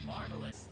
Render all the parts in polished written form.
Marvelous.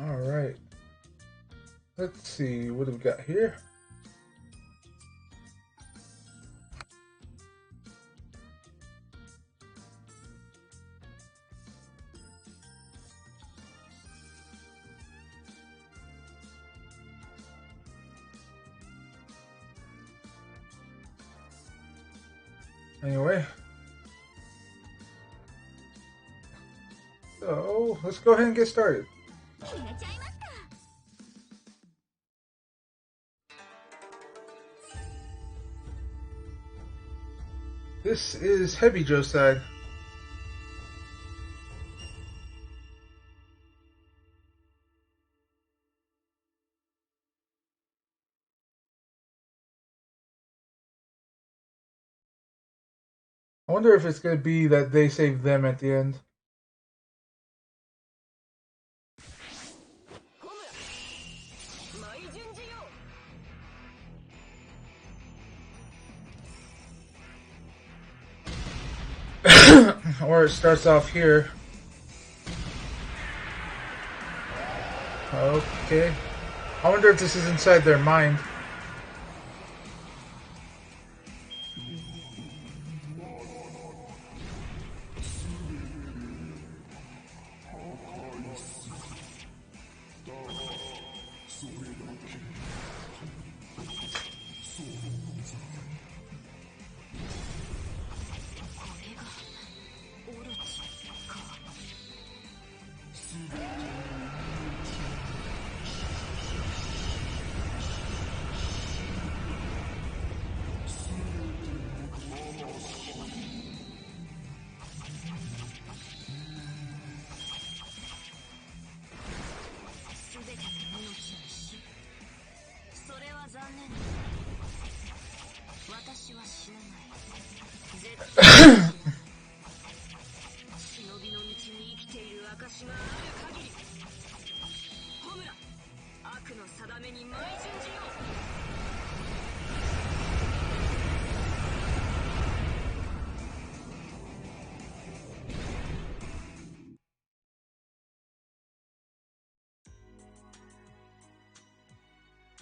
Alright. Let's see, what do we got here? Anyway. So, let's go ahead and get started. This is Hebijo's side. I wonder if it's going to be that they save them at the end. Or it starts off here. Okay. I wonder if this is inside their mind.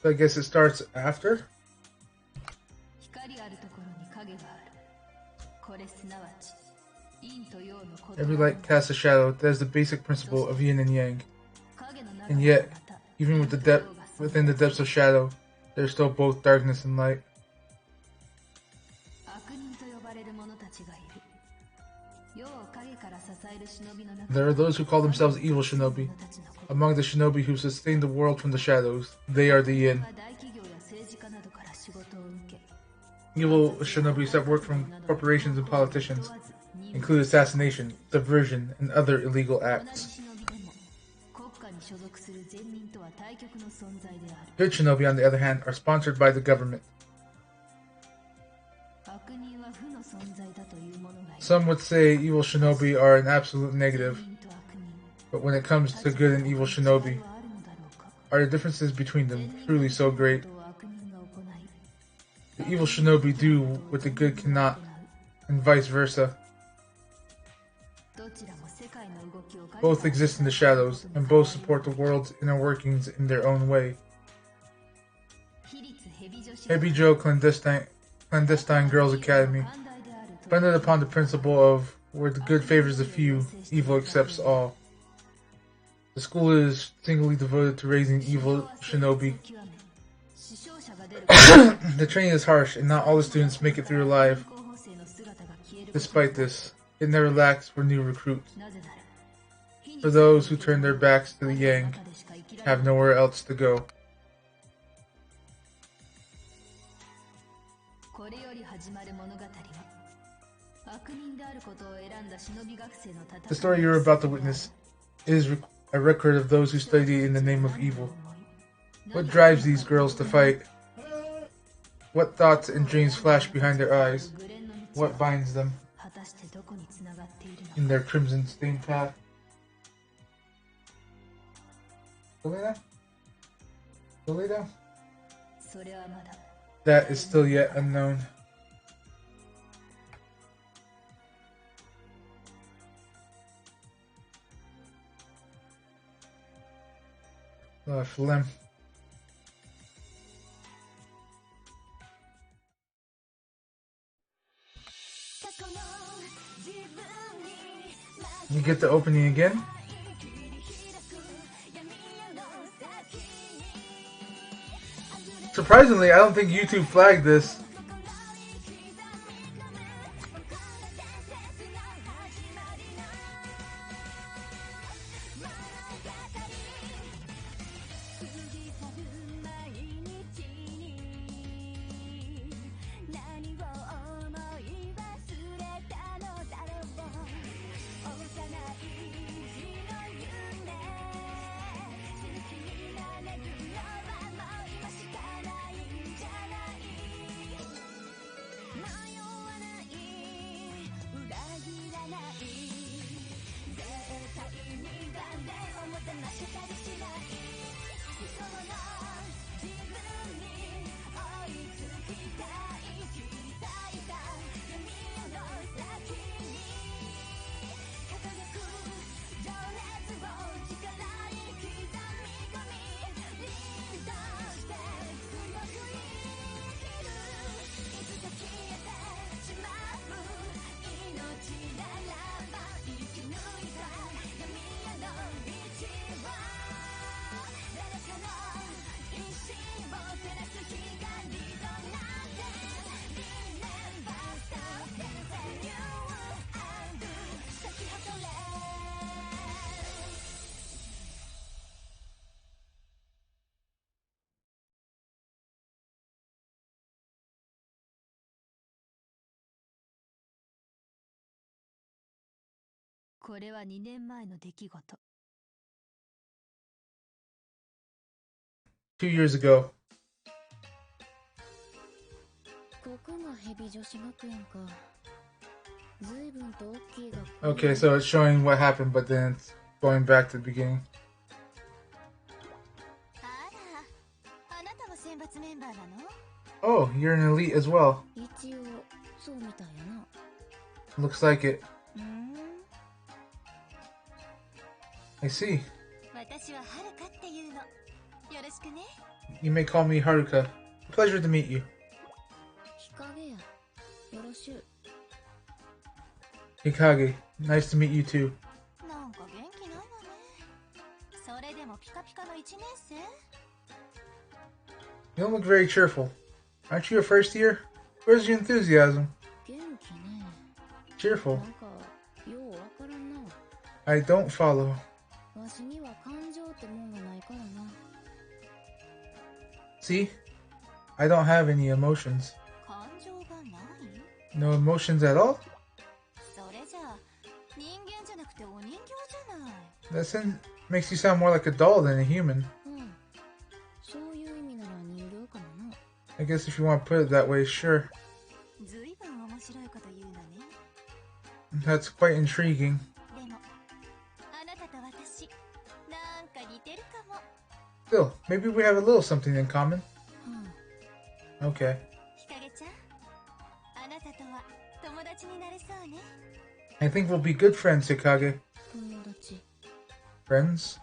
I guess it starts after. Every light casts a shadow. That is the basic principle of yin and yang. And yet, even with within the depths of shadow, there is still both darkness and light. There are those who call themselves evil shinobi. Among the shinobi who sustain the world from the shadows, they are the yin. Evil shinobi accept work from corporations and politicians, include assassination, subversion, and other illegal acts. Good shinobi, on the other hand, are sponsored by the government. Some would say evil shinobi are an absolute negative, but when it comes to good and evil shinobi, are the differences between them truly so great? The evil shinobi do what the good cannot, and vice versa. Both exist in the shadows, and both support the world's inner workings in their own way. Hebijo Clandestine Girls Academy, founded upon the principle of where the good favors the few, evil accepts all. The school is singly devoted to raising evil shinobi. The training is harsh, and not all the students make it through alive. Despite this, it never lacks for new recruits. For those who turn their backs to the Yang, have nowhere else to go. The story you're about to witness is a record of those who study in the name of evil. What drives these girls to fight? What thoughts and dreams flash behind their eyes? What binds them in their crimson-stained path? That is still yet unknown. Phlegm. You get the opening again? Surprisingly, I don't think YouTube flagged this.これは2年前の出来事。2 years ago. ここがヘビ女子学園か。随分と大きい学校。Okay, so it's showing what happened, but then it's going back to the beginning. あら、あなたが選抜メンバーなの? Oh, you're an elite as well. 一応そうみたいやな。Looks like it. I see. 私ははるかっていうの。よろしくね。You may call me Haruka. Pleasure to meet you. 日陰や。よろしゅう。Hikage, nice to meet you too. なんか元気ないわね。それでもピカピカの1年生? You don't look very cheerful. Aren't you a first year? Where's your enthusiasm? 元気ね。Cheerful. なんかようわからんな。I don't follow. わしには感情ってもんがないからな。See? I don't have any emotions. 感情がない? No emotions at all? それじゃ人間じゃなくてお人形じゃない。Makes you sound more like a doll than a human. I guess if you want to put it that way, sure. That's quite intriguing. Still, maybe we have a little something in common. Okay. I think we'll be good friends, Hikage. Friends?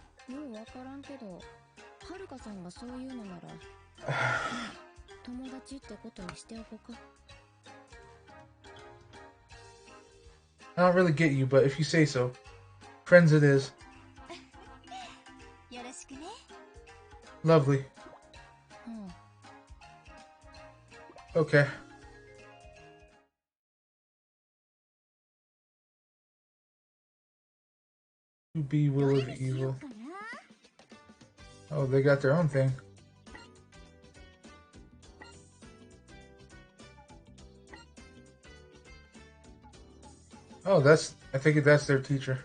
I don't really get you, but if you say so. Friends it is. Lovely. Okay. To be will of evil. Oh, they got their own thing. Oh, I think that's their teacher.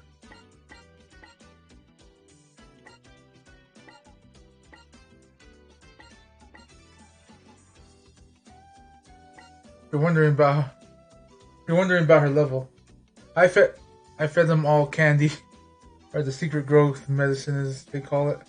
You're wondering about her level. I fed them all candy, or the secret growth medicine as they call it.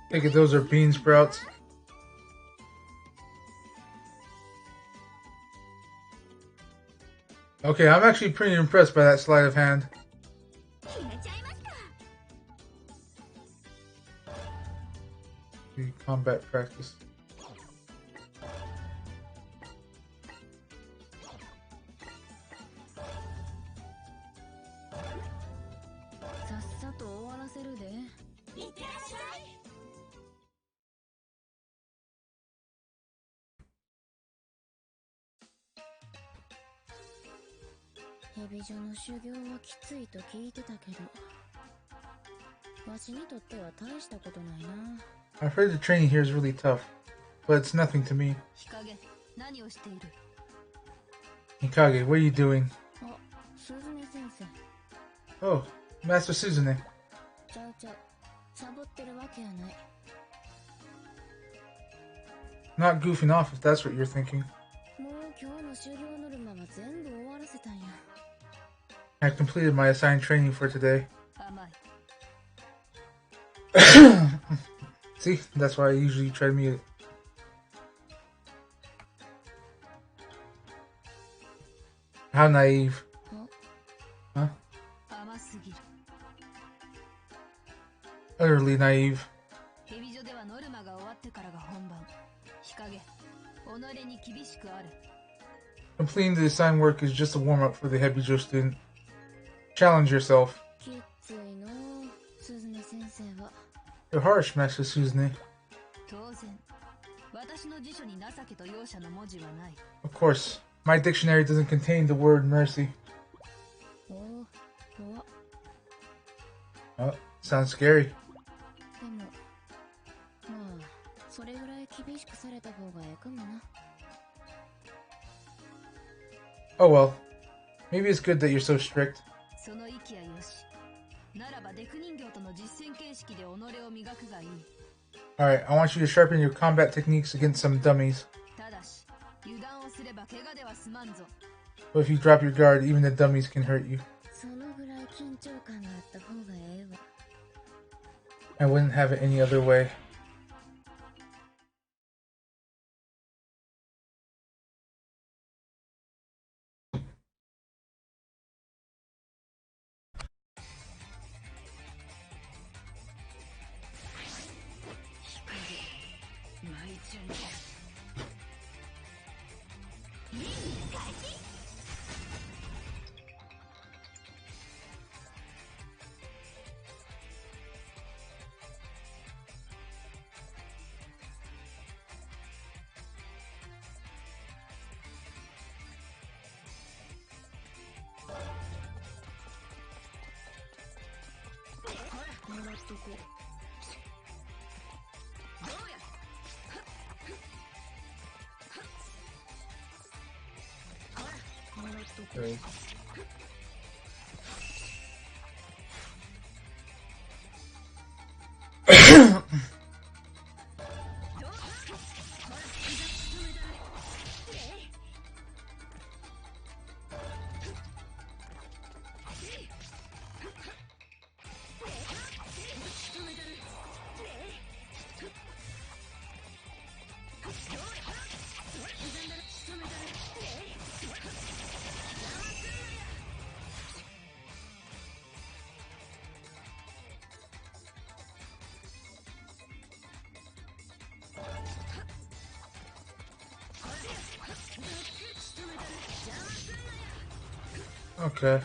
I think those are bean sprouts. Okay, I'm actually pretty impressed by that sleight of hand. The combat practice. Hebijoの修行はきついと聞いてたけど、わしにとっては大したことないな。I've heard the training here is really tough, but it's nothing to me. 日陰、何をしている? Hikage, what are you doing? あ、鈴音先生。Oh, Master Suzune. ちゃう、サボってるわけやない。Not goofing off if that's what you're thinking. もう今日の修行ノルマは全部終わらせたんや。I completed my assigned training for today. See, that's why I usually try to mute it. How naive. Huh? Utterly naive. Completing the assigned work is just a warm-up for the Hebijo student. Challenge yourself. You're harsh, Master Suzune. Of course, my dictionary doesn't contain the word mercy. Oh, sounds scary. Oh well, maybe it's good that you're so strict. Alright, I want you to sharpen your combat techniques against some dummies. But if you drop your guard, even the dummies can hurt you. I wouldn't have it any other way. Okay. Okay.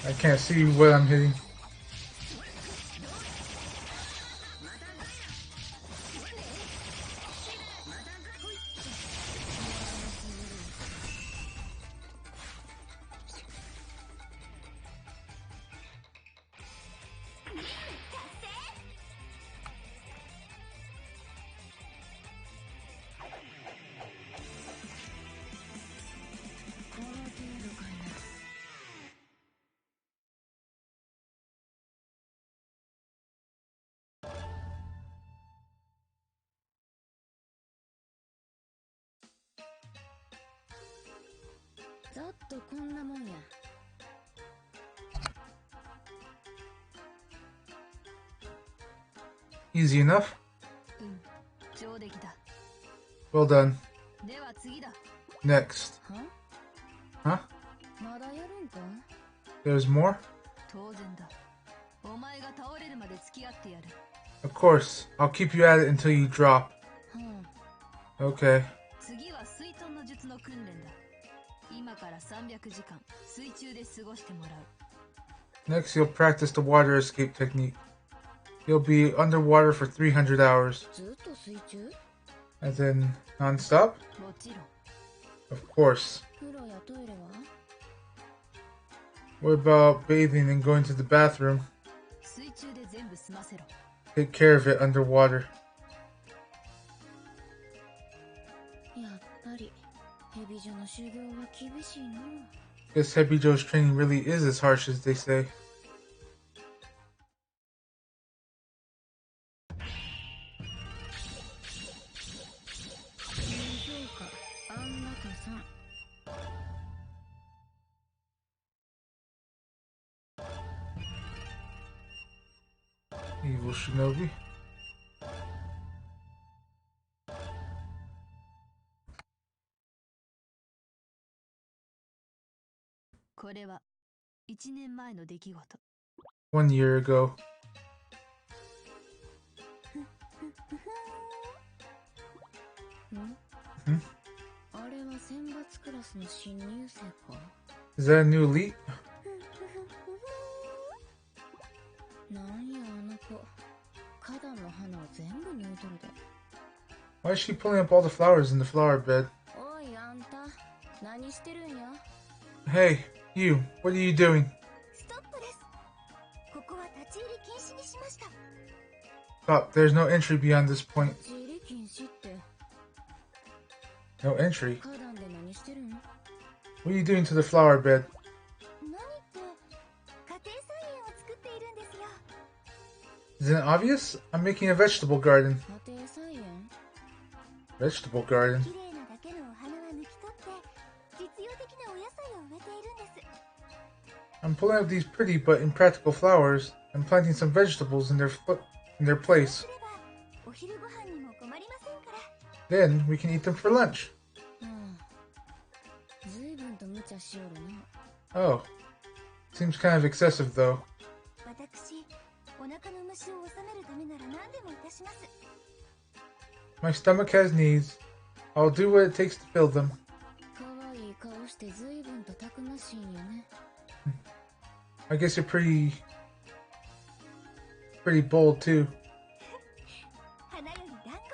I can't see what I'm hitting. Easy enough? Well done. Next. Huh? There's more? Of course. I'll keep you at it until you drop. Okay. Next, you'll practice the water escape technique. You'll be underwater for 300 hours. And then non-stop? Of course. What about bathing and going to the bathroom? Take care of it underwater. Guess Hebijo's training really is as harsh as they say. Evil Shinobi. One year ago. Is that a new elite? Why is she pulling up all the flowers in the flower bed? Hey, you, what are you doing? Stop, there's no entry beyond this point. No entry? What are you doing to the flower bed? Isn't it obvious? I'm making a vegetable garden. 家庭菜園 Vegetable garden? 綺麗なだけのお花は抜き取って実用的なお野菜を植えているんです。 I'm pulling out these pretty but impractical flowers and planting some vegetables in their place. すればお昼ご飯にも困りませんから。 Then we can eat them for lunch. 随分と無茶しよるな。 Oh. Seems kind of excessive though. 私、お腹の虫を収めるためなら何でもいたします。 My stomach has needs. I'll do what it takes to fill them. 可愛い顔して随分とたくましいんよね。 I guess you're pretty bold too. 花より団子、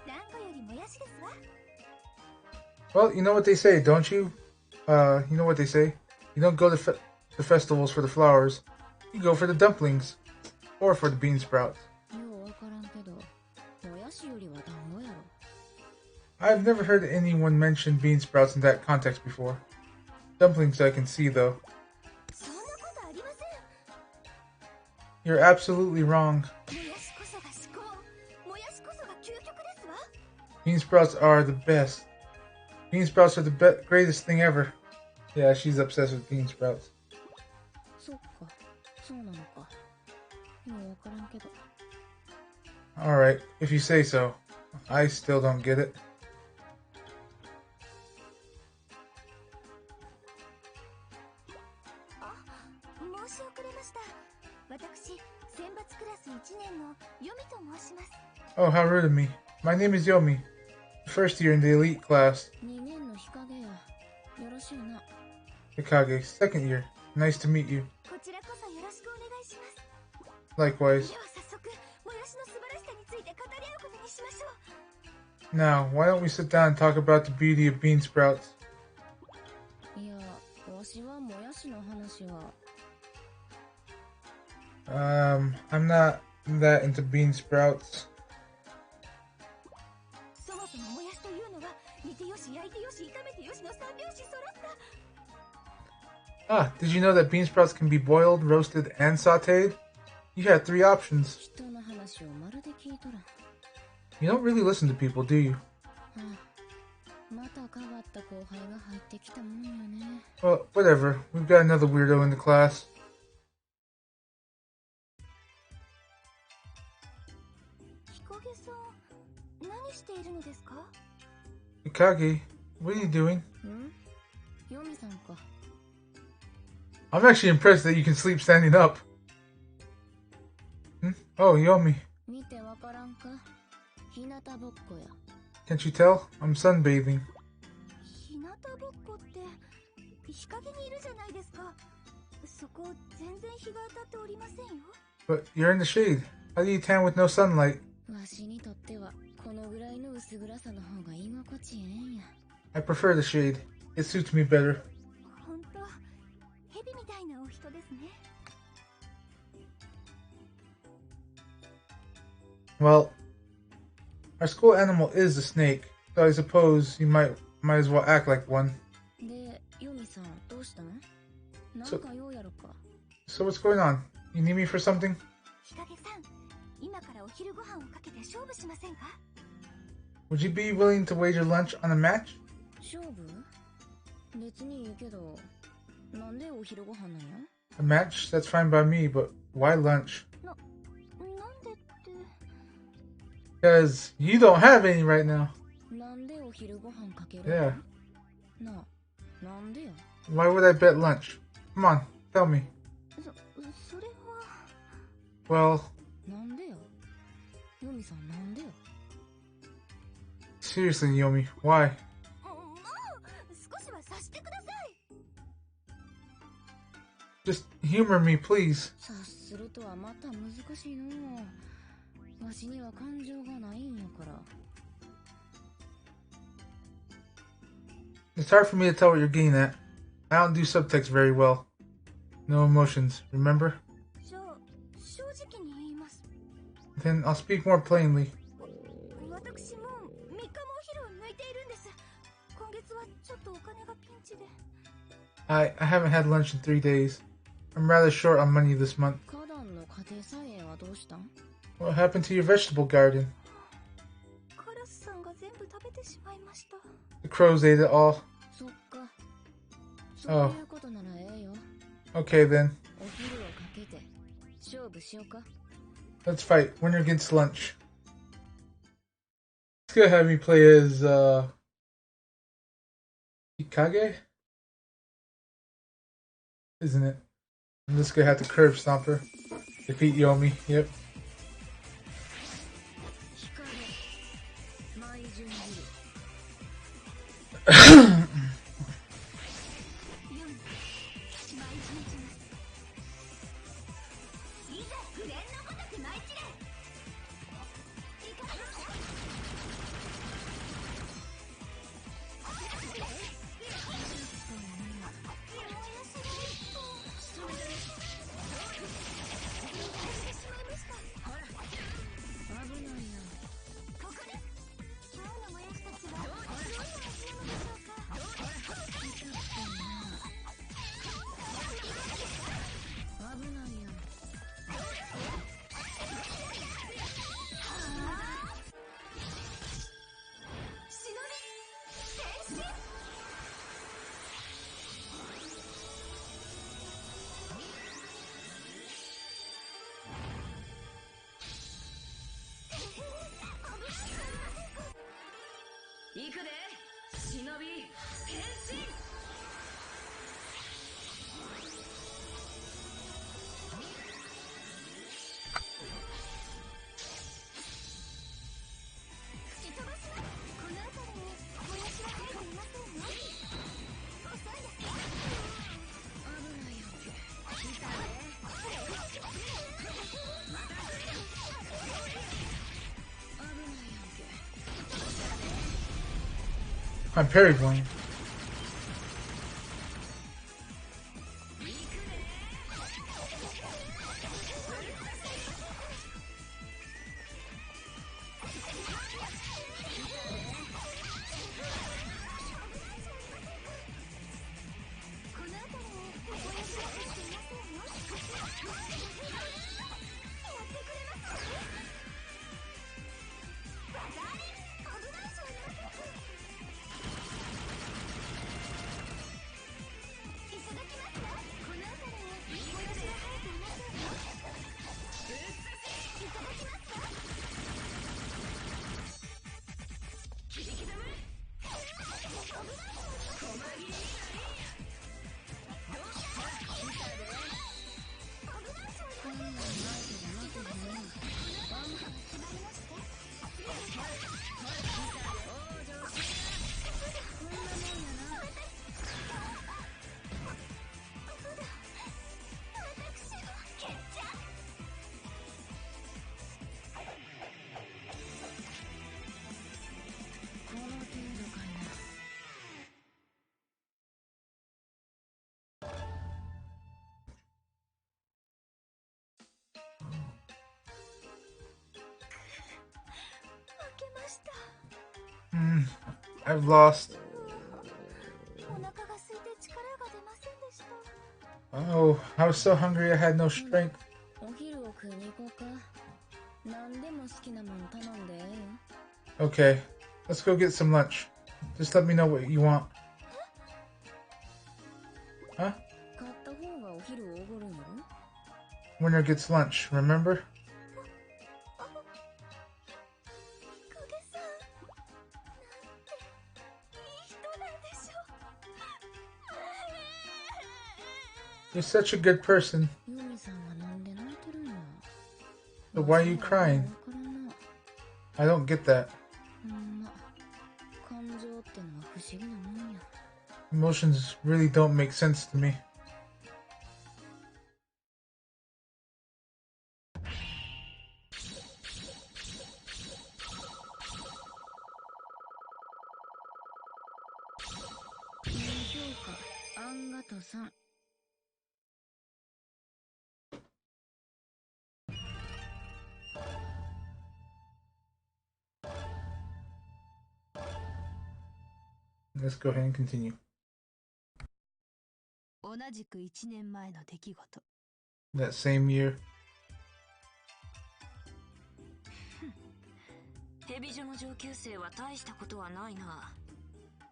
団子よりもやしですわ。 Well, you know what they say, don't you? You know what they say? You don't go to the festivals for the flowers. You go for the dumplings. Or for the bean sprouts. ようわからんけど、もやしよりは団子やろ。 I've never heard anyone mention bean sprouts in that context before. Dumplings I can see though. そんなことありません。 You're absolutely wrong. もやしこそが至高。もやしこそが究極ですわ。 Bean sprouts are the best. Bean sprouts are the greatest thing ever. Yeah, she's obsessed with bean sprouts. そっか、そうなのか。ようわからんけど。 Alright, if you say so. I still don't get it. あ、申し遅れました。私、選抜クラス1年のヨミと申します。 Oh, how rude of me. My name is Yomi. First year in the elite class. 2年の日陰や。よろしいな。 Hikage, second year. Nice to meet you. こちらこそよろしくお願いします。 Likewise. では早速、もやしの素晴らしさについて語り合うことにしましょう。 Now, why don't we sit down and talk about the beauty of bean sprouts? いや、わしはもやしの話は。 I'm not that into bean sprouts. そもそももやしというのは煮てよし焼いてよし炒めてよしの三拍子揃った。 Ah, did you know that bean sprouts can be boiled, roasted, and sauteed? You had 3 options. 人の話をまるで聞いとらん。 You don't really listen to people, do you? また変わった後輩が入ってきたもんよね。 Well, whatever. We've got another weirdo in the class. 日陰さん、何しているのですか？ Hikage, what are you doing? ん？ヨミさんか。 I'm actually impressed that you can sleep standing up. Oh, Yomi. 見てわからんか？日向ぼっこや。 Can't you tell? I'm sunbathing. 日向ぼっこって日陰にいるじゃないですか。そこ全然日が当たっておりませんよ。 But you're in the shade. How do you tan with no sunlight? わしにとってはこのぐらいの薄暗さの方が居心地ええんや。 I prefer the shade. It suits me better. ほんと、蛇みたいなお人ですね。 Well, our school animal is a snake, so I suppose you might as well act like one. で、ヨミさんどうしたの？なんか用やろか。 So what's going on? You need me for something? 日陰さん、今からお昼ご飯をかけて勝負しませんか？ Would you be willing to wager lunch on a match? 勝負？別にいいけど、なんでお昼ご飯なんや？ A match? That's fine by me, but why lunch? なんでって。 Because you don't have any right now. なんでお昼ご飯かける Yeah. の？なんでや？ Why would I bet lunch? Come on, tell me. それは。 Well, なんでや？ヨミさんなんでや？ seriously, Yomi, why? もう少しは察してください。 Just humor me, please. 察するとはまた難しいのう。わしには感情がないんやから。 It's hard for me to tell what you're getting at. I don't do subtext very well. No emotions, remember? じゃあ、正直に言います。 Then I'll speak more plainly. 私も3日もお昼を抜いているんです。今月はちょっとお金がピンチで。 I haven't had lunch in 3 days. I'm rather short on money this month. 花壇の家庭菜園はどどうしたん？ What happened to your vegetable garden? カラスさんが全部食べてしまいました。 The crows ate it all. そっか。そういうことならええよ。 Okay then. お昼をかけて勝負しようか。 Let's fight. Winner gets lunch. It's gonna have me play as Hikage? Isn't it? I'm just gonna have to curb stomp her. Defeat Yomi. Yep. 日陰舞順切り。ユン、舞い散りします。いざ不連のごとく舞い散れ。いかがですか？危ないよ。ここです。今日のもやしたちはどういう味なのでしょうか？危ないよ。忍び変身。行くで忍び変身。吹き飛ばします。この辺りにもやしは生えていませんよ。遅いです。危ないよ。来たね。また来るよ。危ないよ。 I'm parried one. この辺りにもやしは生えていませんよ。やってくれますか？技あり。危ないじゃありませんか。いただきますか？この辺りにもやしは生えていませんよ。いただきますか？切り刻む。危ないじゃありませんか。細切りになり。どうした？来たで。危ないじゃありこんなん待てで待てでね。ませんか。決まりました。往生しな。こんなもんやな。私は決着。この程度かいな。 負けました。 I've lost. お腹が空いて力が出ませんでした。 Oh, I was so hungry I had no strength. お昼を食いに行こうか。何でも好きなもん頼んでええよ。 Okay, let's go get some lunch. Just let me know what you want. Huh? 買った方がお昼をおごるんやろ。 Winner gets lunch, remember? 日陰さん、なんていい人なんでしょう。 You're such a good person. ユミさんはなんで泣いてるんや。 So why are you crying? わからんな。 I don't get that. ほんま。感情ってのは不思議なもんや。 Emotions really don't make sense to me. Let's go ahead and continue. 同じく1年前の出来事。 That same year. ヘビジョの上級生は大したことはないな。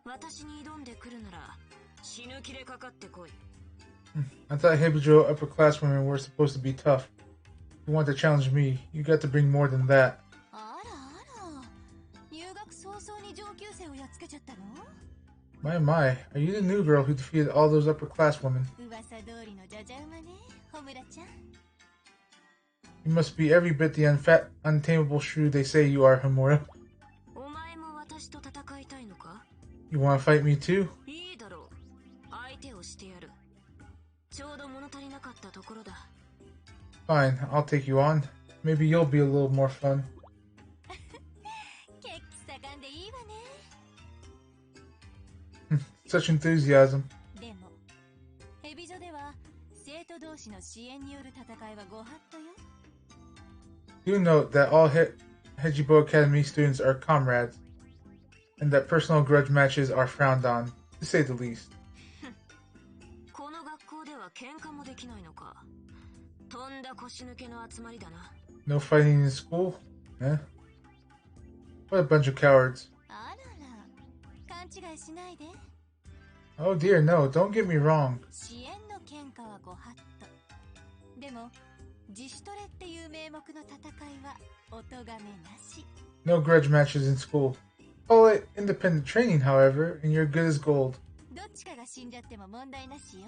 私に挑んでくるなら死ぬ気でかかってこい。I thought Hebijo upperclasswomen were supposed to be tough. If you want to challenge me, you got to bring more than that. あらあら、入学早々に上級生をやっつけちゃったの？ My, are you the new girl who defeated all those upperclasswomen? 噂通りのじゃじゃ馬ね、ホムラちゃん。You must be every bit the untamable shrew they say you are, Homura. お前も私と戦いたいのか？ You want to fight me too? いいだろう。相手をしてやる。ちょうど物足りなかったところだ。Fine, I'll take you on. Maybe you'll be a little more fun. 血気盛んでいいわね。Such enthusiasm. でも、ヘビジョでは生徒同士の支援による戦いはご法度よ。Do note that all Hebijo Academy students are comrades, and that personal grudge matches are frowned on, to say the least. この学校では喧嘩もできないのか。とんだ腰抜けの集まりだな。No fighting in school? Eh? What a bunch of cowards. あらら、勘違いしないで。Oh dear, no, don't get me wrong. 支援の喧嘩はご法度。でも、自主トレっていう名目の戦いはお咎めなし。No grudge matches in school. Call it independent training, however, and you're good as gold. どっちかが死んじゃっても問題なしよ。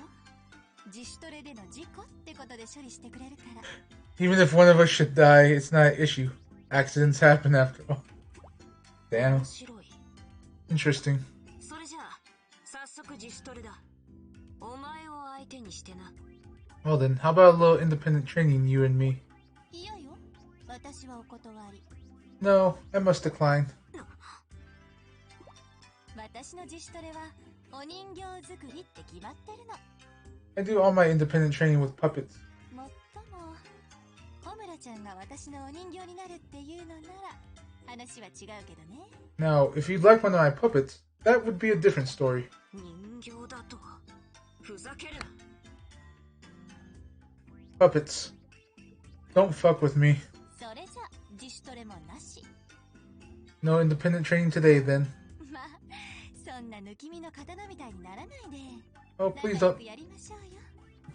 自主トレでの事故ってことで処理してくれるから。Even if one of us should die, it's not an issue. Accidents happen after all. Damn. 面白い。Interesting. それじゃあ、早速自主トレだ。お前を相手にしてな。Well then, how about a little independent training, you and me? いやよ、私はお断り。No, I must decline. 私の自主トレはお人形作りって決まってるの。I do all my independent training with puppets. もっとも、ホムラちゃんが私のお人形になるっていうのなら話は違うけどね。Now, if you'd like one of my puppets, that would be a different story. 人形だと。ふざけるな。Puppets. Don't fuck with me. それじゃ自主トレもなし。No independent training today, then. まあ、そんな抜き身の刀みたいにならないで。Oh, please 仲良 don't. くやりましょうよ。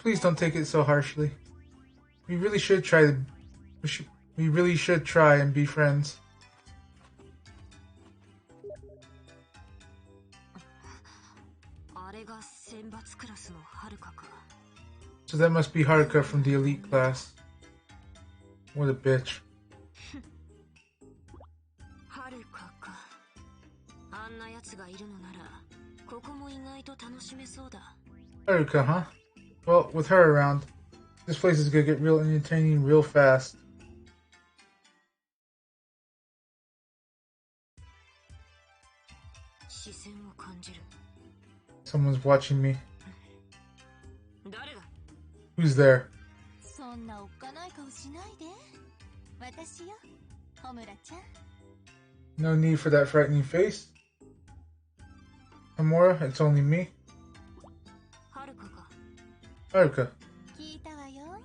Please don't take it so harshly. We really should try to. We really should try and be friends. あれが選抜クラスのはるかか。So that must be Haruka from the elite class. What a bitch. はるかか。あんな奴がいるのなら、ここも意外と楽しめそうだ。Haruka, huh? Well, with her around, this place is gonna get real entertaining real fast. 視線を感じる。Someone's watching me. 誰だ？ Who's there? そんなおっかない顔しないで。私よ、ホムラちゃん。No need for that frightening face. Homura, it's only me. はるかか。 Haruka. 聞いたわよ。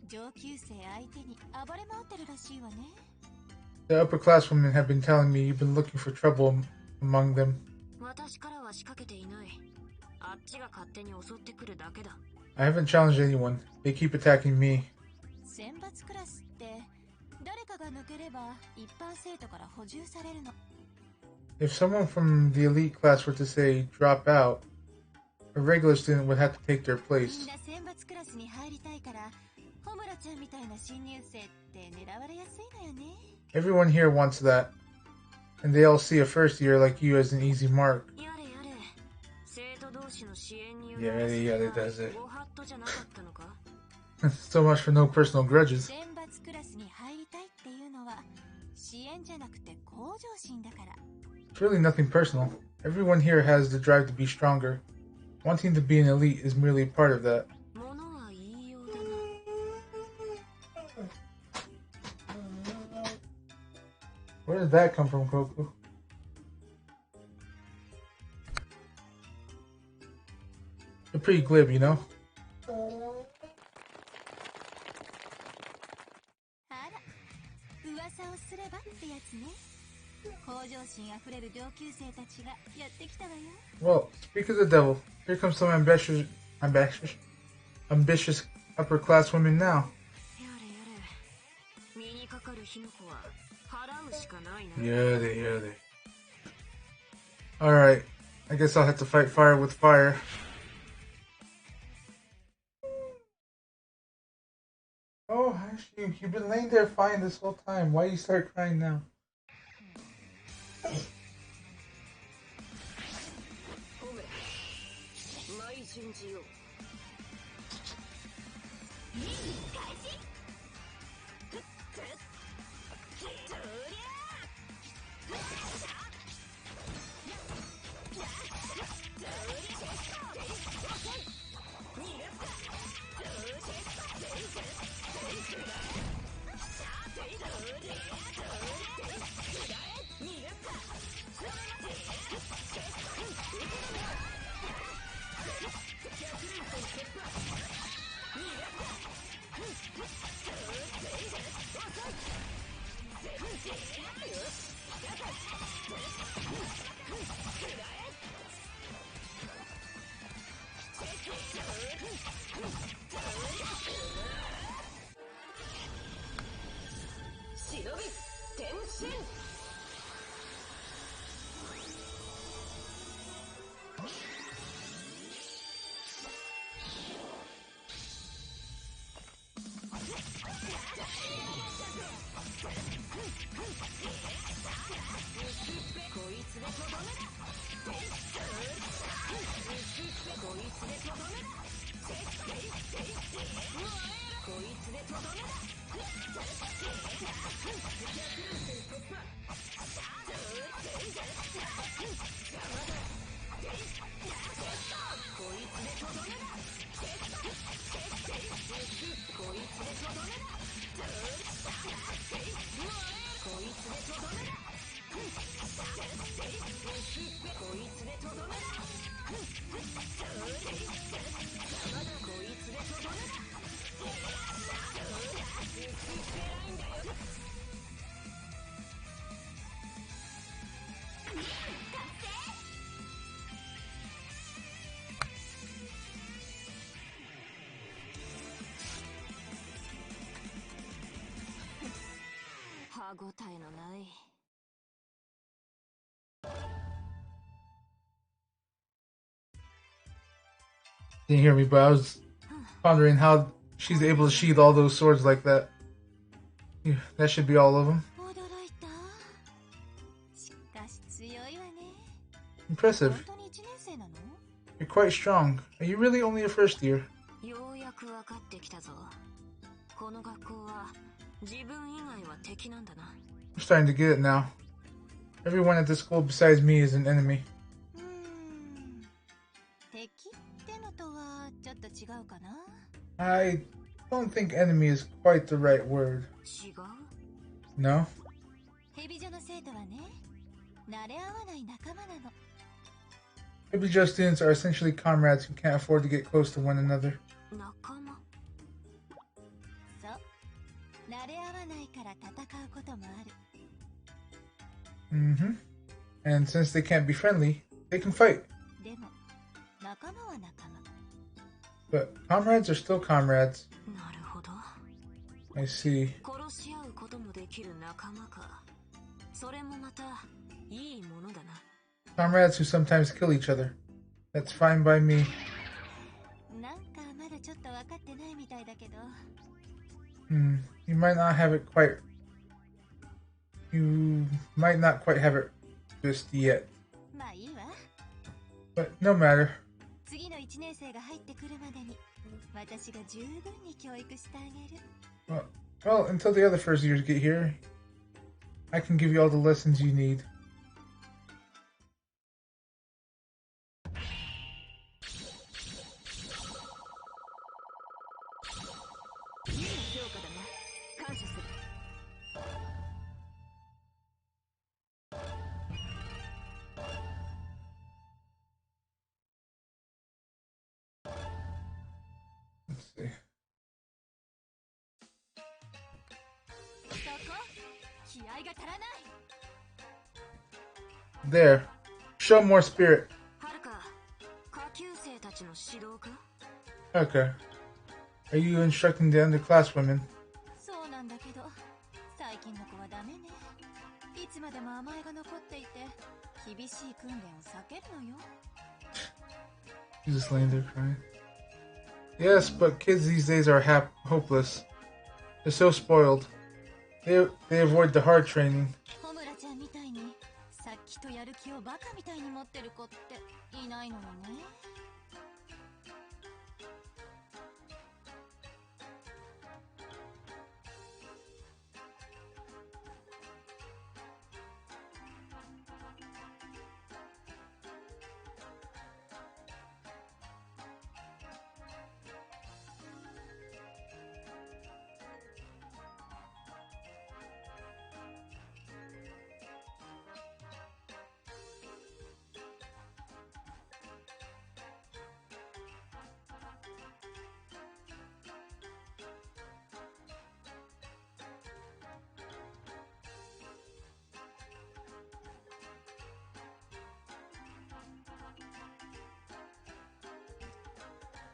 上級生相手に暴れ回ってるらしいわね。The upperclasswomen have been telling me you've been looking for trouble among them. 私からは仕掛けていない。あっちが勝手に襲ってくるだけだ。I haven't challenged anyone. They keep attacking me. 選抜クラスって誰かが抜ければ一般生徒から補充されるの。If someone from the elite class were to say drop out, a regular student would have to take their み place. んな選抜クラスに入りたいからホムラちゃんみたいな新入生って狙われやすいのよね。 Everyone here wants that. And they all see a first year like you as an easy mark. やれやれ。生徒同士の支援によるやれやれだぜ。ご法度じゃなかったのか？ So much for no personal grudges. 選抜クラスに入りたいっていうのは支援じゃなくて向上心だから。 It's really nothing personal. Everyone here has the drive to be stronger. Wanting to be an elite is merely a part of that. 物は言いようだな。Where did that come from, Koku? You're pretty glib, you know? あら、噂をすればってやつね。Well, speak of the devil. Here comes some ambitious upper-class women now. Yada. Alright, I guess I'll have to fight fire with fire. Oh, Hashi, you've been laying there fine this whole time. Why you start crying now? Didn't hear me, but I was pondering how she's able to sheath all those swords like that. Yeah, that should be all of them. Impressive. You're quite strong. Are you really only a first year? I'm starting to get it now. Everyone at this school besides me is an enemy. I don't think enemy is quite the right word. No? Hebijo students are essentially comrades who can't afford to get close to one another. And since they can't be friendly, they can fight. But comrades are still comrades. I see. Comrades who sometimes kill each other. That's fine by me. You might not have it quite... You might not quite have it just yet. But no matter. Well, until the other first years get here, I can give you all the lessons you need. Let's see. There. Show more spirit. Okay. Are you instructing the underclasswomen? そうなんだけど、最近の子はダメね。いつまでも甘えが残っていて、厳しい訓練を避けるのよ。He's just laying there crying. Yes, but kids these days are hopeless. They're so spoiled. They avoid the hard training. ホムラちゃんみたいに、さっきとやる気をバカみたいに持ってる子っていないのよね。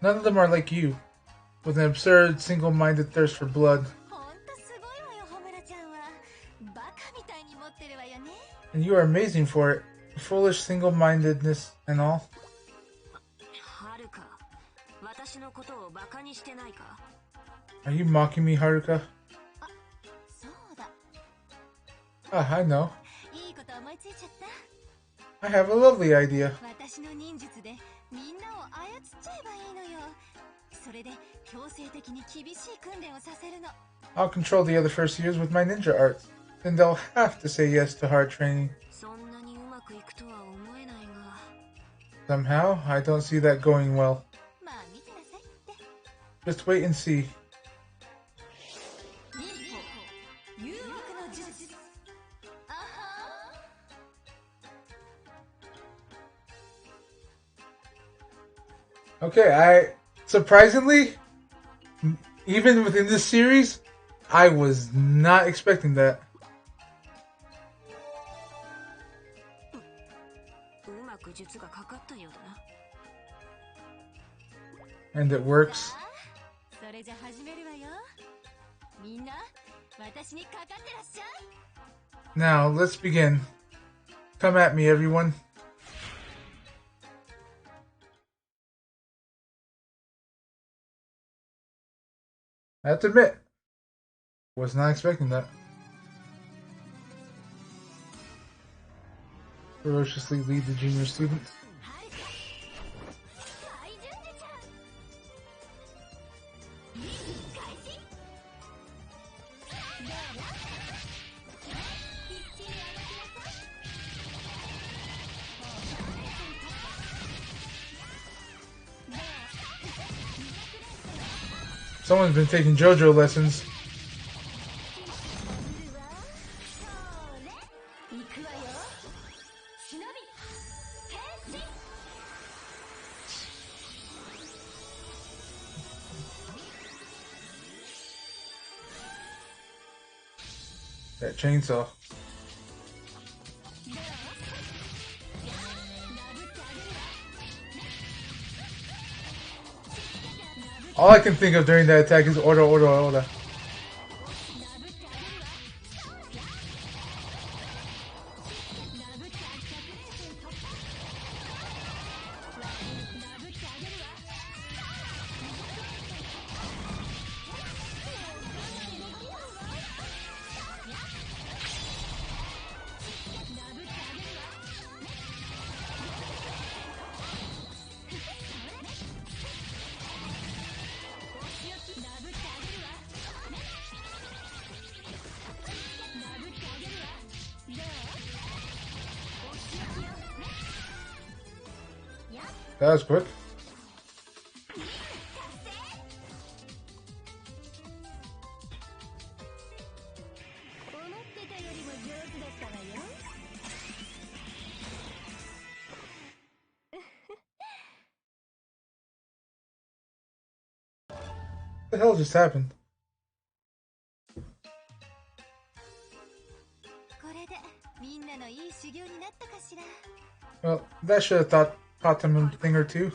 None of them are like you, with an absurd, single-minded thirst for blood. ほんとすごいわよ、ホムラちゃんは。バカみたいに持ってるわよね。And you are amazing for it. Foolish single-mindedness and all. はるか、私のことをバカにしてないか? Are you mocking me, Haruka? そうだ。Ah, I know. いいこと思いついちゃった。 I have a lovely idea. 私の忍術でみんなを操っちゃえばいいのよ。それで強制的に厳しい訓練をさせるの。 I'll control the other first years with my ninja arts. Then they'll have to say yes to hard training. そんなにうまくいくとは思えないが。 Somehow, I don't see that going well. まあ見てなさいって。 Just wait and see. 誘惑の術。あはー。 Okay, surprisingly, even within this series, I was not expecting that. うまく術がかかったようだな。 And it works. それじゃ始めるわよ。みんな、私にかかってらっしゃい。 Now, let's begin. Come at me, everyone. I have to admit, was not expecting that. Ferociously lead the junior students. Someone's been taking JoJo lessons. That chainsaw. All I can think of during that attack is order, order, order. That was quick. What the hell just happened? これでみんなのいい修行になったかしら。 Well, that should have taught them a thing or two.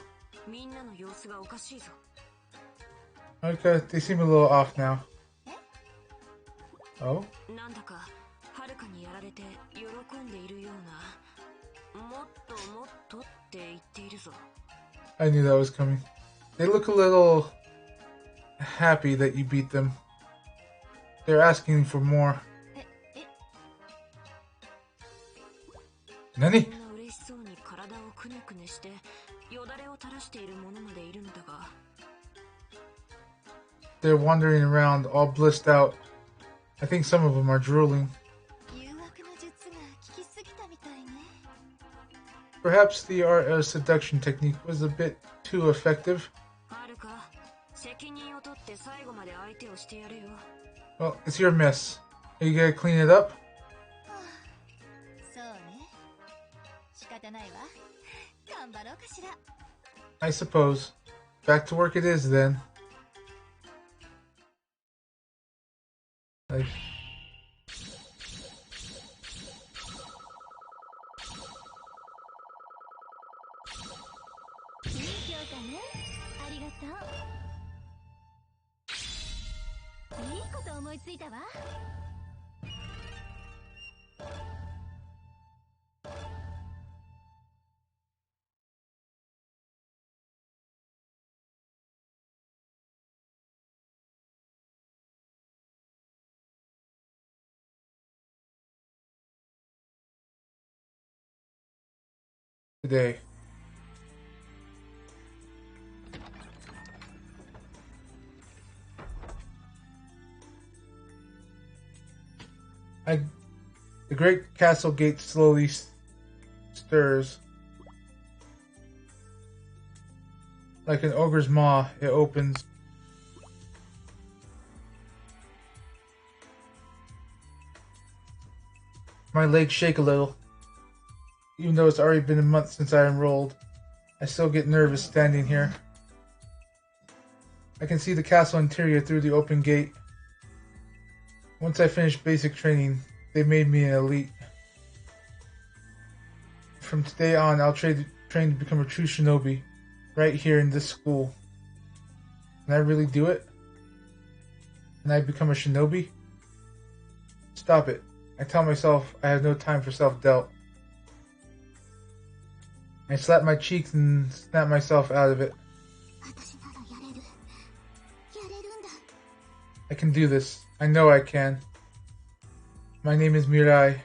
みんなの様子がおかしいぞ。 Okay, they seem a little off now. Oh? なんだかはるかにやられて喜んでいるような。もっともっとって言っているぞ。 I knew that was coming. They look a little happy that you beat them. They're asking for more. Nani? みんな嬉しそうに体をくねくねしてよだれを垂らしている者までいるのだが。 They're wandering around all blissed out. I think some of them are drooling. 誘惑の術が効きすぎたみたいね。 Perhaps the art of seduction technique was a bit too effective. はるか、責任を取って最後まで相手をしてやれよ。 Well, it's your mess. Are you gonna clean it up? そうね。仕方ないわ。頑張ろうかしら。 I suppose. Back to work it is then. Like, いい評価ね。ありがとう。いいこと思いついたわ。 today. The great castle gate slowly stirs. Like an ogre's maw, it opens. My legs shake a little. Even though it's already been a month since I enrolled, I still get nervous standing here. I can see the castle interior through the open gate. Once I finished basic training, they made me an elite. From today on, I'll train to become a true shinobi, right here in this school. Can I really do it? Can I become a shinobi? Stop it. I tell myself I have no time for self-doubt. I slap my cheeks and snap myself out of it. I can do this. I know I can. My name is Mirai.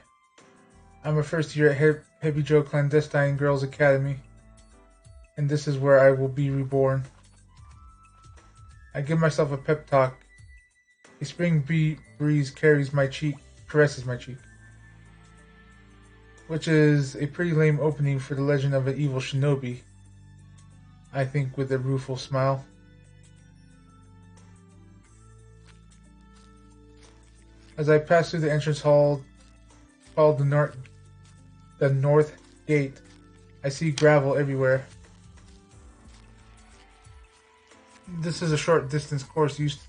I'm a first year at Hebijo Clandestine Girls Academy. And this is where I will be reborn. I give myself a pep talk. A spring breeze caresses my cheek. Which is a pretty lame opening for the legend of an evil shinobi, I think, with a rueful smile. As I pass through the entrance hall called the North Gate, I see gravel everywhere. This is a short distance course used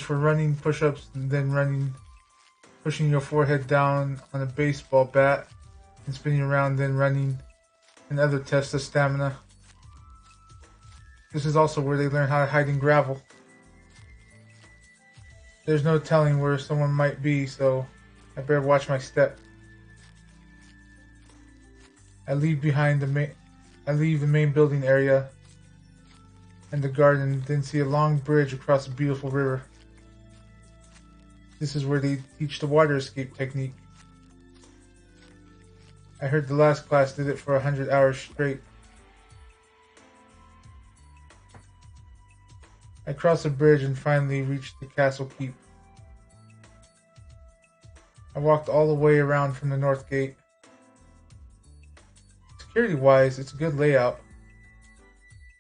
for running, push-ups, and then pushing your forehead down on a baseball bat, and spinning around, then running, and other tests of stamina. This is also where they learn how to hide in gravel. There's no telling where someone might be, so I better watch my step. I leave the main building area and the garden, then see a long bridge across a beautiful river. This is where they teach the water escape technique. I heard the last class did it for 100 hours straight. I crossed the bridge and finally reached the castle keep. I walked all the way around from the north gate. Security-wise, it's a good layout,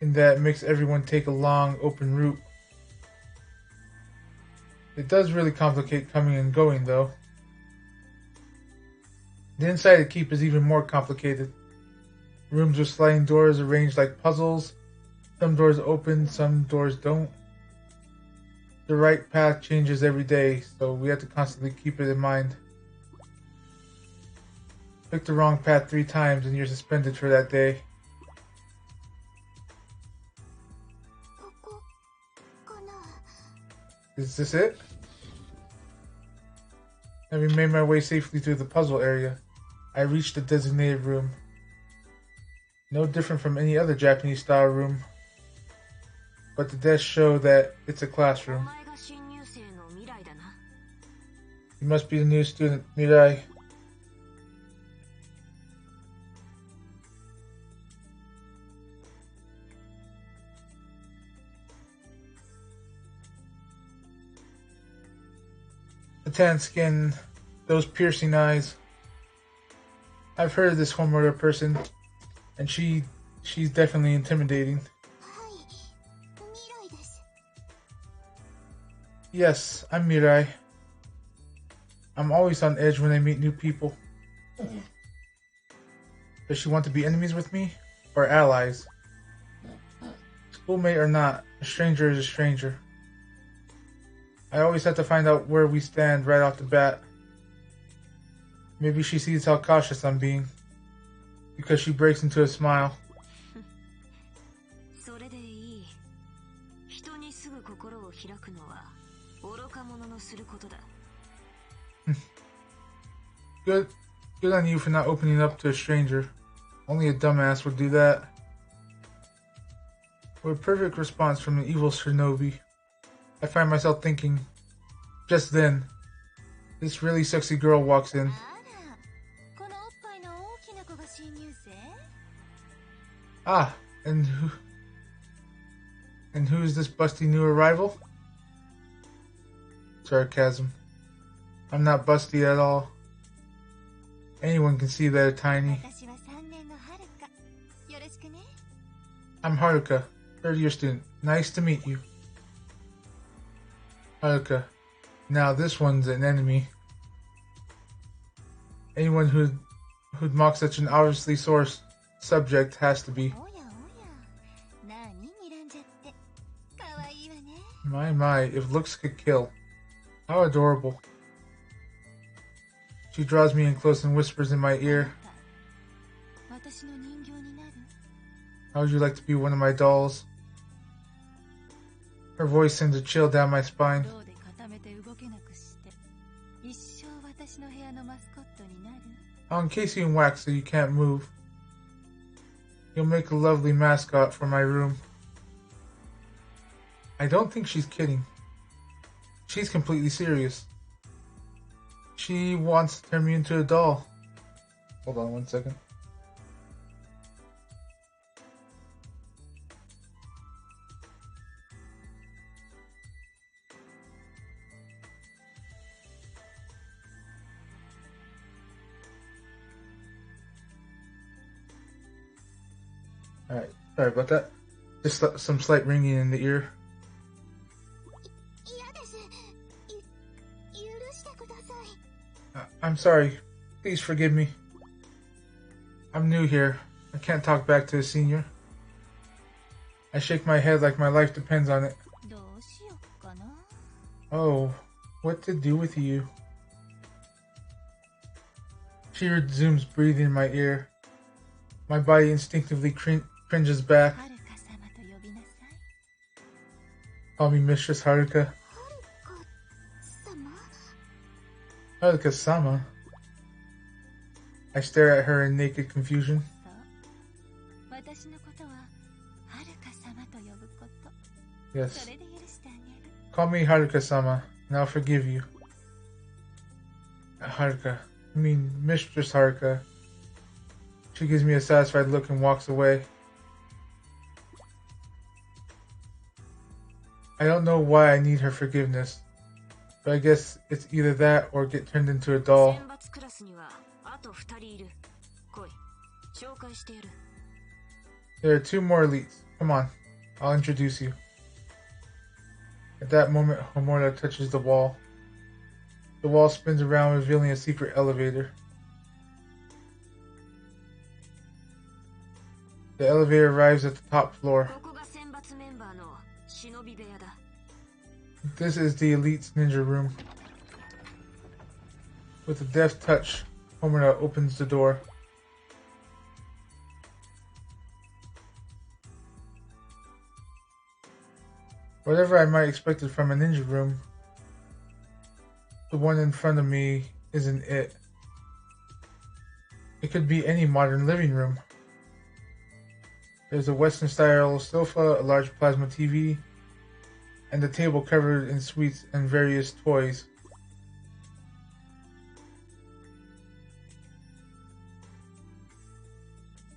in that it makes everyone take a long, open route. It does really complicate coming and going, though. The inside of the keep is even more complicated. Rooms with sliding doors arranged like puzzles. Some doors open, some doors don't. The right path changes every day, so we have to constantly keep it in mind. Pick the wrong path 3 times and you're suspended for that day. ここかな。 Is this it? Having made my way safely through the puzzle area, I reached the designated room. No different from any other Japanese-style room, but the desks show that it's a お classroom. 前が新入生の未来だな。 You must be the new student, Mirai. The tan skin, those piercing eyes. I've heard of this Homeworld person, and she's definitely intimidating. はい、未来です。 Yes, I'm Mirai. I'm always on edge when I meet new people. Does she want to be enemies with me, or allies? Schoolmate or not, a stranger is a stranger. I always have to find out where we stand right off the bat. Maybe she sees how cautious I'm being, because she breaks into a smile. それでいい。人にすぐ心を開くのは愚か者のすることだ。 Good on you for not opening up to a stranger. Only a dumbass would do that. What a perfect response from an evil shinobi. I find myself thinking, just then, this really sexy girl walks in. あら、このおっぱいの大きな子が新入生？ Ah, and who's this busty new arrival? Sarcasm. I'm not busty at all. Anyone can see they're tiny. 私は3年のはるか。よろしくね。 I'm Haruka, third year student. Nice to meet you. Haruka. Now this one's an enemy. Anyone who'd mock such an obviously source subject has to be. おやおや、何睨んじゃって。かわいいわね。 My, if looks could kill. How adorable. She draws me in close and whispers in my ear. 私の人形になる？ How would you like to be one of my dolls? Her voice sends a chill down my spine. 銅で固めて動けなくして、一生私の部屋のマスコットになる？ I'll encase you in wax so you can't move. You'll make a lovely mascot for my room. I don't think she's kidding. She's completely serious. She wants to turn me into a doll. Hold on 1 second. Alright, sorry about that. Just some slight ringing in the ear. 嫌です。許してください。 I'm sorry. Please forgive me. I'm new here. I can't talk back to a senior. I shake my head like my life depends on it. どうしよっかな。 Oh, what to do with you? She resumes breathing in my ear. My body instinctively cringes back. はるか様と呼びなさい。 Call me Mistress Haruka. はるか様？ Haruka-sama. I stare at her in naked confusion. そう。私のことははるか様と呼ぶこと。 Yes. それで許してあげる。 Call me Haruka-sama, and I'll forgive you. Haruka. I mean, Mistress Haruka. She gives me a satisfied look and walks away. I don't know why I need her forgiveness, but I guess it's either that or get turned into a doll. 選抜クラスにはあと2人いる。来い、紹介してやる。 There are 2 more elites. Come on, I'll introduce you. At that moment, Homura touches the wall. The wall spins around, revealing a secret elevator. The elevator arrives at the top floor. ここが選抜メンバーの忍び部屋だ。 This is the elite's ninja room. With a deft touch, Homura opens the door. Whatever I might expect from a ninja room, the one in front of me isn't it. It could be any modern living room. There's a Western-style sofa, a large plasma TV, and a table covered in sweets and various toys.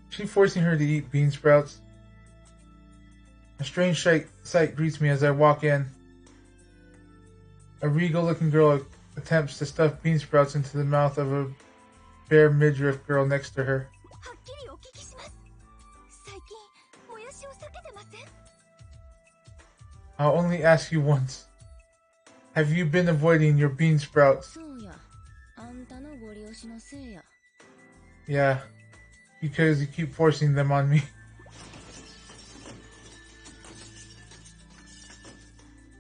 She's forcing her to eat bean sprouts. A strange sight greets me as I walk in. A regal-looking girl attempts to stuff bean sprouts into the mouth of a bare midriff girl next to her. I'll only ask you once. Have you been avoiding your bean sprouts? Yeah, because you keep forcing them on me.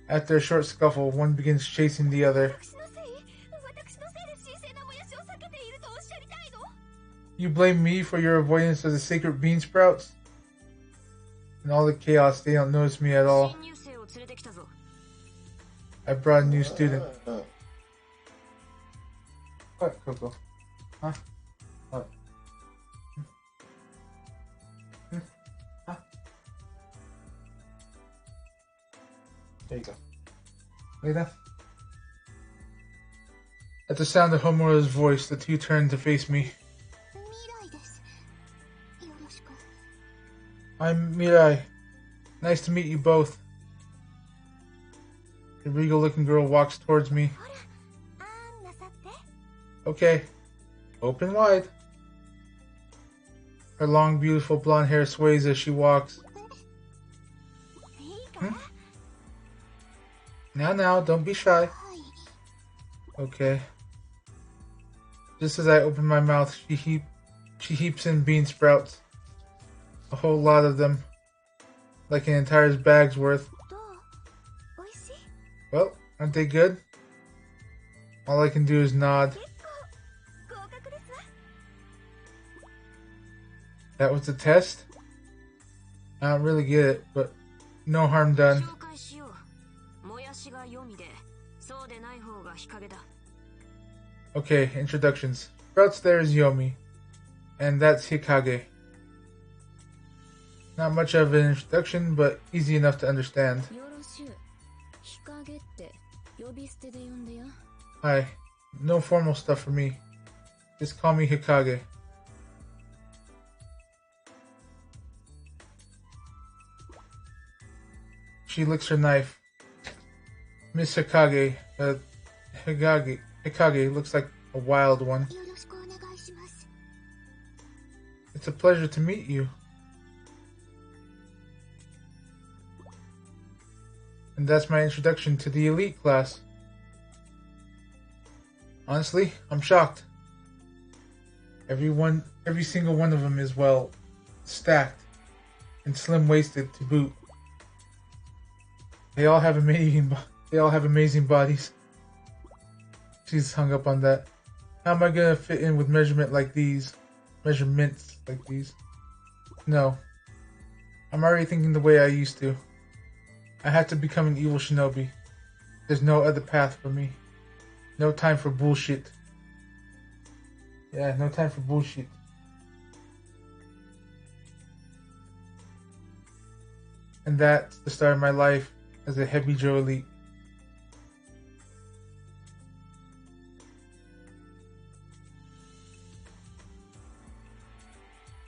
After a short scuffle, one begins chasing the other. You blame me for your avoidance of the sacred bean sprouts? In all the chaos, they don't notice me at all. I brought a new student. What, Coco? Huh? What? Huh? There you go. Lay down. At the sound of Homura's voice, the two turned to face me. I'm Mirai. Nice to meet you both. The regal-looking girl walks towards me. Okay. Open wide. Her long, beautiful blonde hair sways as she walks. Now, don't be shy. Okay. Just as I open my mouth, she heaps in bean sprouts. A whole lot of them. Like an entire bag's worth. Well, aren't they good? All I can do is nod. That was the test? I don't really get it, but no harm done. Okay, introductions. Sprouts there is Yomi, and that's Hikage. Not much of an introduction, but easy enough to understand. Hi, no formal stuff for me. Just call me Hikage. She licks her knife. Miss Hikage, Hikage looks like a wild one. It's a pleasure to meet you. And that's my introduction to the elite class. Honestly, I'm shocked. Every single one of them is well stacked and slim-waisted to boot. They all have amazing bodies. She's hung up on that. How am I gonna fit in with measurements like these? No. I'm already thinking the way I used to. I had to become an evil shinobi. There's no other path for me. No time for bullshit. Yeah, no time for bullshit. And that's the start of my life as a Hebijo elite.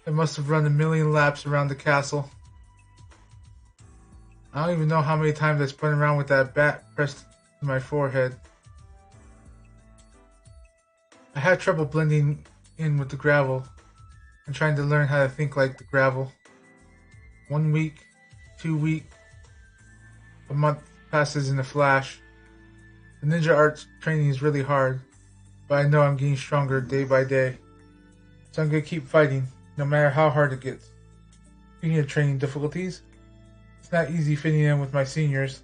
I must have run a million laps around the castle. I don't even know how many times I spun around with that bat pressed to my forehead. I had trouble blending in with the gravel and trying to learn how to think like the gravel. 1 week, 2 weeks, a month passes in a flash. The ninja arts training is really hard, but I know I'm getting stronger day by day. So I'm gonna keep fighting, no matter how hard it gets. Speaking of training difficulties, it's not easy fitting in with my seniors.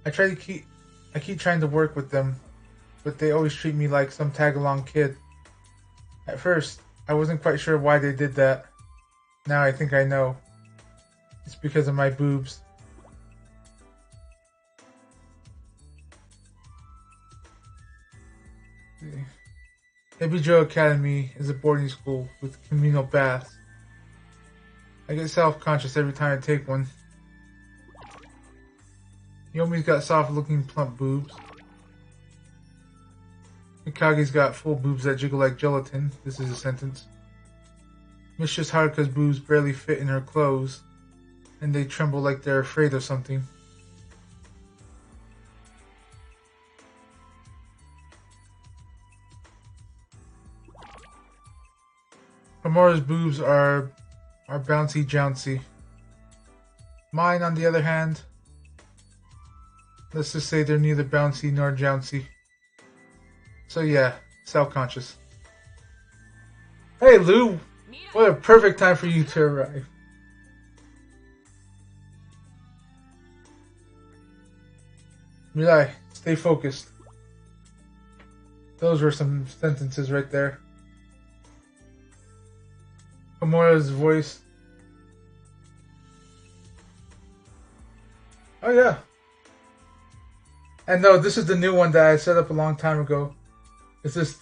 I keep trying to work with them, but they always treat me like some tag-along kid. At first, I wasn't quite sure why they did that. Now I think I know. It's because of my boobs. Hebijo Academy is a boarding school with communal baths. I get self-conscious every time I take one. Yomi's got soft-looking plump boobs. Mikagi's got full boobs that jiggle like gelatin. This is a sentence. Mistress Haruka's boobs barely fit in her clothes, and they tremble like they're afraid of something. Homura's boobs are bouncy jouncy. Mine, on the other hand, let's just say they're neither bouncy nor jouncy. So yeah, self-conscious. Hey Lou, what a perfect time for you to arrive. Mirai, stay focused. Those were some sentences right there. Homura's voice. Oh yeah. And no, this is the new one that I set up a long time ago. It's just...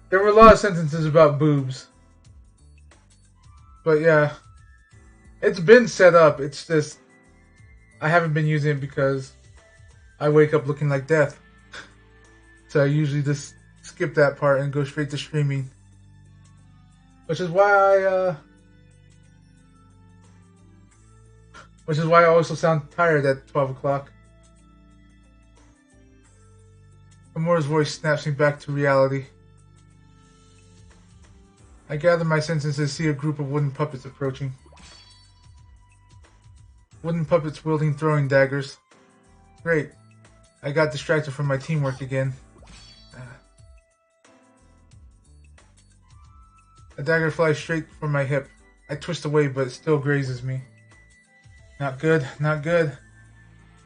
There were a lot of sentences about boobs. But yeah. It's been set up. It's just... I haven't been using it because I wake up looking like death. So I usually just skip that part and go straight to streaming. Which is why I also sound tired at 12 o'clock. Homura's voice snaps me back to reality. I gather my senses and see a group of wooden puppets approaching. Wooden puppets wielding throwing daggers. Great. I got distracted from my teamwork again. A dagger flies straight from my hip. I twist away, but it still grazes me. Not good, not good.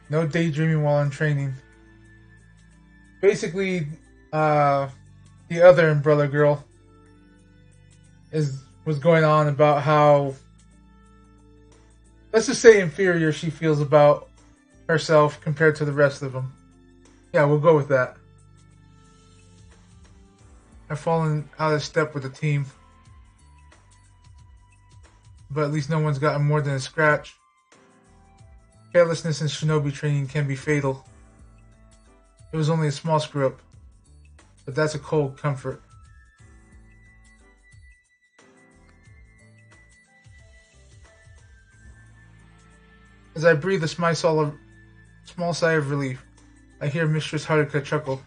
No daydreaming while I'm training. Basically, the other umbrella girl was going on about how, let's just say, inferior she feels about herself compared to the rest of them. Yeah, we'll go with that. I've fallen out of step with the team. But at least no one's gotten more than a scratch. Carelessness in shinobi training can be fatal. It was only a small screw-up, but that's a cold comfort. As I breathe a small sigh of relief, I hear Mistress Haruka chuckle.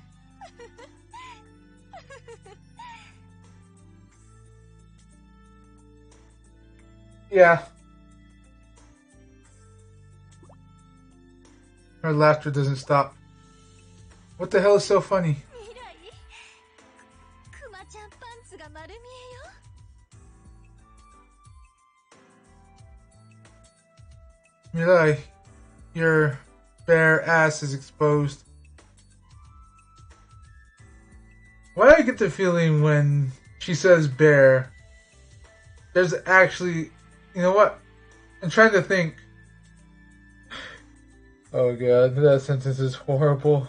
Yeah. Her laughter doesn't stop. What the hell is so funny? Mirai, your bare ass is exposed. Why do I get the feeling when she says bare, there's actually... You know what? I'm trying to think. Oh god, that sentence is horrible.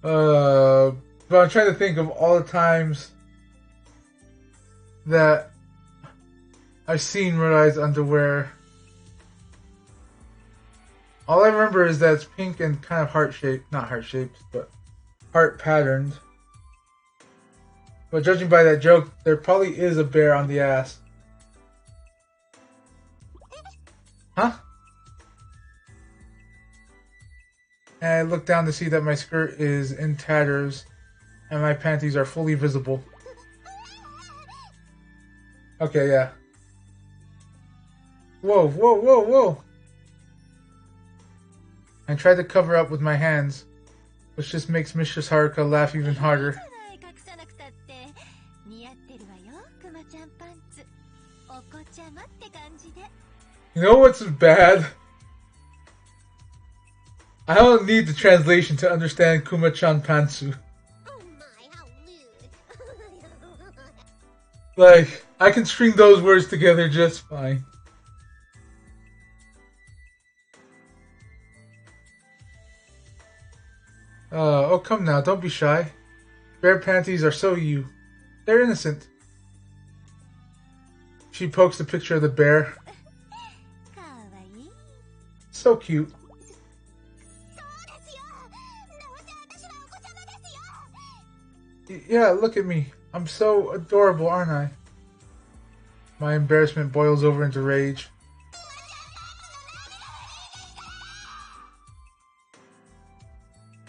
But I'm trying to think of all the times that I've seen Mirai's underwear. All I remember is that it's pink and kind of heart-shaped. Not heart-shaped, but heart-patterned. But judging by that joke, there probably is a bear on the ass. Huh? And I look down to see that my skirt is in tatters and my panties are fully visible. Okay, yeah. Whoa, whoa, whoa, whoa! I tried to cover up with my hands, which just makes Mistress Haruka laugh even harder. You know what's bad? I don't need the translation to understand Kuma-chan pantsu. Oh my, how rude. Like, I can string those words together just fine. Oh, come now, don't be shy. Bear panties are so you. They're innocent. She pokes the picture of the bear. Kawaii. So cute. Yeah, look at me. I'm so adorable, aren't I? My embarrassment boils over into rage.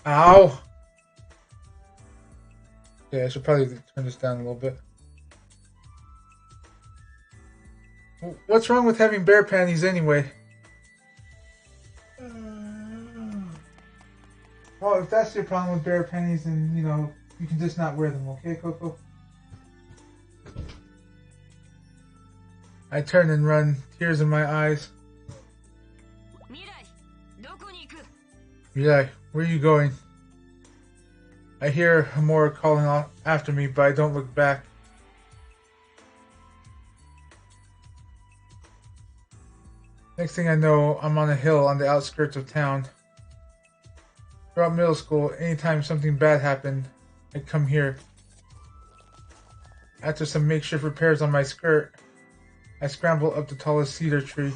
Ow! Yeah, I should probably turn this down a little bit. What's wrong with having bear panties anyway? Well, if that's your problem with bear panties, then, you know, you can just not wear them, okay, Coco? I turn and run, tears in my eyes. Mirai, where are you going? I hear Hamura calling after me, but I don't look back. Next thing I know, I'm on a hill on the outskirts of town. Throughout middle school, anytime something bad happened, I'd come here. After some makeshift repairs on my skirt, I scramble up the tallest cedar tree.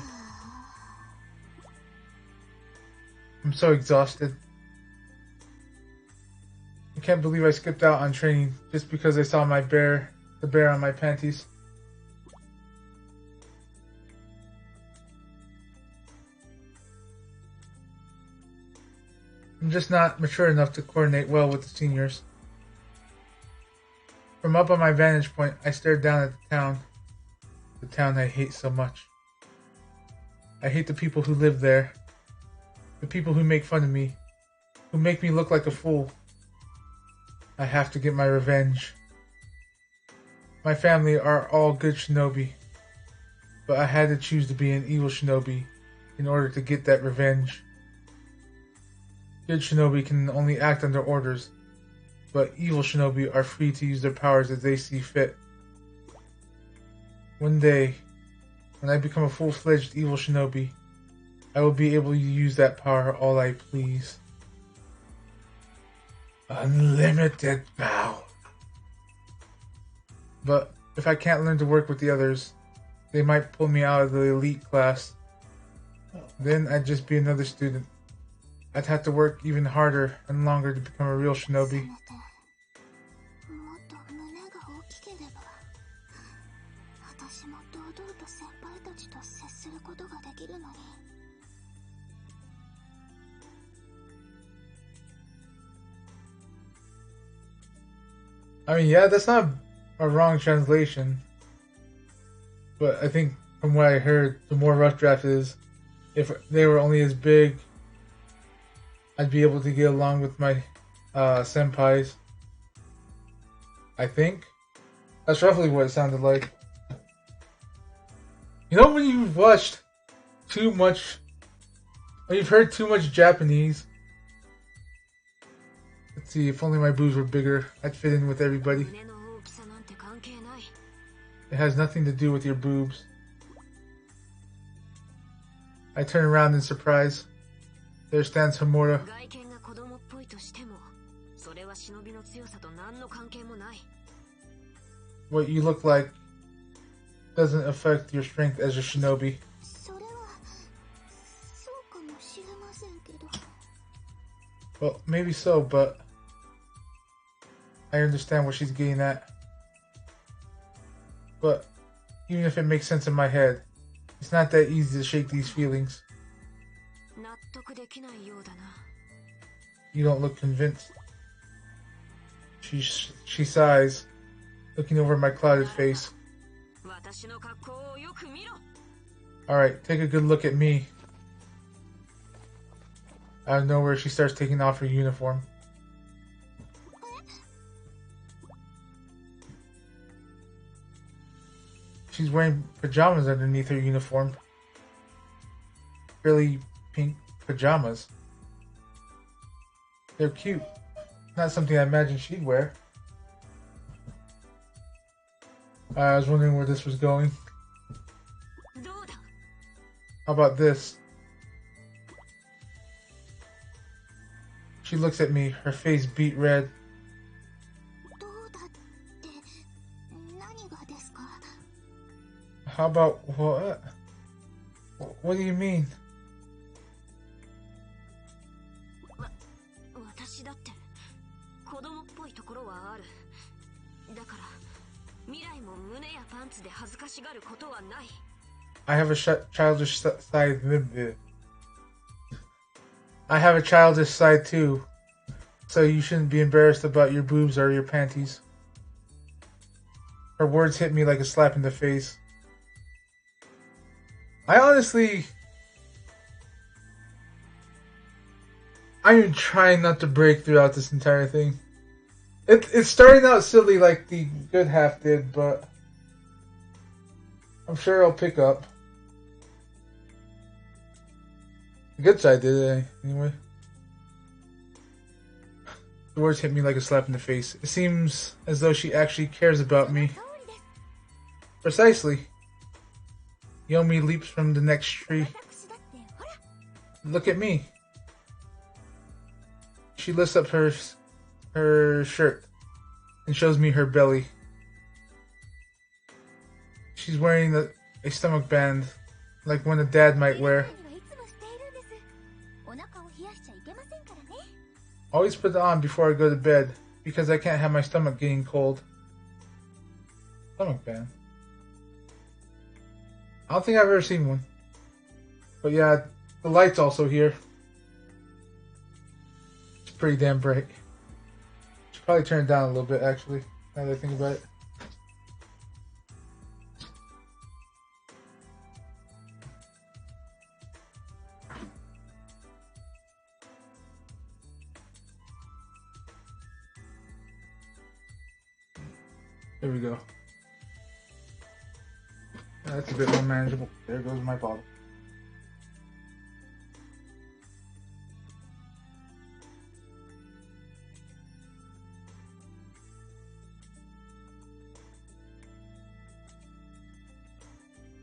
I'm so exhausted. I can't believe I skipped out on training just because I saw the bear on my panties. I'm just not mature enough to coordinate well with the seniors. From up on my vantage point, I stared down at the town I hate so much. I hate the people who live there, the people who make fun of me, who make me look like a fool. I have to get my revenge. My family are all good shinobi, but I had to choose to be an evil shinobi in order to get that revenge. Good shinobi can only act under orders, but evil shinobi are free to use their powers as they see fit. One day, when I become a full-fledged evil shinobi, I will be able to use that power all I please. Unlimited power. But if I can't learn to work with the others, they might pull me out of the elite class. Then I'd just be another student. I'd have to work even harder and longer to become a real shinobi. I mean, yeah, that's not a wrong translation. But I think from what I heard, the more rough draft is, if they were only as big, I'd be able to get along with my senpais. I think. That's roughly what it sounded like. You know when you've watched too much, when you've heard too much Japanese. Let's see, if only my boobs were bigger, I'd fit in with everybody. It has nothing to do with your boobs. I turn around in surprise. There stands Hamura. What you look like doesn't affect your strength as a shinobi. Well, maybe so, but I understand what she's getting at. But even if it makes sense in my head, it's not that easy to shake these feelings. You don't look convinced. She sighs, looking over my clouded face. Alright, take a good look at me. Out of nowhere, she starts taking off her uniform. She's wearing pajamas underneath her uniform. frilly pink pajamas. They're cute. Not something I imagined she'd wear. I was wondering where this was going. How about this? She looks at me, her face beet red. How about what? What do you mean? 私だって子供っぽいところはある。だから未来も胸やパンツで恥ずかしがることはない。I have a childish side. I have a childish side too, so you shouldn't be embarrassed about your boobs or your panties. Her words hit me like a slap in the face. I honestly... I'm trying not to break throughout this entire thing. It's starting out silly like the good half did, but I'm sure I'll pick up. The good side did it anyway. The words hit me like a slap in the face. It seems as though she actually cares about me. Precisely. Yomi leaps from the next tree. Look at me. She lifts up her shirt and shows me her belly. She's wearing a stomach band, like one a dad might wear. Always put it on before I go to bed, because I can't have my stomach getting cold. Stomach band. I don't think I've ever seen one. But yeah, the light's also here. It's pretty damn bright. Should probably turn it down a little bit, actually, now that I think about it. There we go. That's a bit more manageable. There goes my bottle.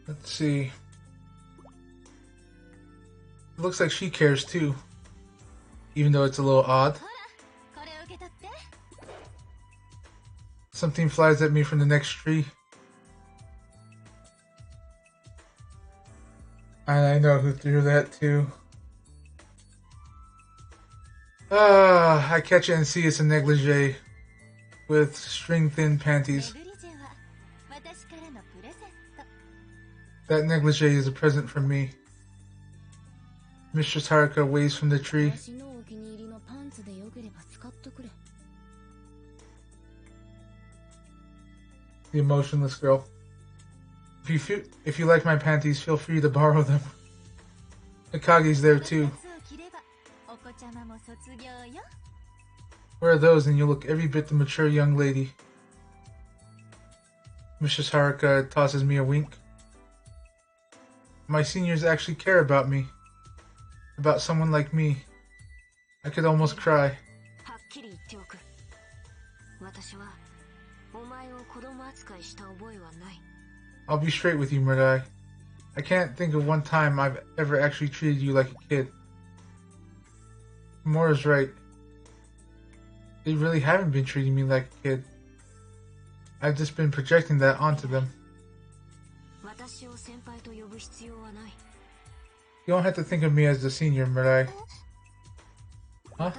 Let's see. It looks like she cares too, even though it's a little odd. Something flies at me from the next tree. And I know who threw that too. I catch it and see it's a negligee with string-thin panties. That negligee is a present from me. Mistress Haruka waves from the tree. The emotionless girl. If you like my panties, feel free to borrow them. Akagi's there too. Wear those and you'll look every bit the mature young lady. Mistress Haruka tosses me a wink. My seniors actually care about me. About someone like me. I could almost cry. I'll be straight with you, Mirai. I can't think of one time I've ever actually treated you like a kid. Mora's right. They really haven't been treating me like a kid. I've just been projecting that onto them. You don't have to think of me as the senior, Mirai. Huh?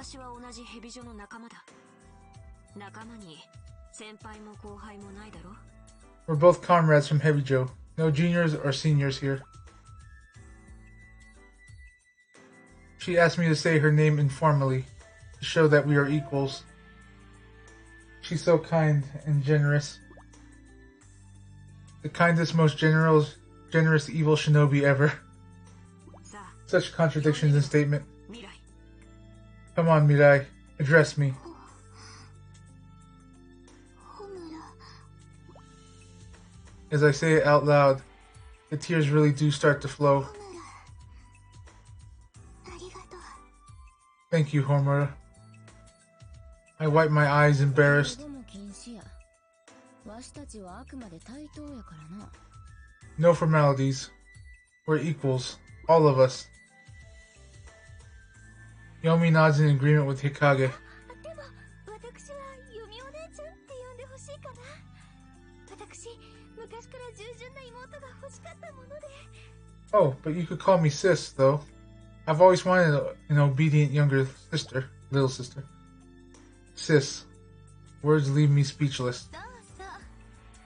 We're both comrades from Hebijo. No juniors or seniors here. She asked me to say her name informally, to show that we are equals. She's so kind and generous. The kindest, most generous evil shinobi ever. Such contradictions in statement. Come on, Mirai. Address me. As I say it out loud, the tears really do start to flow. Thank you, Homura. I wipe my eyes, embarrassed. 敬語も禁止や。わしたちはあくまで対等やからな。No formalities. We're equals. All of us. Yomi nods in agreement with Hikage. でも私はユミお姉ちゃんって呼んでほしいかな。私昔から従順な妹が欲しかったもので。 Oh, but you could call me sis, though. I've always wanted an obedient younger sister, little sister. Sis. Words leave me speechless. そうそう。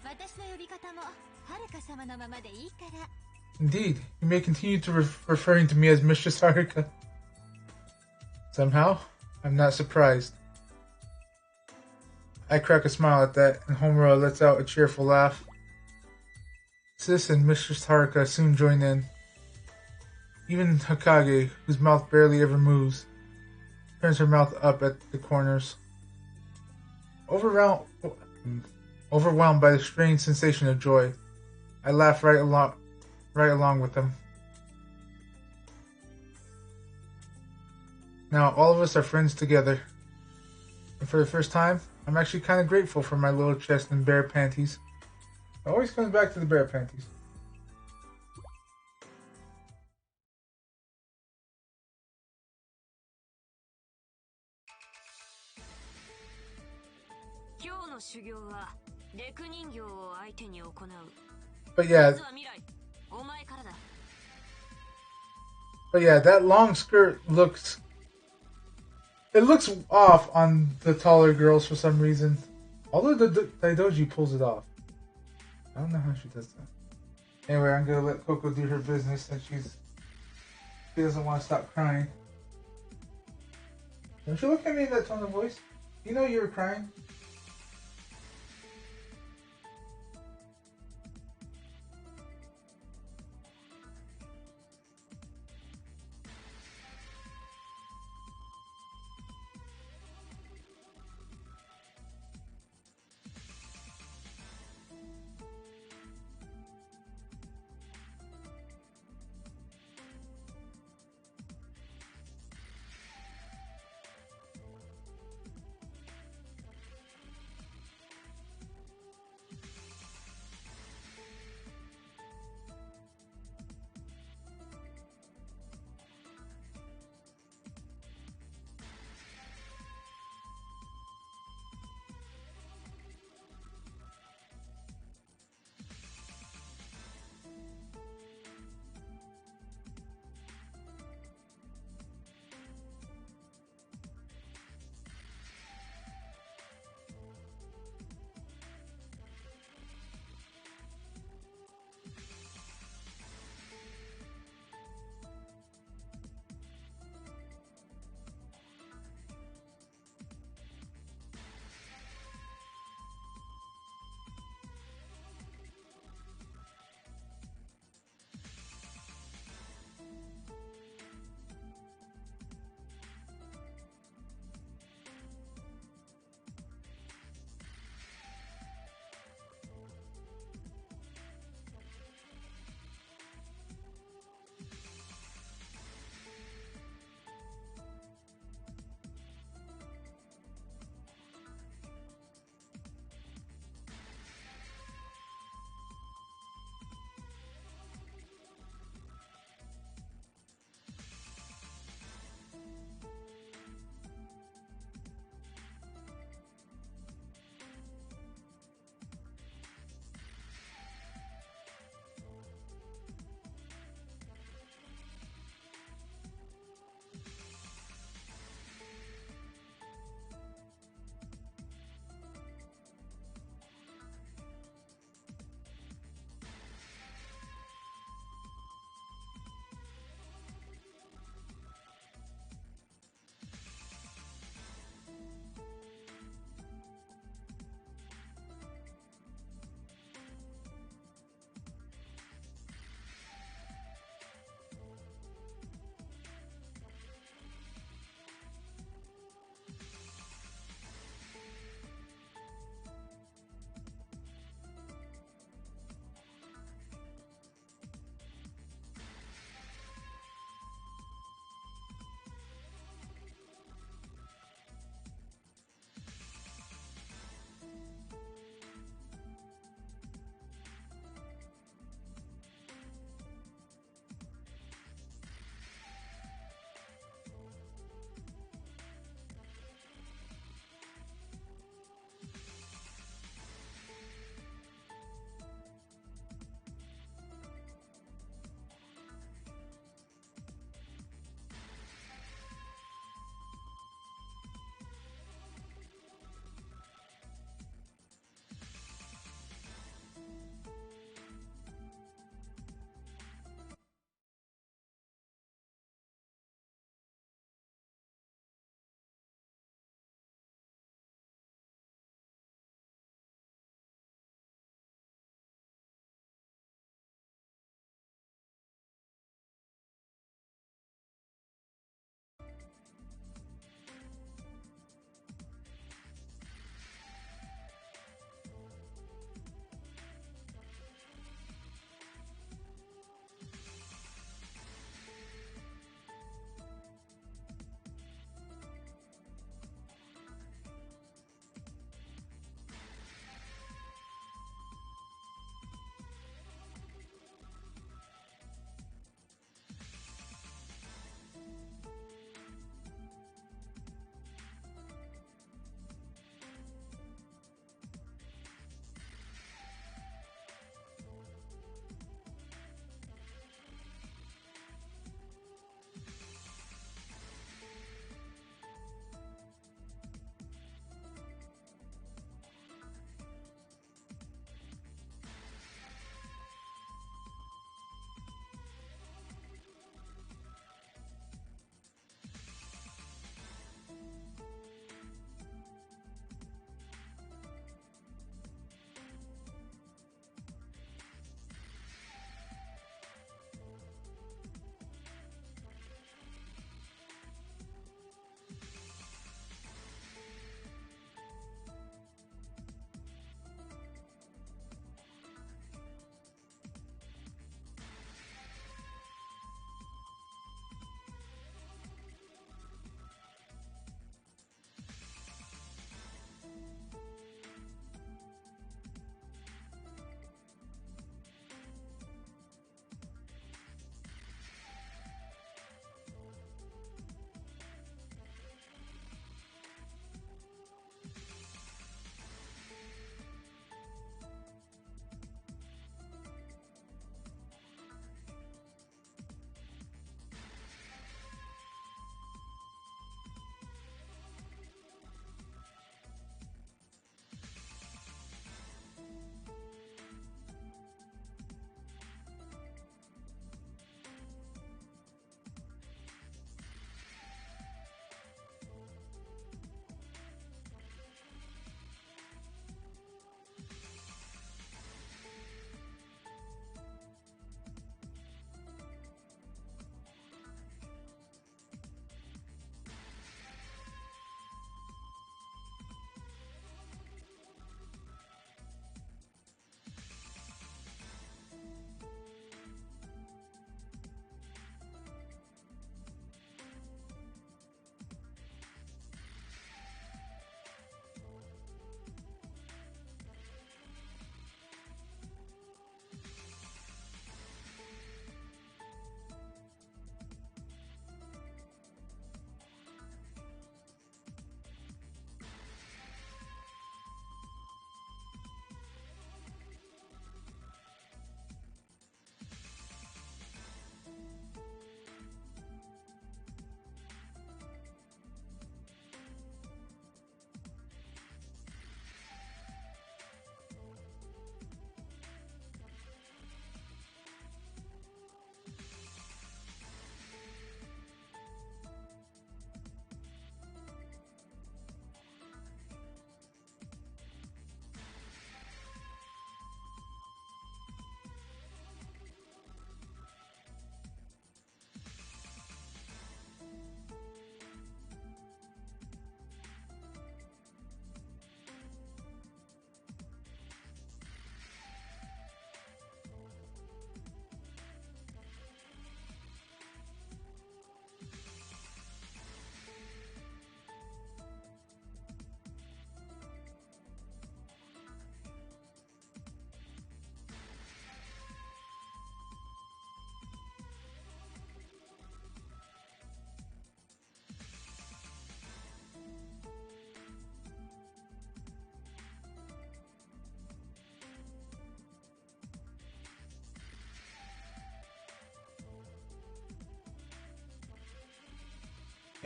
私の呼び方もはるか様のままでいいから。 Indeed, you may continue to referring to me as Mistress Haruka. Somehow, I'm not surprised. I crack a smile at that, and Homura lets out a cheerful laugh. Sis and Mistress Haruka soon join in. Even Hokage, whose mouth barely ever moves, turns her mouth up at the corners. Overwhelmed by the strange sensation of joy, I laugh right along with them. Now all of us are friends together. And for the first time, I'm actually kind of grateful for my little chest and bear panties. It always comes back to the bear panties. But yeah, that long skirt looks off on the taller girls for some reason. Although the Daidoji pulls it off. I don't know how she does that. Anyway, I'm gonna let Coco do her business since she doesn't want to stop crying. Don't you look at me in that tone of voice? You know you were crying.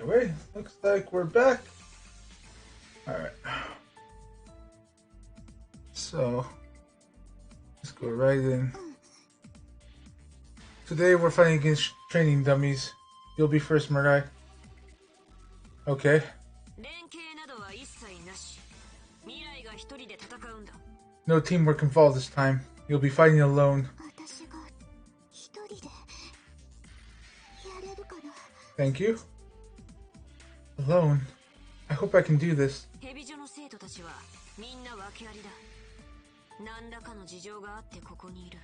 Anyway, looks like we're back. Alright. So, let's go right in. Today we're fighting against training dummies. You'll be first, Mirai. Okay. No teamwork involved this time. You'll be fighting alone. Thank you. Alone? I hope I can do this. Hebijoの生徒たちはみんな訳ありだ。何らかの事情があってここにいる。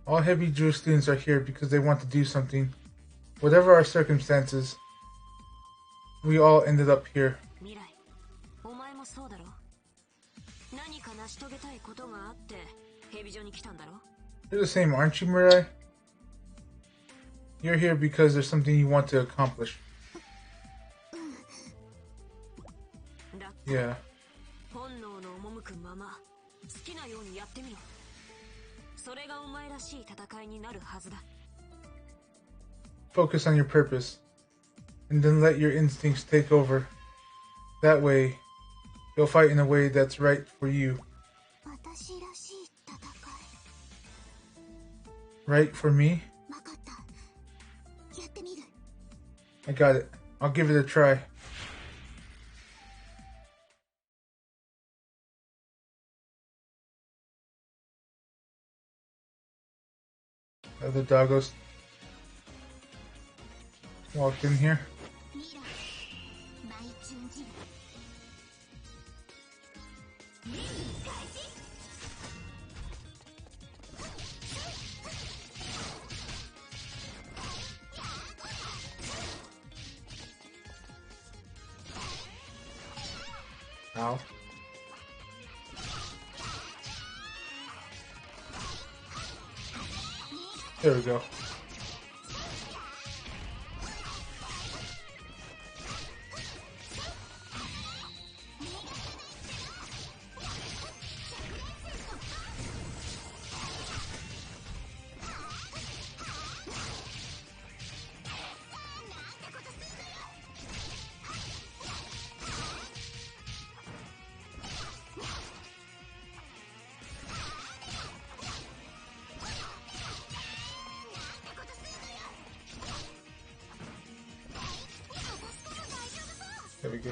All Hebijo students are here because they want to do something. Whatever our circumstances, we all ended up here. 未来、お前もそうだろ。何か成し遂げたいことがあってヘビジョに来たんだろ。You're the same, aren't you, Mirai? You're here because there's something you want to accomplish. Yeah. 本能の赴くまま好きなようにやってみろ。それがお前らしい戦いになるはずだ。Focus on your purpose, and then let your instincts take over. That way, you'll fight in a way that's right for you. Right for me? I got it. I'll give it a try. The doggos walked in here. Ow. There we go. There we go.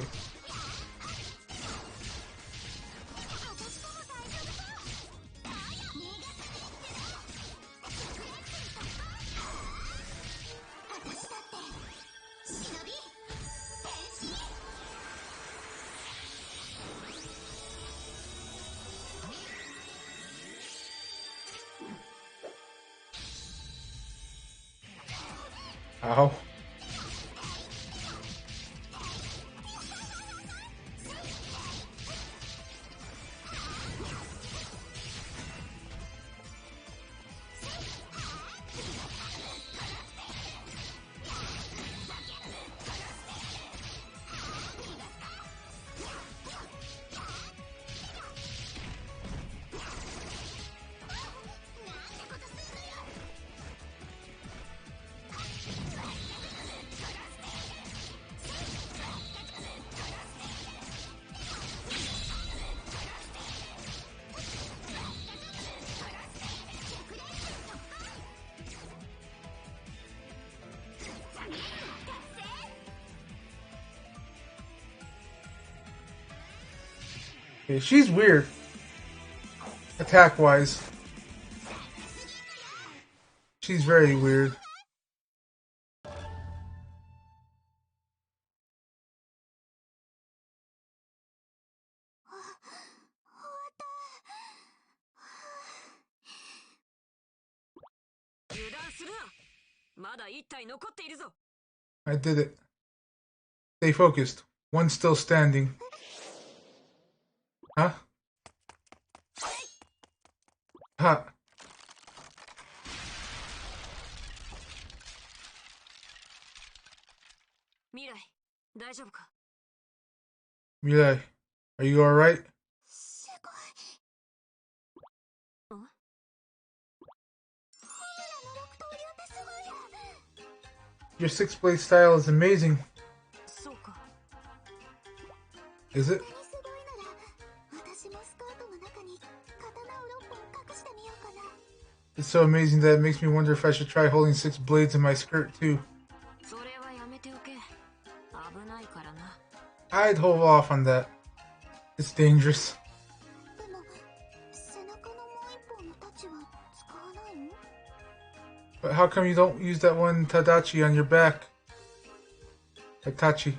Ow. Okay, she's weird. Attack-wise. She's very weird. I did it. Stay focused. One's still standing. Huh? Huh. Mirai, are you alright? Your six-blade style is amazing. Is it? こんなにすごいなら私もスカートの中に刀を6本隠してみようかな。 It's so amazing that it makes me wonder if I should try holding 6 blades in my skirt too. それはやめておけ。危ないからな。 I'd hold off on that. It's dangerous. でも背中のもう一本のタッチは使わないの？ But how come you don't use that one Tadachi on your back? Tachi.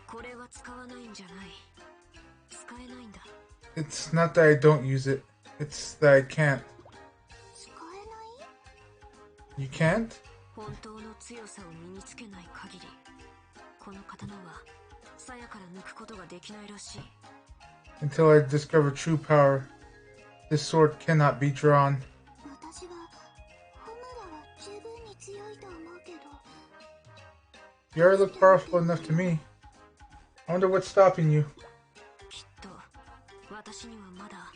これは使わないんじゃない。使えないんだ。 It's not that I don't use it. It's that I can't. 使えない？ You can't? 本当の強さを身につけない限り、この刀は鞘から抜くことができないらしい。 Until I discover true power, this sword cannot be drawn. 私はホムラは十分に強いと思うけど。 You already look powerful enough to me. I wonder what's stopping you. きっと私にはまだ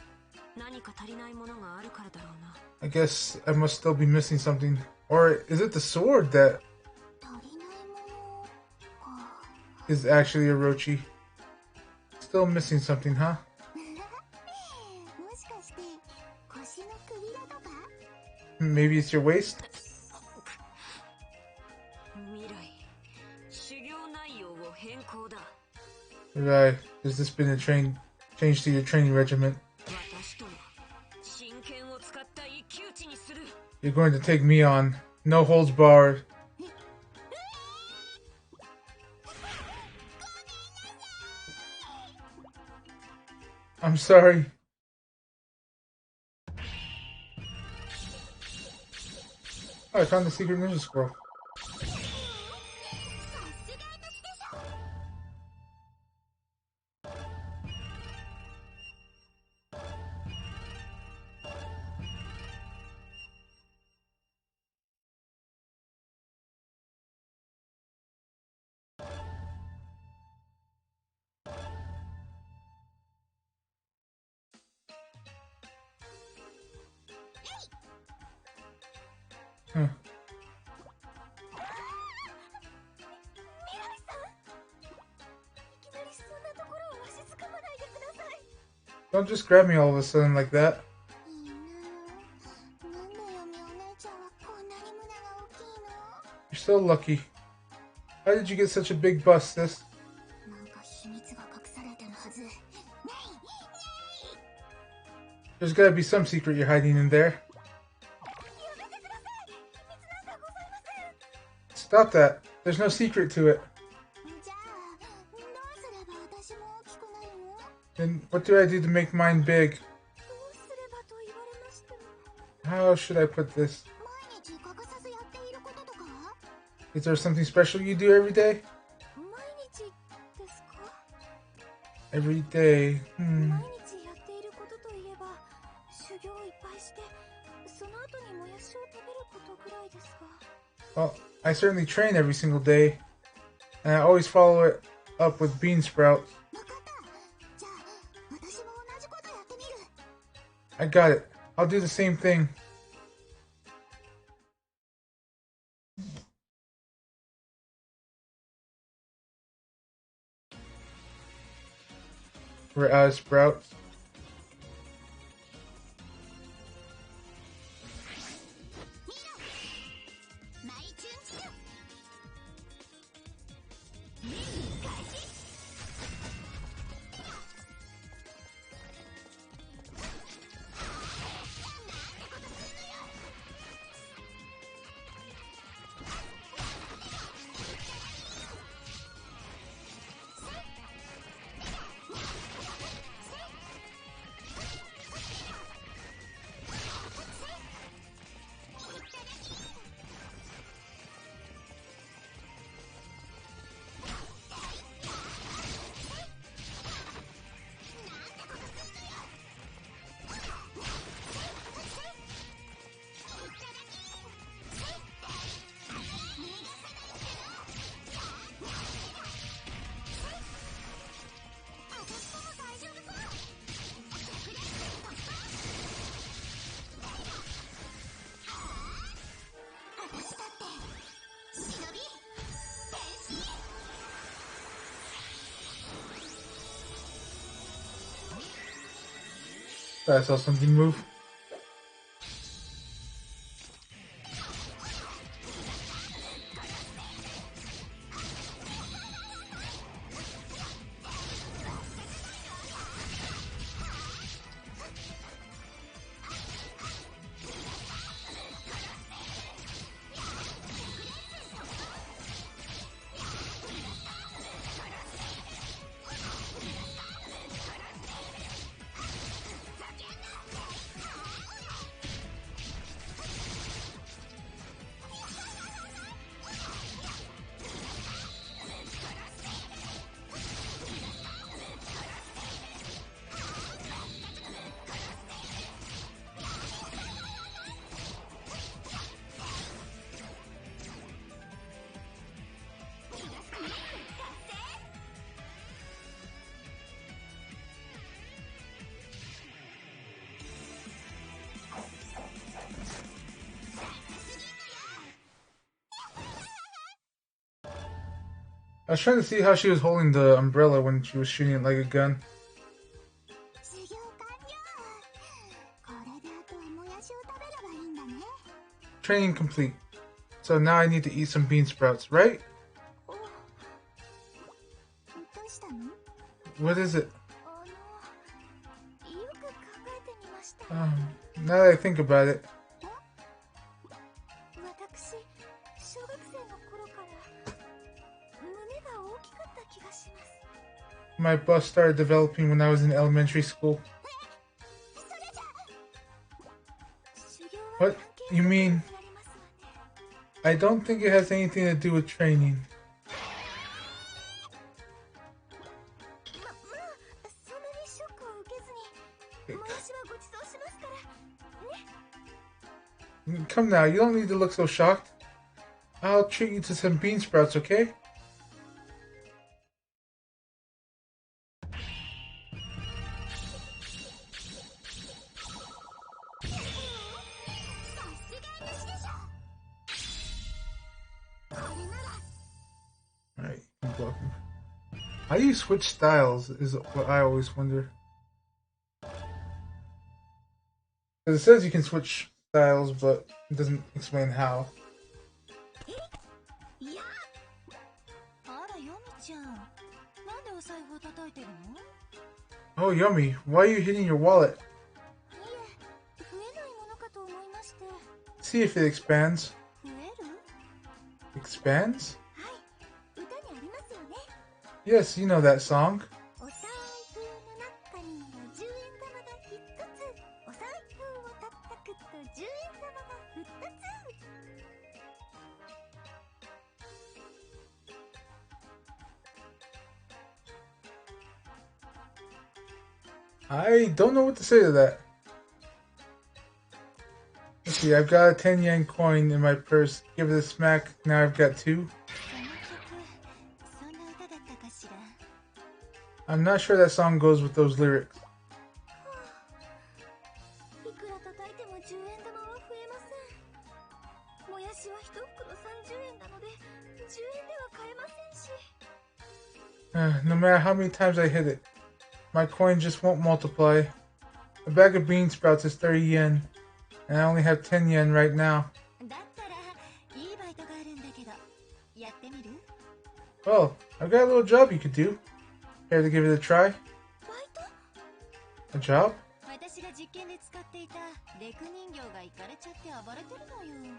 何か足りないものがあるからだろうな。 I guess I must still be missing something. Or is it the sword that 足りないものか。 is actually Orochi? Still missing something, huh? もしかして腰のくびれとか？ Maybe it's your waist? 未来、修行内容を変更だ。 Right. Has this been a change to your training regimen? 私との真剣を使った一騎打ちにする。 You're going to take me on. No holds barred. I'm sorry. Oh, I found the secret ninja scroll. Huh. 未来さん、いきなりそんなところをわしづかまないでください。 Don't just grab me all of a sudden like that. いいなぁ。なんでヨミお姉ちゃんはこんなに胸が大きいの？ You're so lucky. How did you get such a big bust, sis? なんか秘密が隠されてるはず。ねい There's gotta be some secret you're hiding in there. やめてください。秘密なんかございません。 Stop that. There's no secret to it. じゃあどうすれば私も大きくなるの？ Then what do I do to make mine big? どうすればと言われましても。 How should I put this? 毎日欠かさずやっていることとか？ Is there something special you do every day? 毎日ですか？ Every day. 毎日やっていることといえば修行いっぱいしてその後にもやしを食べることぐらいですが。 Well, I certainly train every single day. And I always follow it up with bean sprouts. わかった。じゃあ私も同じことやってみる。 I got it. I'll do the same thing. We're out of sprouts. I saw something move. I was trying to see how she was holding the umbrella when she was shooting it like a gun. 修行完了。これであとはもやしを食べればいいんだね。 Training complete. So now I need to eat some bean sprouts, right? お、どうしたの？ What is it? よく考えてみました。 Now that I think about it, 私、小学生の頃から胸が大きかった気がします。 my bust started developing when I was in elementary school. それじゃ、修行は What? 関係 You なく mean? なりますわね。 I don't think it has anything to do with training. まあ、そんなにショックを受けずに、もやしはご馳走しますからね。 Come now, you don't need to look so shocked. I'll treat you to some bean sprouts, okay? Alright, I'm blocking. How do you switch styles is what I always wonder. Because it says you can switch styles, but it doesn't explain how. あら、ヨミちゃん。なんでお財布を叩いてるの？ Oh, Yummy, why are you hitting your wallet? いえ、増えないものかと思いまして。 See if it expands. 増える？ Expands? はい、歌にありますよね。 Yes, you know that song. お財布の中には10円玉が1つ。お財布を叩くと10円玉が2つ。 I don't know what to say to that. Let's see, I've got a 10 yen coin in my purse. Give it a smack. Now I've got 2. その曲、そんな歌だったかしら。 I'm not sure that song goes with those lyrics. いくら叩いても10円玉は増えません。もやしは1袋30円なので10円では買えませんし。 No matter how many times I hit it, my coin just won't multiply. A bag of bean sprouts is 30 yen, and I only have 10 yen right now. だったら、いいバイトがあるんだけど、やってみる？ Well, I've got a little job you could do. Care to give it a try? バイト？ A job? 私が実験で使っていたレク人形がイかれちゃって暴れてるのよ。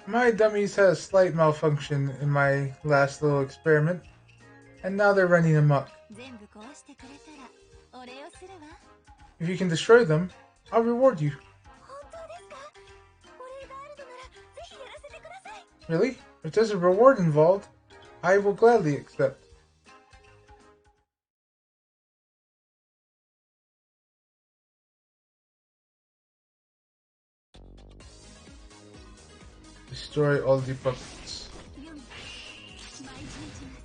My dummies had a slight malfunction in my last little experiment, and now they're running amok. 全部壊してくれたらお礼をするわ。 If you can destroy them, I'll reward you. 本当ですか？お礼があるのならぜひやらせてください。 Really? If there's a reward involved, I will gladly accept. Destroy all the puppets. よみ、毎日ます。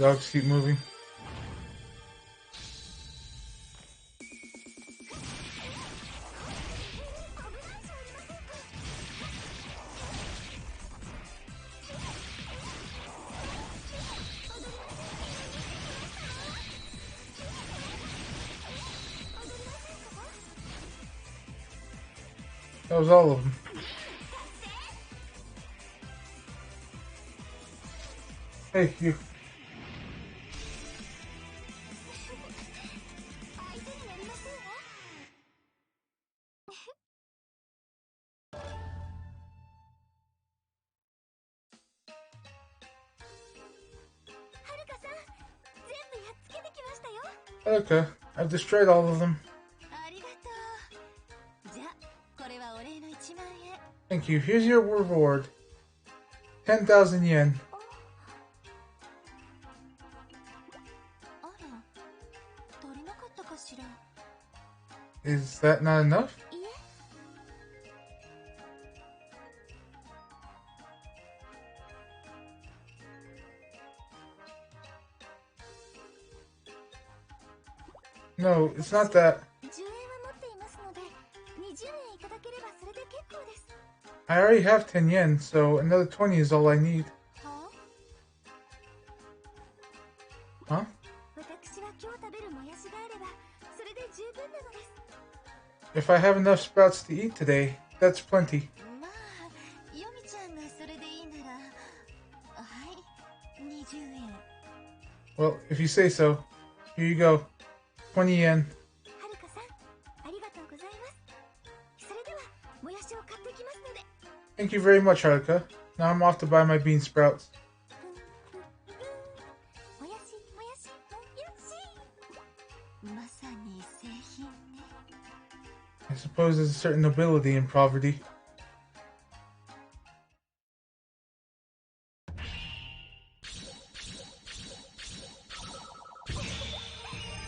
Dogs keep moving. That was all of them. Hey, you. Okay, I've destroyed all of them. ありがとう。じゃあこれはお礼の1万円。 Thank you. Here's your reward. 10,000 yen. あら、足りなかったかしら。 Is that not enough? いえ。 No, it's not that. 10円は持っていますので、20円いただければそれで結構です。 I already have 10 yen, so another 20 is all I need. はあ？ Huh? 私は今日食べるもやしがあれば、それで十分なのです。 If I have enough sprouts to eat today, that's plenty. まあ、ヨミちゃんがそれでいいなら、はい、20円。 Well, if you say so. Here you go. 20 yen. はるかさん、ありがとうございます。それでは、もやしを買ってきますので。 Thank you very much, Haruka. Now I'm off to buy my bean sprouts. もやし、もやし、もやし。まさに製品ね。 I suppose there's a certain nobility in poverty. ま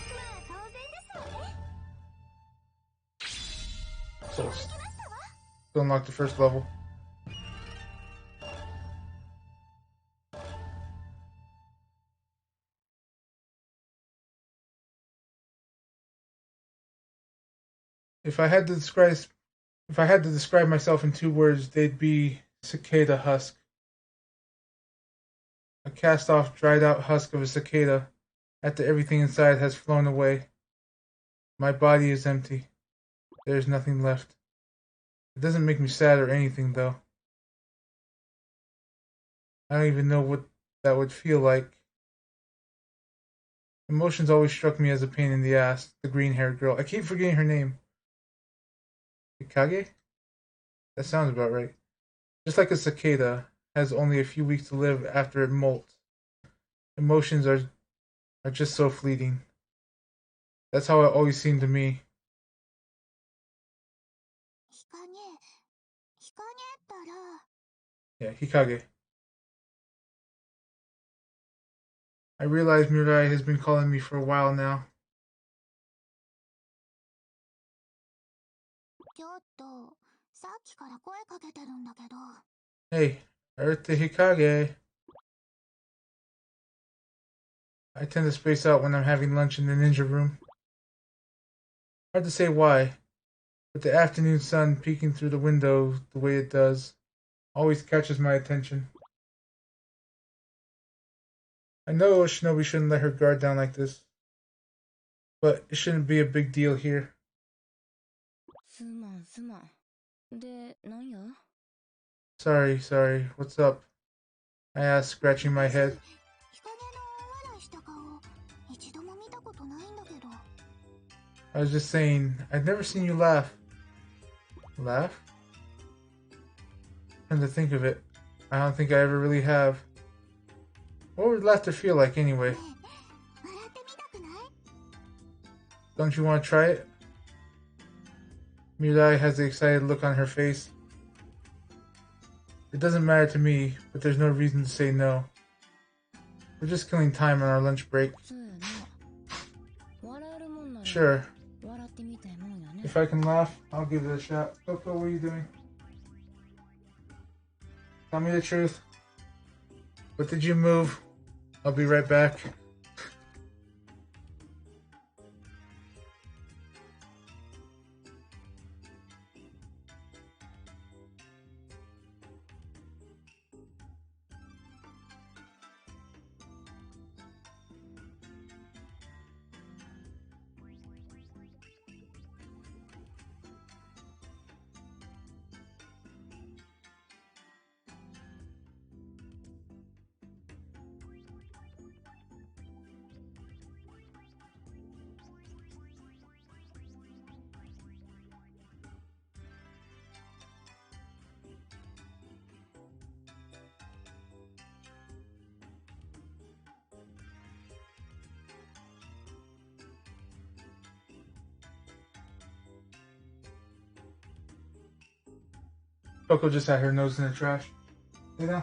あ当然ですわね。 So, to unlock the first level. If I had to describe myself in 2 words, they'd be cicada husk. A cast-off, dried-out husk of a cicada after everything inside has flown away. My body is empty. There's nothing left. It doesn't make me sad or anything, though. I don't even know what that would feel like. Emotions always struck me as a pain in the ass. The green-haired girl. I keep forgetting her name. Hikage? That sounds about right. Just like a cicada has only a few weeks to live after it molts. Emotions are just so fleeting. That's how it always seemed to me. 日陰、日陰ったら。 Yeah, Hikage. I realize Mirai has been calling me for a while now. ちょっと、さっきから声かけてるんだけど。 Hey, Earth to Hikage. I tend to space out when I'm having lunch in the ninja room. Hard to say why, but the afternoon sun peeking through the window the way it does always catches my attention. I know Shinobi shouldn't let her guard down like this, but it shouldn't be a big deal here. すまんすまん。で、なんや？ Sorry, what's up? I asked, scratching my head. 日陰の大笑いした顔、一度も見たことないんだけど。 I was just saying, I've never seen you laugh. Laugh? Come to think of it, I don't think I ever really have. What would laughter feel like anyway? ねえ、笑ってみたくない？ Don't you want to try it? Mirai has the excited look on her face. It doesn't matter to me, but there's no reason to say no. We're just killing time on our lunch break. そうやな。笑えるもんなら Sure. 笑ってみたいもんやね。 If I can laugh, I'll give it a shot. Coco, what are you doing? Tell me the truth. What did you move? I'll be right back. Coco just had her nose in the trash. You know?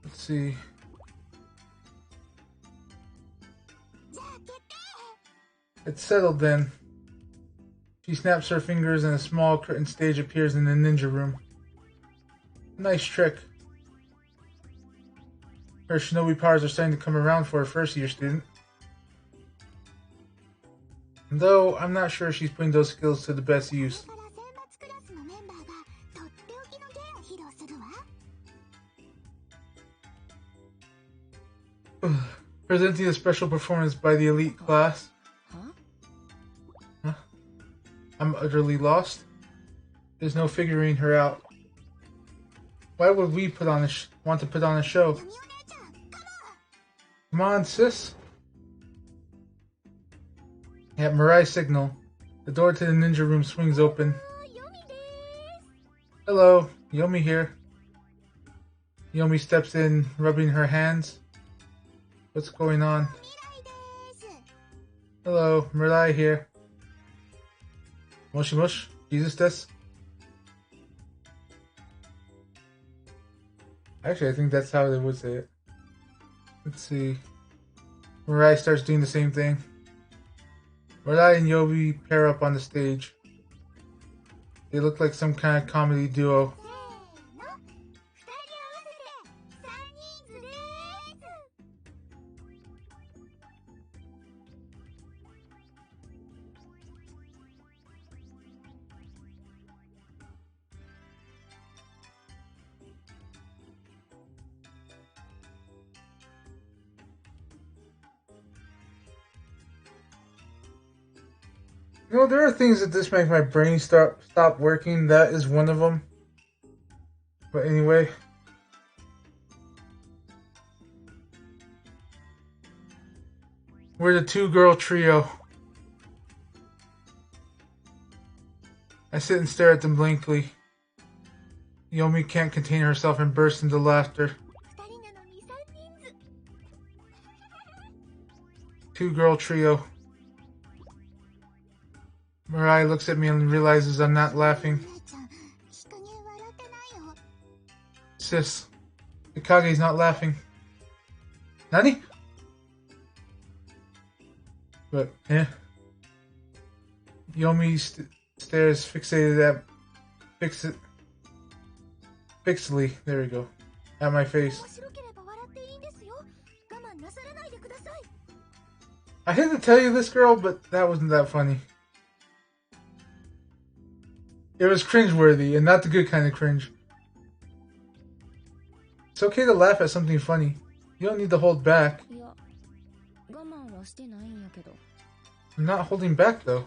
Let's see. It's settled then. She snaps her fingers and a small curtain stage appears in the ninja room. Nice trick. Her shinobi powers are starting to come around for a first-year student. Though I'm not sure she's putting those skills to the best use. Presenting a special performance by the elite class. Huh? I'm utterly lost. There's no figuring her out. Why would we want to put on a show? Come on, sis. At Mirai's signal, the door to the ninja room swings open. Hello, Yomi here. Yomi steps in, rubbing her hands. What's going on? Hello, Mirai here. Moshi mosh, Jesus desu. Actually, I think that's how they would say it. Let's see. Mirai starts doing the same thing. Mirai and Yobi pair up on the stage. They look like some kind of comedy duo. You know, there are things that just make my brain stop working. That is one of them. But anyway. We're the two-girl trio. I sit and stare at them blankly. Yomi can't contain herself and bursts into laughter. Two-girl trio. Mirai looks at me and realizes I'm not laughing. Sis, Ikage's not laughing. Nani? But, Yomi stares fixated fixedly, there we go, at my face. I hate to tell you this, girl, but that wasn't that funny. It was cringeworthy, and not the good kind of cringe. It's okay to laugh at something funny. You don't need to hold back. I'm not holding back, though.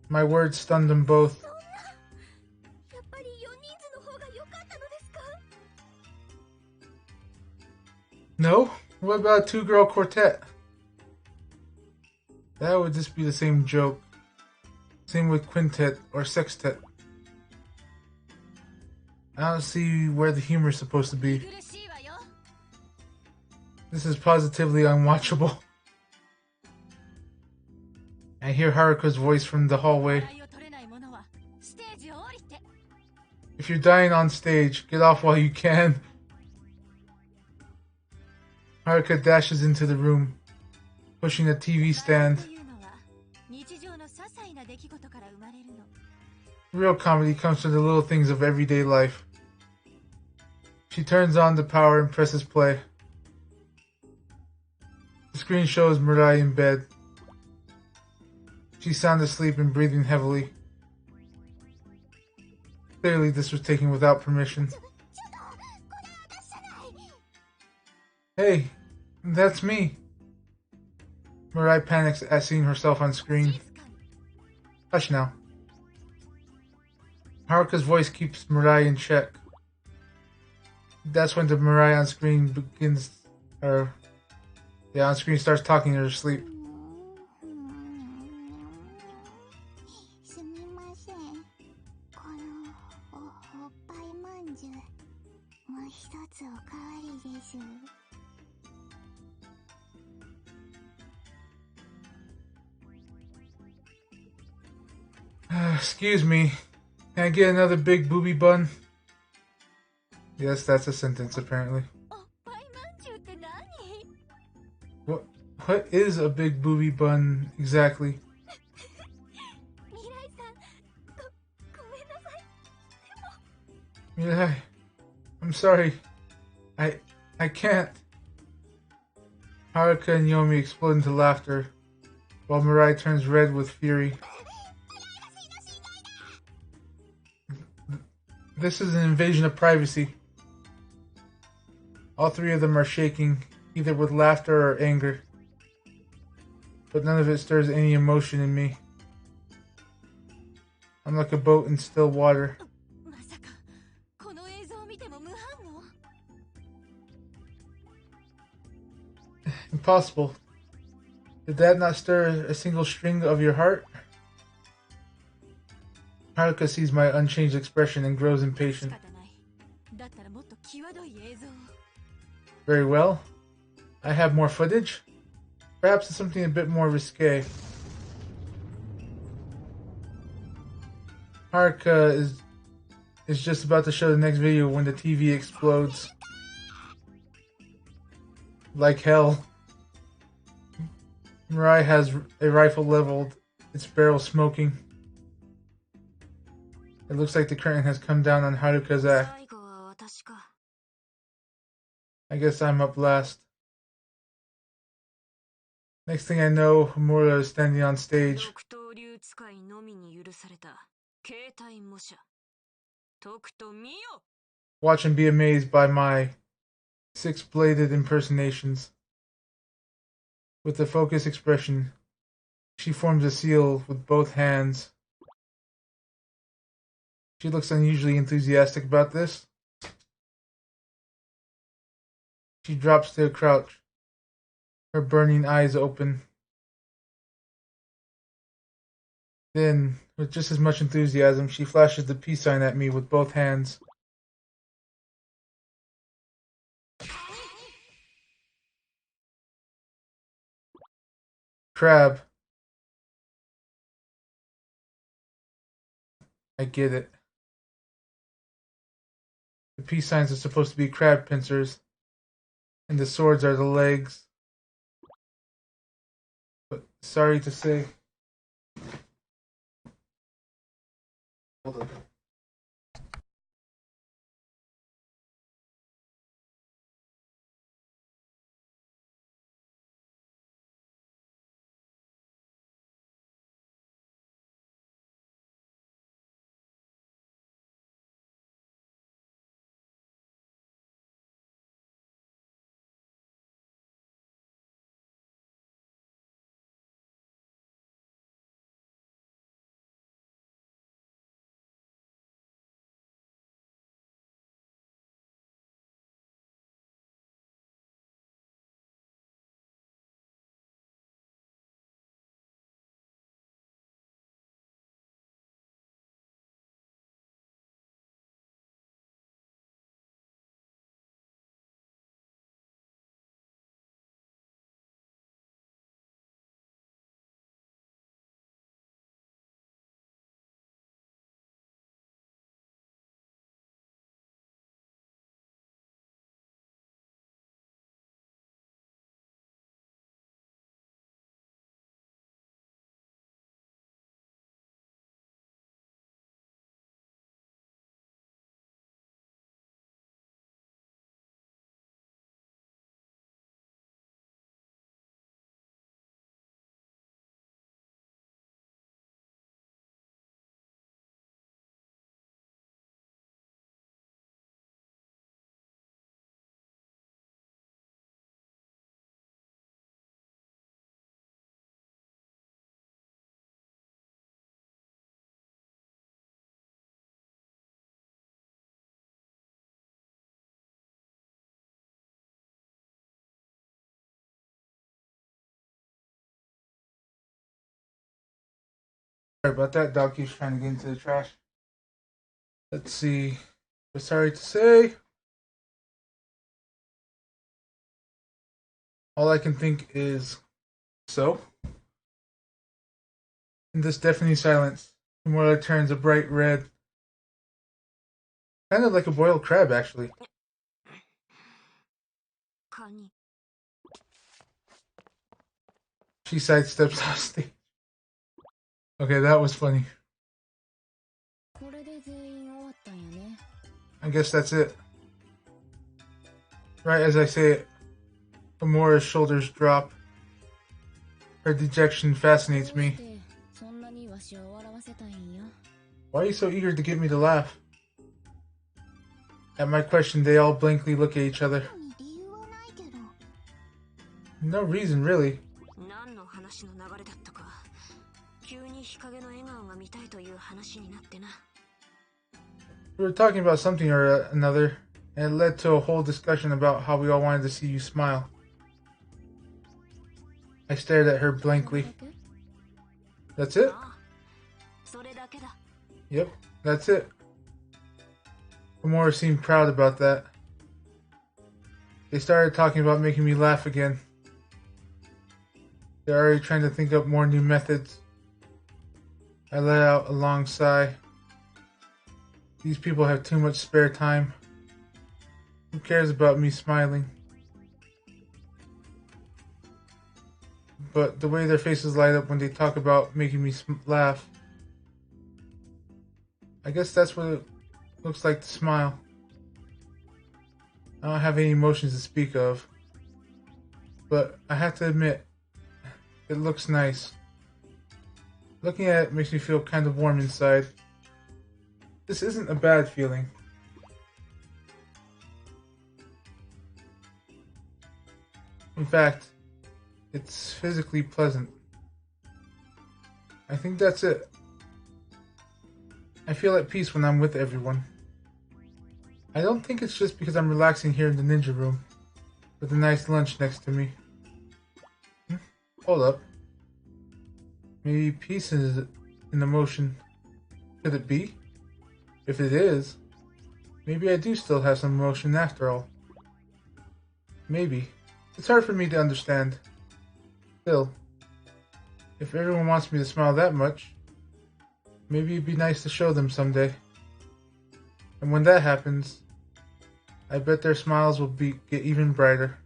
My words stunned them both. No? What about a two-girl quartet? That would just be the same joke. Same with quintet or sextet. I don't see where the humor is supposed to be. This is positively unwatchable. I hear Haruka's voice from the hallway. If you're dying on stage, get off while you can. Haruka dashes into the room, pushing a TV stand. Real comedy comes from the little things of everyday life. She turns on the power and presses play. The screen shows Mirai in bed. She's sound asleep and breathing heavily. Clearly, this was taken without permission. Hey, that's me. Mirai panics at seeing herself on screen. Hush now. Haruka's voice keeps Mirai in check. That's when the Mirai on screen begins, on screen starts talking in her sleep. すみません。このおっぱいまんじゅう、もう一つおかわりです。Excuse me. Can I get another big booby bun? Yes, that's a sentence apparently. おっぱいまんじゅうって何？ What is a big booby bun exactly? 未来さん、ごめんなさい。 Mirai, I'm sorry. I can't. Haruka and Yomi explode into laughter, while Mirai turns red with fury. This is an invasion of privacy. All three of them are shaking, either with laughter or anger. But none of it stirs any emotion in me. I'm like a boat in still water. まさかこの映像を見ても無反応？ Impossible. Did that not stir a single string of your heart? Haruka sees my unchanged expression and grows impatient. 仕方ない。だったらもっと際どい映像を。 Very well. I have more footage? Perhaps it's something a bit more risque. Haruka is just about to show the next video when the TV explodes. Like hell. Mirai has a rifle leveled, its barrel smoking. It looks like the curtain has come down on Haruka's act. 最後は私か。 I guess I'm up last. Next thing I know, Homura is standing on stage. 特等流使いのみに許された携帯模写。とくと見よ。 Watch and be amazed by my six-bladed impersonations. With a focused expression, she forms a seal with both hands. She looks unusually enthusiastic about this. She drops to a crouch, her burning eyes open. Then, with just as much enthusiasm, she flashes the peace sign at me with both hands. Crab. I get it. The peace signs are supposed to be crab pincers, and the swords are the legs. But sorry to say. Hold on. Sorry about that. Dog keeps trying to get into the trash. Let's see. We're sorry to say. All I can think is so. In this deafening silence, Kimura turns a bright red. Kind of like a boiled crab, actually. She sidesteps off stage. Okay, that was funny. I guess that's it. Right as I say it, Kimura's shoulders drop. Her dejection fascinates me. Why are you so eager to get me to laugh? At my question, they all blankly look at each other. No reason, really. We were talking about something or another, and it led to a whole discussion about how we all wanted to see you smile. I stared at her blankly. That's it? Yep, that's it. Kimura seemed proud about that. They started talking about making me laugh again. They're already trying to think up more new methods. I let out a long sigh. These people have too much spare time. Who cares about me smiling? But the way their faces light up when they talk about making me laugh, I guess that's what it looks like to smile. I don't have any emotions to speak of, but I have to admit, it looks nice. Looking at it makes me feel kind of warm inside. This isn't a bad feeling. In fact, it's physically pleasant. I think that's it. I feel at peace when I'm with everyone. I don't think it's just because I'm relaxing here in the ninja room with a nice lunch next to me. Hold up. Maybe peace is an emotion. Could it be? If it is, maybe I do still have some emotion after all. Maybe. It's hard for me to understand. Still, if everyone wants me to smile that much, maybe it'd be nice to show them someday. And when that happens, I bet their smiles will get even brighter.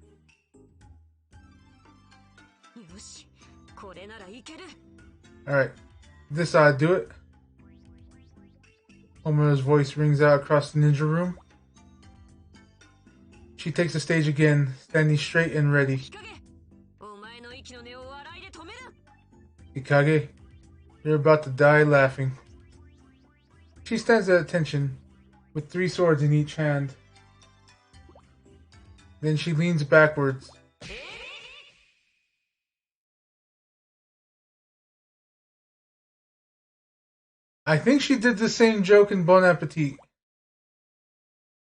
Alright, this ought to do it. Homura's voice rings out across the ninja room. She takes the stage again, standing straight and ready. Hikage, you're about to die laughing. She stands at attention, with 3 swords in each hand. Then she leans backwards. I think she did the same joke in Bon Appetit.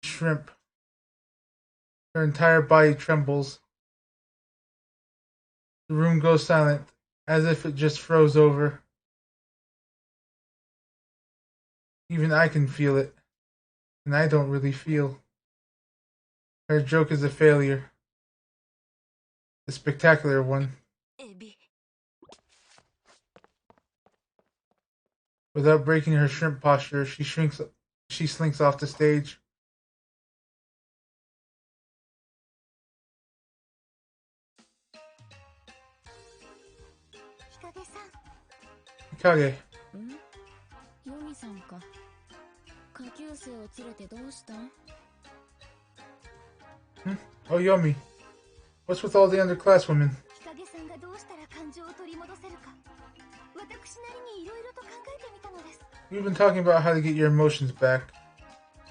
Shrimp. Her entire body trembles. The room goes silent, as if it just froze over. Even I can feel it, and I don't really feel. Her joke is a failure. A spectacular one. Without breaking her shrimp posture, she slinks off the stage. Hikage. Oh, Yomi. What's with all the underclasswomen? You've been talking about how to get your emotions back.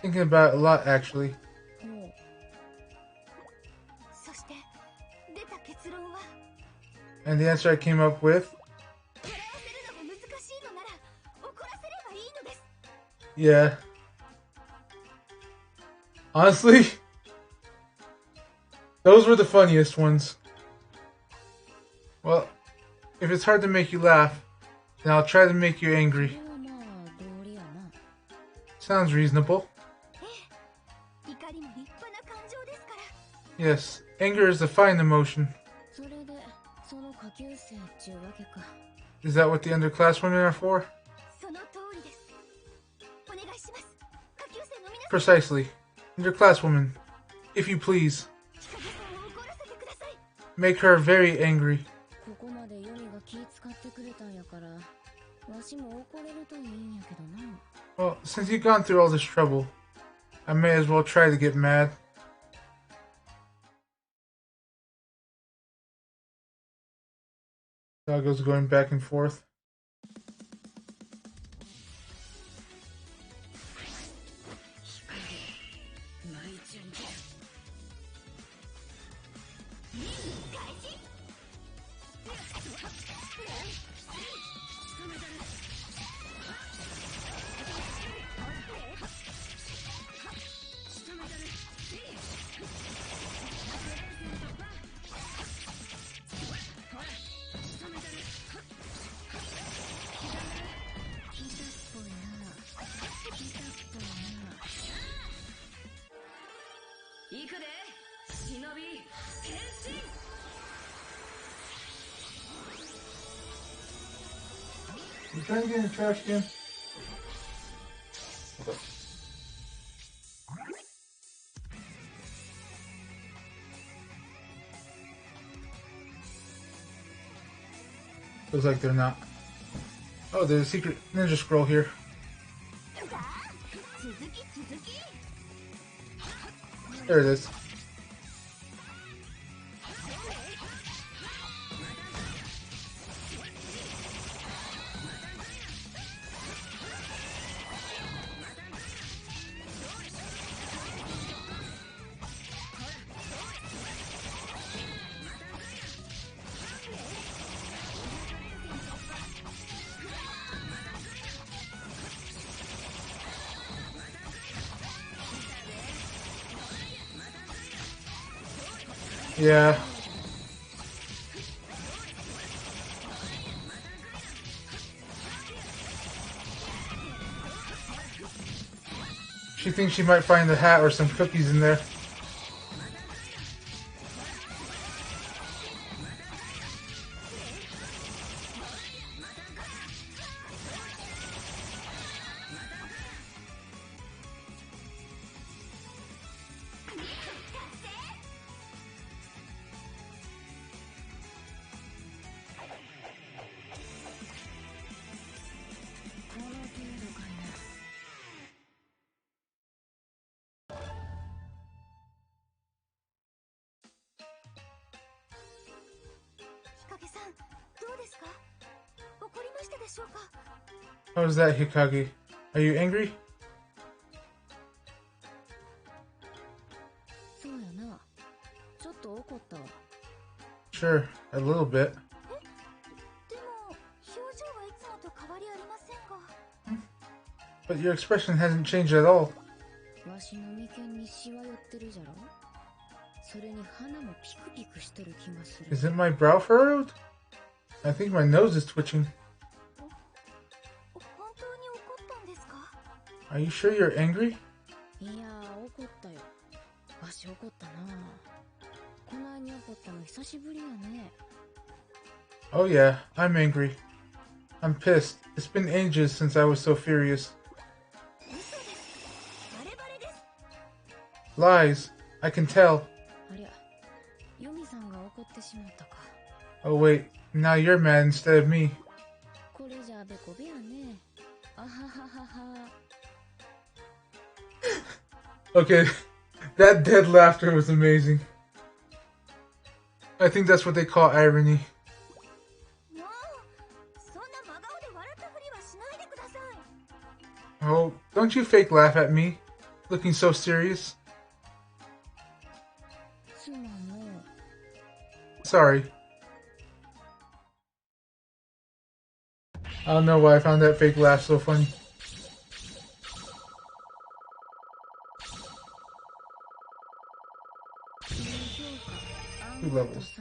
Thinking about it a lot, actually. And the answer I came up with? Yeah. Honestly, those were the funniest ones. Well, if it's hard to make you laugh, then I'll try to make you それ angry. はまあ道理やな。 Sounds reasonable. 怒りも立派な感情ですから。 Yes, anger is a fine emotion. それでその下級生っちゅうわけか。 Is that what the underclasswomen are for? その通りです。お願いします。下級生の皆さん、 Precisely. Underclasswoman, if you please, 日陰さんを怒らせてください。 make her very angry. ここまでヨミが気使ってくれたんやから、わしも怒れるといいんやけどな。 Well, since you've gone through all this trouble, I may as well try to get mad. Doggo's going back and forth. You trying to get in the trash can? Okay. Looks like they're not. Oh, there's a secret ninja scroll here. There it is. Yeah. She thinks she might find the hat or some cookies in there. How's that, Hikage? Are you angry? そうやな。ちょっと怒ったわ。 Sure, a little bit. でも表情はいつもと変わりありませんか？ But your expression hasn't changed at all. わしの眉間にシワ寄ってるじゃろ。それに鼻もピクピクしとる気がする。 Is it my brow furrowed? I think my nose is twitching. 本当に怒ったんですか？ Are you sure you're angry? いやー、怒ったよ。わし怒ったな。こないに怒ったの久しぶりやね。 Oh yeah, I'm angry. I'm pissed. It's been ages since I was so furious. 嘘です。バレバレです。 Lies. I can tell. ありゃ、ヨミさんが怒ってしまったか。 Oh wait, now you're mad instead of me. これじゃあべこべやね。あはははは。 Okay, that dead laughter was amazing. I think that's what they call irony. もうそんな真顔で笑ったふりはしないでください。 Oh, don't you fake laugh at me, looking so serious. すまんの。 Sorry. I don't know why I found that fake laugh so funny. Two levels.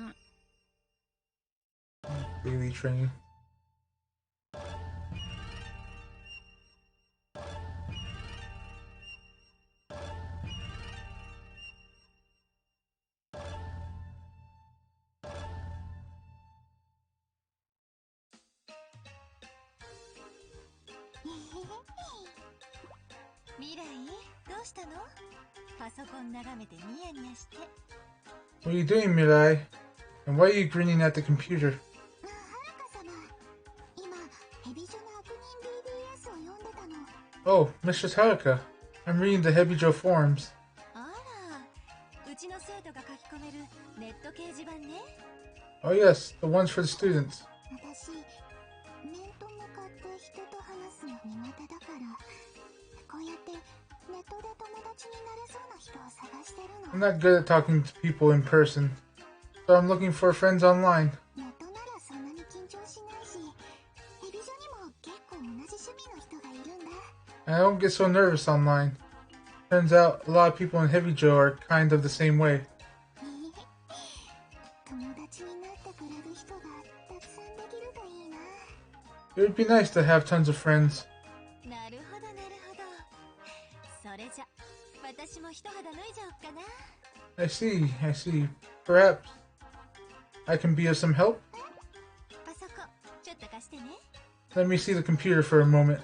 Daily training. 未来どうしたの？パソコン眺めてニヤニヤして。 What are you doing, Mirai? And why are you grinning at the computer? はるか様、今ヘビジョの悪人 BBS を読んでたの。 Oh, Mistress Haruka. I'm reading the Hebijo forums. あら、うちの生徒が書き込めるネット掲示板ね。 Oh yes, the ones for the students. 私、面と向かって人と話すの苦手だから、こうやってネットで友達になれそうな人を探してるの。 I'm not good at talking to people in person, so I'm looking for friends online. ネットならそんなに緊張しないし、ヘビジョにも結構同じ趣味の人がいるんだ。 And I don't get so nervous online. Turns out a lot of people in Hebijo are kind of the same way. 友達になってくれる人がたくさんできるといいな。 It would be nice to have tons of friends. なるほどなるほど。それじゃ私も一肌脱いじゃおっかな。 I see. Perhaps I can be of some help? パソコンちょっと貸してね。 Let me see the computer for a moment.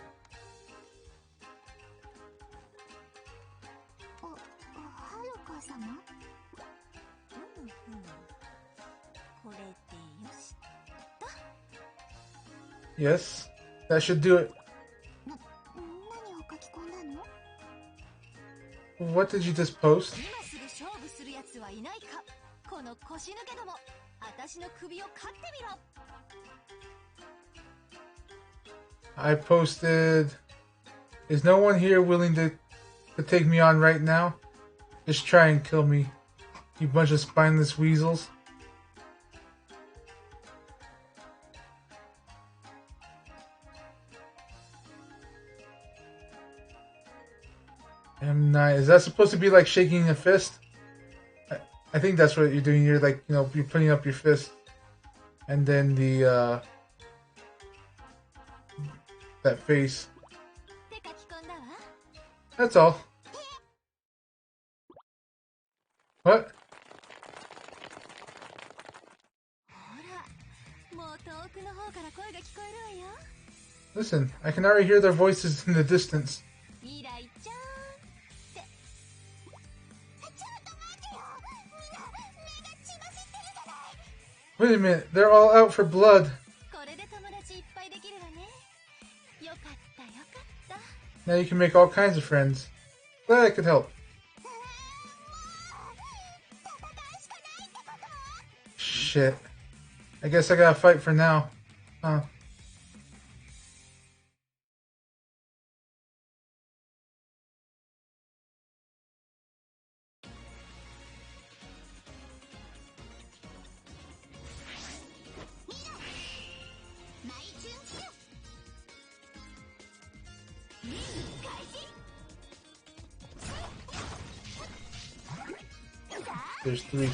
はるか様、これでよし。 Yes, that should do it. 何を書き込んだの？ What did you just post? 今すぐ勝負するやつはいないか。この腰抜けども、私の首を刈ってみろ。 I posted, is no one here willing to take me on right now? Just try and kill me, you bunch of spineless weasels. M9, is that supposed to be like shaking a fist? I think that's what you're doing. You're like, you're putting up your fist. And then the, that face. って書き込んだわ。 That's all. What? ほら、もう遠くの方から声が聞こえるわよ。 Listen, I can already hear their voices in the distance. 未来ちゃん。 Wait a minute, they're all out for blood. これで友達いっぱいできるわね。よかったよかった。 Now you can make all kinds of friends. Glad I could help. Shit. I guess I gotta fight for now. Huh. There's 3.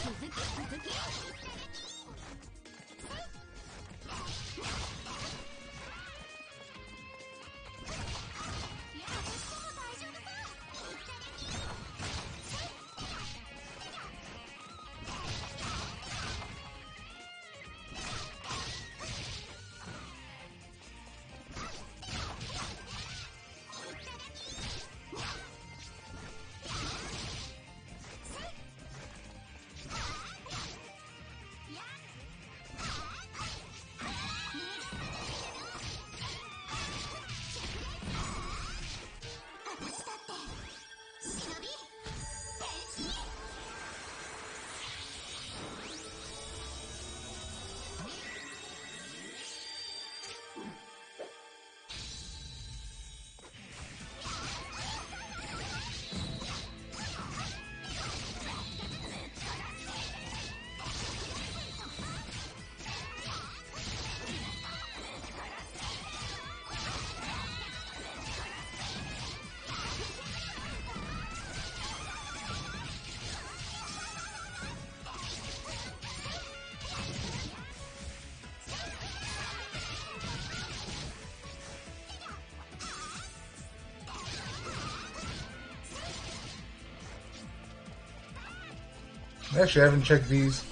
Actually, I haven't checked these.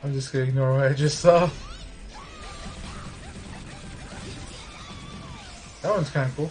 I'm just gonna ignore what I just saw. That one's kind of cool.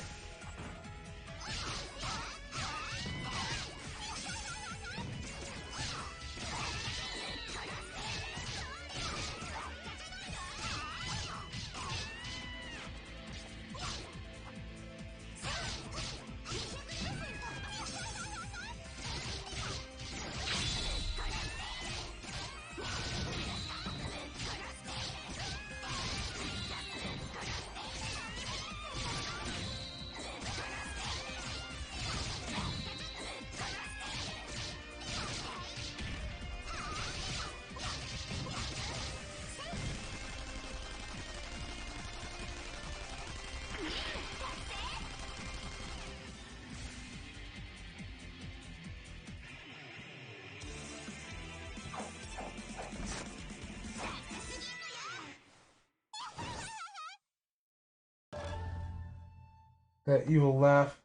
That evil laugh.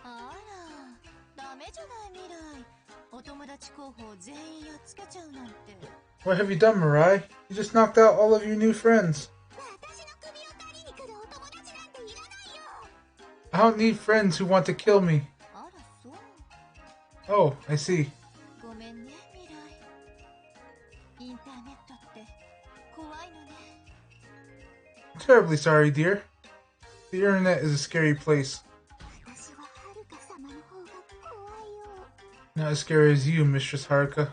あら、ダメじゃない未来。お友達候補全員やっつけちゃうなんて。What have you done, Mirai? You just knocked out all of your new friends. 私の首を狩りに来るお友達なんていらないよ。 I don't need friends who want to kill me. あら、そう。 Oh, I see. ごめんね、未来。インターネットって怖いのね。 Terribly sorry, dear. The internet is a scary place. 私ははるか様の方が怖いよ。 Not as scary as you, Mistress Haruka. さ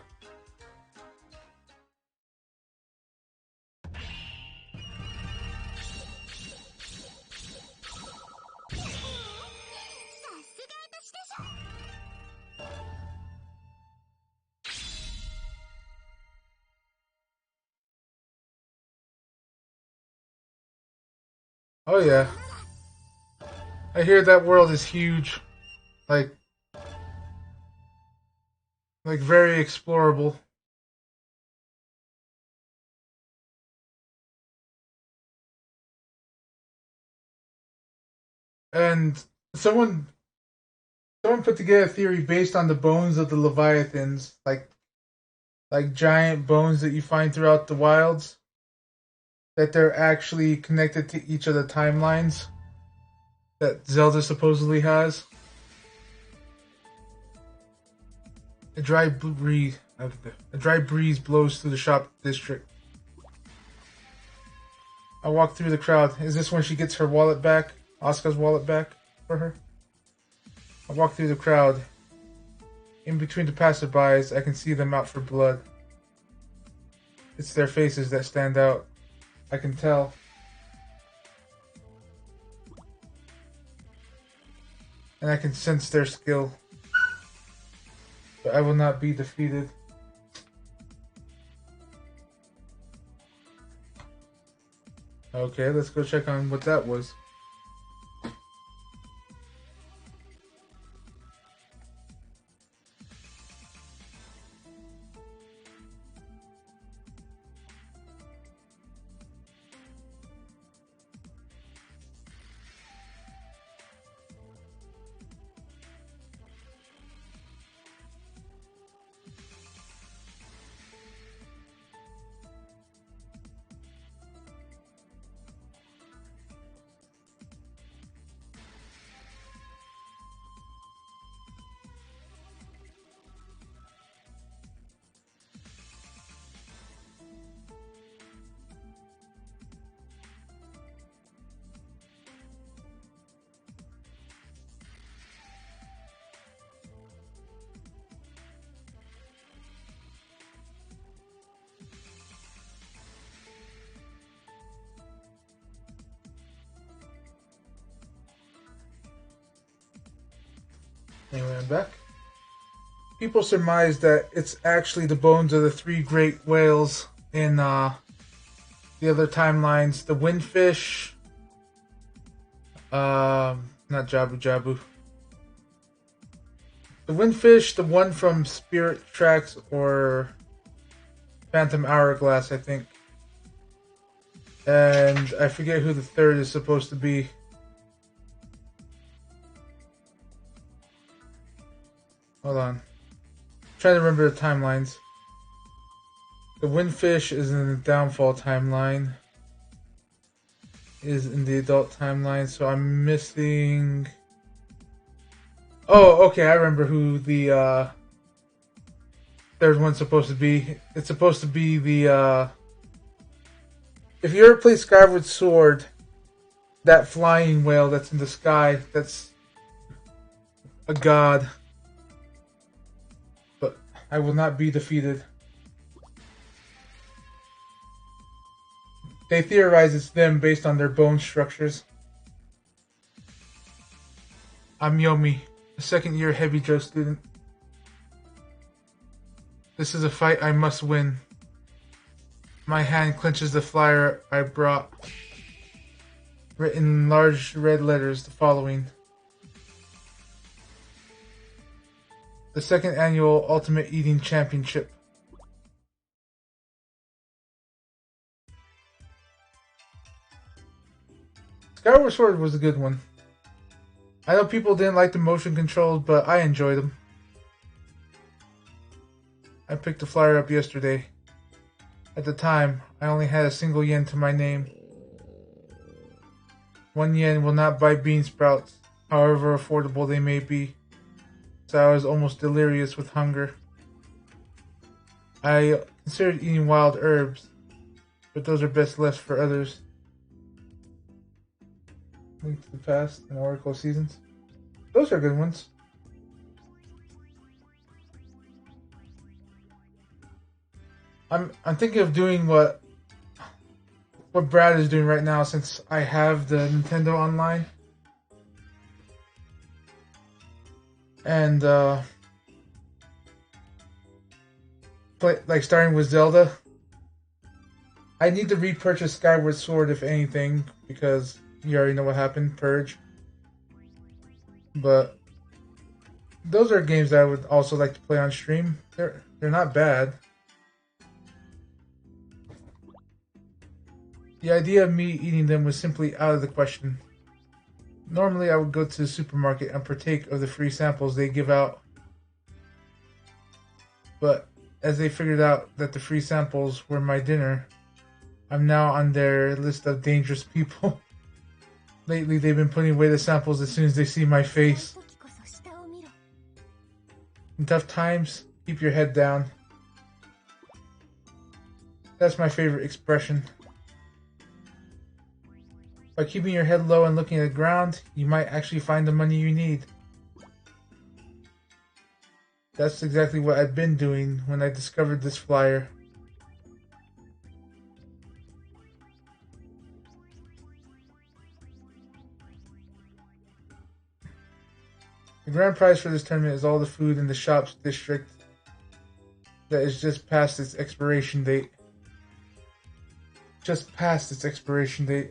すが私でしょ。 Oh yeah. I hear that world is huge. Like very explorable. And someone put together a theory based on the bones of the Leviathans, like giant bones that you find throughout the wilds, that they're actually connected to each of the timelines that Zelda supposedly has. A dry breeze blows through the shop district. I walk through the crowd. Is this when she gets her wallet back? Asuka's wallet back for her? I walk through the crowd. In between the passerbys, I can see them out for blood. It's their faces that stand out. I can tell. And I can sense their skill. But I will not be defeated. Okay, let's go check on what that was. Anyway, I'm back. People surmise that it's actually the bones of the three great whales in the other timelines. The windfish, not Jabu Jabu. The windfish, the one from Spirit Tracks or Phantom Hourglass, I think. And I forget who the third is supposed to be. Hold on. I'm trying to remember the timelines. The Windfish is in the Downfall timeline. Is in the adult timeline, so I'm missing... Oh, okay, I remember who the third one's supposed to be. It's supposed to be the if you ever play Skyward Sword, that flying whale that's in the sky, that's a god. But I will not be defeated. They theorize it's them based on their bone structures. I'm Yomi, a second-year Hebijo student. This is a fight I must win. My hand clenches the flyer I brought. Written in large red letters, the following. The second annual Ultimate Eating Championship. Skyward Sword was a good one. I know people didn't like the motion controls, but I enjoyed them. I picked the flyer up yesterday. At the time, I only had a single yen to my name. 1 yen will not buy bean sprouts, however affordable they may be. So I was almost delirious with hunger. I considered eating wild herbs, but those are best left for others. Link to the Past and Oracle Seasons. Those are good ones. I'm thinking of doing what Brad is doing right now, since I have the Nintendo Online. And starting with Zelda. I need to repurchase Skyward Sword if anything, because you already know what happened, Purge. But those are games that I would also like to play on stream. They're not bad. The idea of me eating them was simply out of the question. Normally I would go to the supermarket and partake of the free samples they give out. But as they figured out that the free samples were my dinner, I'm now on their list of dangerous people. Lately they've been putting away the samples as soon as they see my face. In tough times, keep your head down. That's my favorite expression. By keeping your head low and looking at the ground, you might actually find the money you need. That's exactly what I've been doing when I discovered this flyer. The grand prize for this tournament is all the food in the shops district that is just past its expiration date. Just past its expiration date.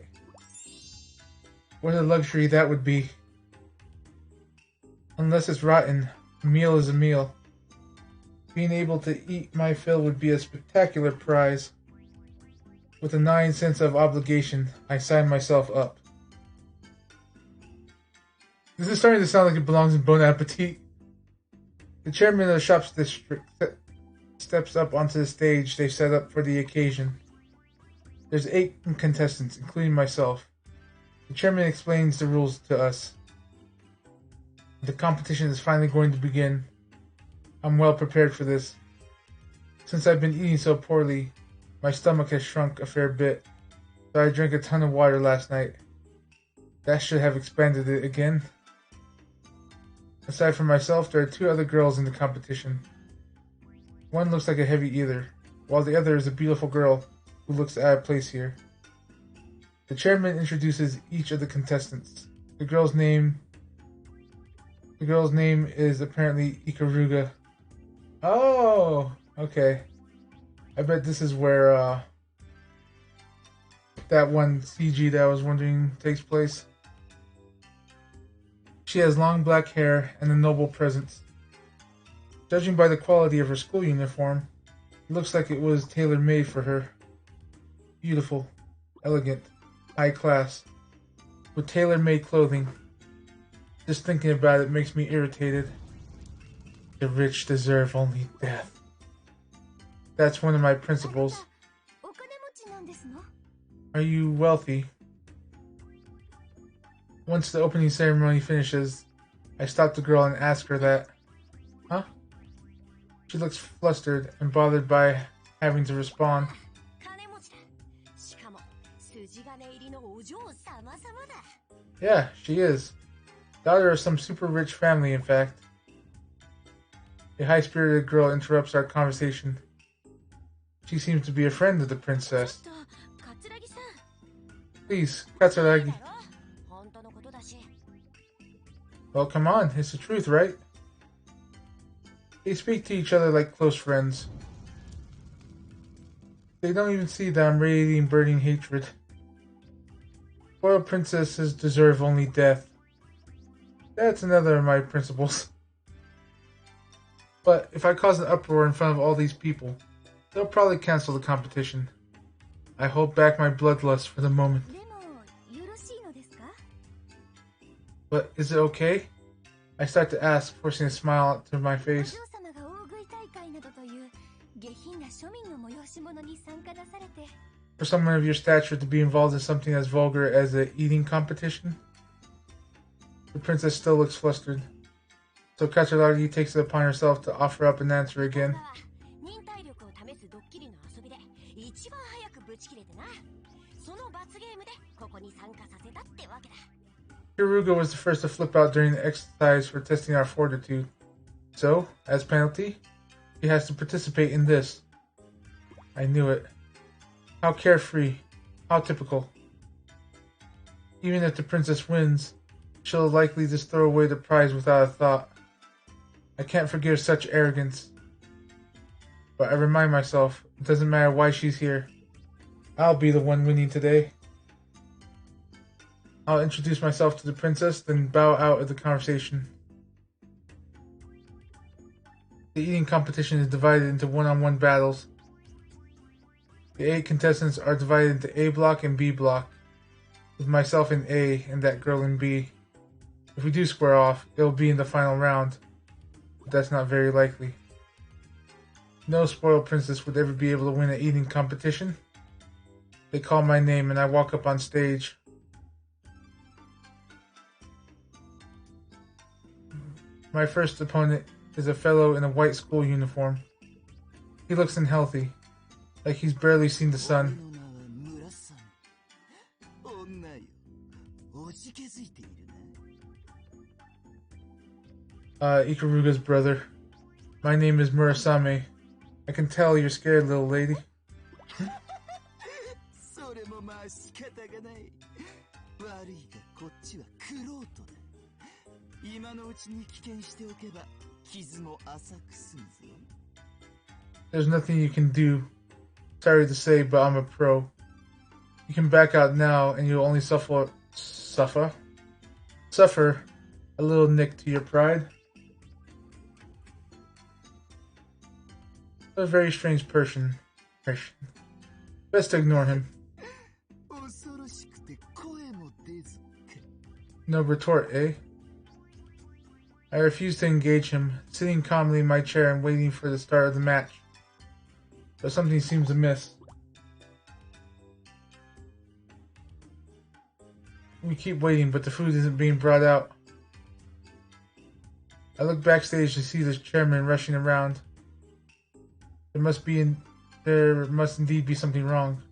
What a luxury that would be. Unless it's rotten, a meal is a meal. Being able to eat my fill would be a spectacular prize. With a gnawing sense of obligation, I sign myself up. This is starting to sound like it belongs in Bon Appetit. The chairman of the shops district steps up onto the stage they set up for the occasion. There's 8 contestants, including myself. The chairman explains the rules to us. The competition is finally going to begin. I'm well prepared for this. Since I've been eating so poorly, my stomach has shrunk a fair bit, so I drank a ton of water last night. That should have expanded it again. Aside from myself, there are 2 other girls in the competition. One looks like a heavy eater, while the other is a beautiful girl who looks out of place here. The chairman introduces each of the contestants. The girl's name is apparently Ikaruga. Oh, okay. I bet this is where that one CG that I was wondering takes place. She has long black hair and a noble presence. Judging by the quality of her school uniform, it looks like it was tailor-made for her. Beautiful, elegant, high class, with tailor-made clothing. Just thinking about it makes me irritated. The rich deserve only death. That's one of my principles. お金持ちなんですの？ Are you wealthy? Once the opening ceremony finishes, I stop the girl and ask her that. Huh? She looks flustered and bothered by having to respond. 金持ちだ。しかも筋金入りのお嬢様様だ。 Yeah, she is. Daughter of some super rich family, in fact. A high-spirited girl interrupts our conversation. She seems to be a friend of the princess. ちょっと、桂木さん。 Please, Katsuragi. だろ？本当のことだし。 Well, come on, it's the truth, right? They speak to each other like close friends. They don't even see that I'm radiating burning hatred. Spoiled princesses deserve only death. That's another of my principles. But if I cause an uproar in front of all these people, they'll probably cancel the competition. I hold back my bloodlust for the moment. でも、よろしいのですか？ But is it okay? I start to ask, forcing a smile to my お face. 嬢様が大食い大会などという下品な庶民の催し物に参加なされて。 For someone of your stature to be involved in something as vulgar as an eating competition? The princess still looks flustered. So Katsuragi takes it upon herself to offer up an answer again. 忍耐力を試すドッキリの遊びで一番早くブチ切れてな。その罰ゲームでここに参加させたってわけだ。 Hiruga was the first to flip out during the exercise for testing our fortitude. So, as penalty, he has to participate in this. I knew it. How carefree. How typical. Even if the princess wins, she'll likely just throw away the prize without a thought. I can't forgive such arrogance. But I remind myself, it doesn't matter why she's here. I'll be the one winning today. I'll introduce myself to the princess, then bow out of the conversation. The eating competition is divided into one-on-one battles. The 8 contestants are divided into A block and B block, with myself in A and that girl in B. If we do square off, it'll be in the final round, but that's not very likely. No spoiled princess would ever be able to win an eating competition. They call my name and I walk up on stage. My first opponent is a fellow in a white school uniform. He looks unhealthy, like he's barely seen the sun. Ikaruga's brother. My name is Murasame. I can tell you're scared, little lady. There's nothing you can do. Sorry to say, but I'm a pro. You can back out now and you'll only suffer a little nick to your pride. A very strange person. Best to ignore him. No retort, eh? I refuse to engage him, sitting calmly in my chair and waiting for the start of the match. But something seems amiss. We keep waiting, but the food isn't being brought out. I look backstage to see the chairman rushing around. There must indeed be something wrong.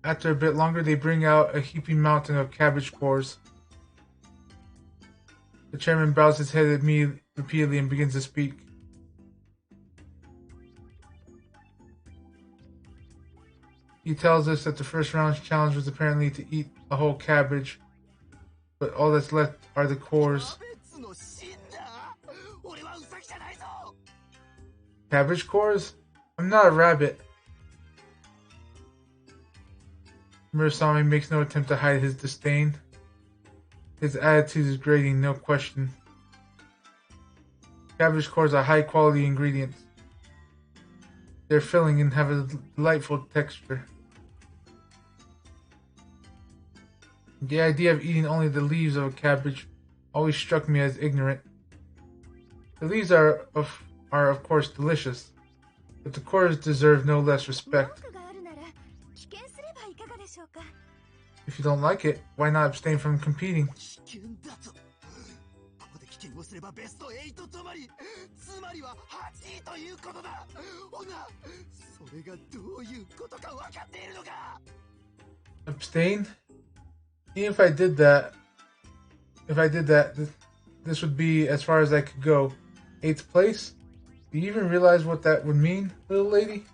After a bit longer, they bring out a heaping mountain of cabbage cores. The chairman bows his head at me repeatedly and begins to speak. He tells us that the first round's challenge was apparently to eat a whole cabbage, but all that's left are the cores. Cabbage cores? I'm not a rabbit. Murasame makes no attempt to hide his disdain. His attitude is grating, no question. Cabbage cores are high-quality ingredients. They're filling and have a delightful texture. The idea of eating only the leaves of a cabbage always struck me as ignorant. The leaves are are of course delicious, but the cores deserve no less respect. 文句があるなら棄権すればいかがでしょうか。 If you don't like it, why not abstain from competing? 危険だと。ここで危険をすればベスト8止まり。つまりは8位ということだ。ほな、それがどういうことか分かっているのか。 Abstain? Even if I did that, this would be as far as I could go. 8th place? Do you even realize what that would mean, little lady?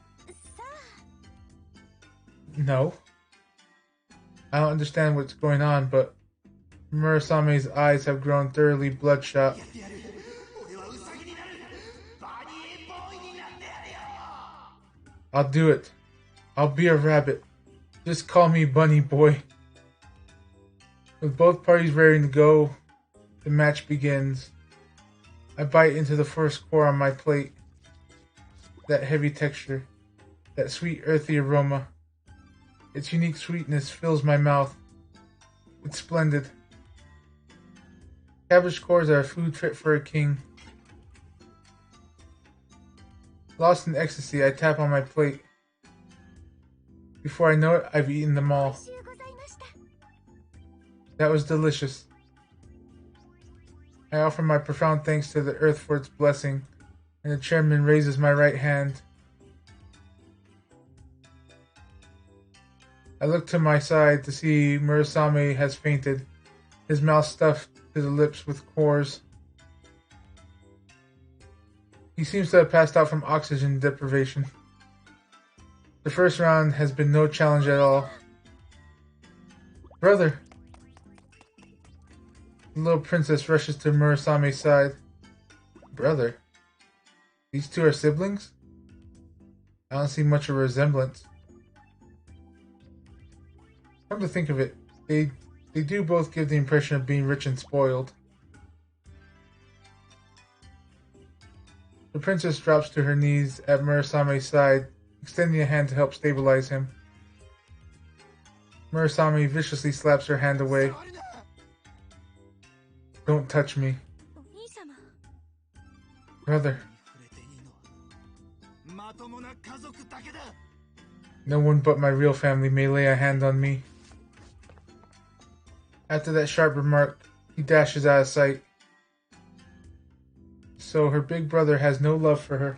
No. I don't understand what's going on, but Murasame's eyes have grown thoroughly bloodshot. I'll do it. I'll be a rabbit. Just call me Bunny Boy. With both parties ready to go, the match begins. I bite into the first core on my plate. That heavy texture, that sweet earthy aroma. Its unique sweetness fills my mouth. It's splendid. Cabbage cores are a food fit for a king. Lost in ecstasy, I tap on my plate. Before I know it, I've eaten them all. That was delicious. I offer my profound thanks to the earth for its blessing, and the chairman raises my right hand. I look to my side to see Murasame has fainted, his mouth stuffed to the lips with cores. He seems to have passed out from oxygen deprivation. The first round has been no challenge at all. Brother! The little princess rushes to Murasame's side. Brother? These two are siblings? I don't see much of a resemblance. Come to think of it, they do both give the impression of being rich and spoiled. The princess drops to her knees at Murasame's side, extending a hand to help stabilize him. Murasame viciously slaps her hand away. Don't touch me. Brother. No one but my real family may lay a hand on me. After that sharp remark, he dashes out of sight. So her big brother has no love for her.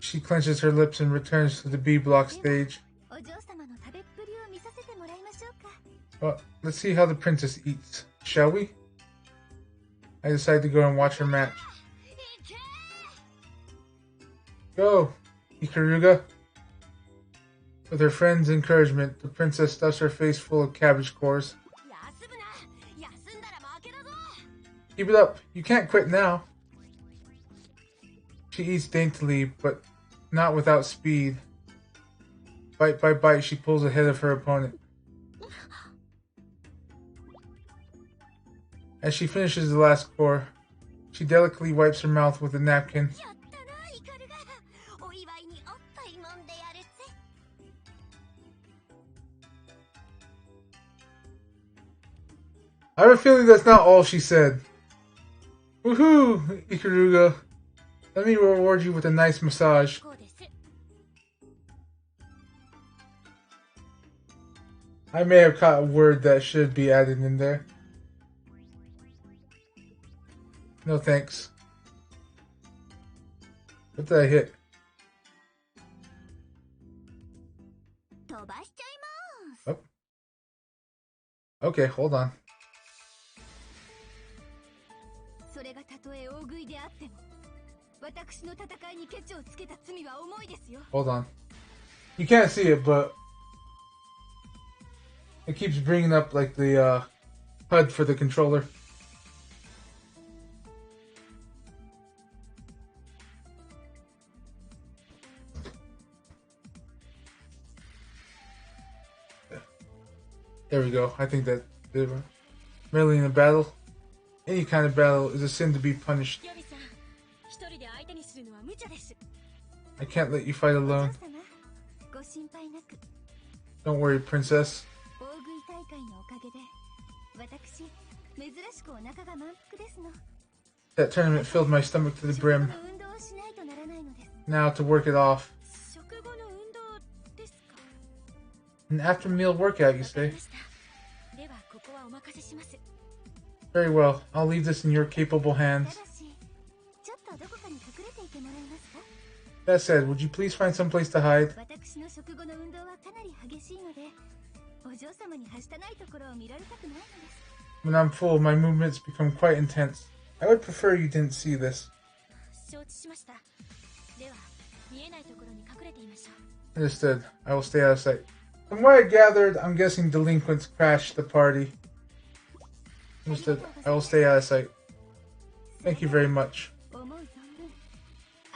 She clenches her lips and returns to the B block stage. Well, let's see how the princess eats, shall we? I decide to go and watch her match. Go, Ikaruga. With her friend's encouragement, the princess stuffs her face full of cabbage cores. Keep it up, you can't quit now. She eats daintily, but not without speed. Bite by bite, she pulls ahead of her opponent. As she finishes the last core, she delicately wipes her mouth with a napkin. I have a feeling that's not all she said. Woohoo, Ikaruga. Let me reward you with a nice massage. I may have caught a word that should be added in there. No thanks. What did I hit? Oh. Okay, hold on. Hold on. You can't see it, but it keeps bringing up like the HUD for the controller. There we go. I think that merely in a battle, any kind of battle, is a sin to be punished. I can't let you fight alone. Don't worry, princess. 珍しくお腹が満腹ですの。 That tournament filled my stomach to the 食後 brim. の運動をしないとならないのです。 Now to work it off. 食後の運動ですか。 An after meal workout, you わかり say? ました。ではここはお任せします。 Very well. I'll leave this in your capable た hands. だし、ちょっとどこかに隠れていてもらえますか。 That said, would you please find some place to hide? 私の食後の運動はかなり激しいので、お嬢様にはしたないところを見られたくないのです。 When I'm full, my movements become quite intense. I would prefer you didn't see this. 承知しました。では、見えないところに隠れていましょう。 Understood. I will stay out of sight. From what I gathered, I'm guessing delinquents crashed the party. Understood. I will stay out of sight. Thank you very much. 思う存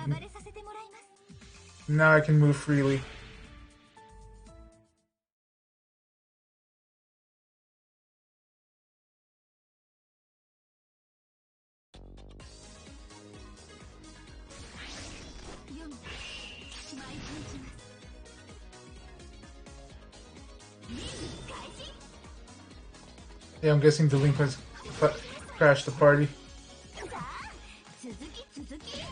分、暴れさせてもらいます。 Now I can move freely. Yeah, I'm guessing delinquents crashed the party. 続き続き。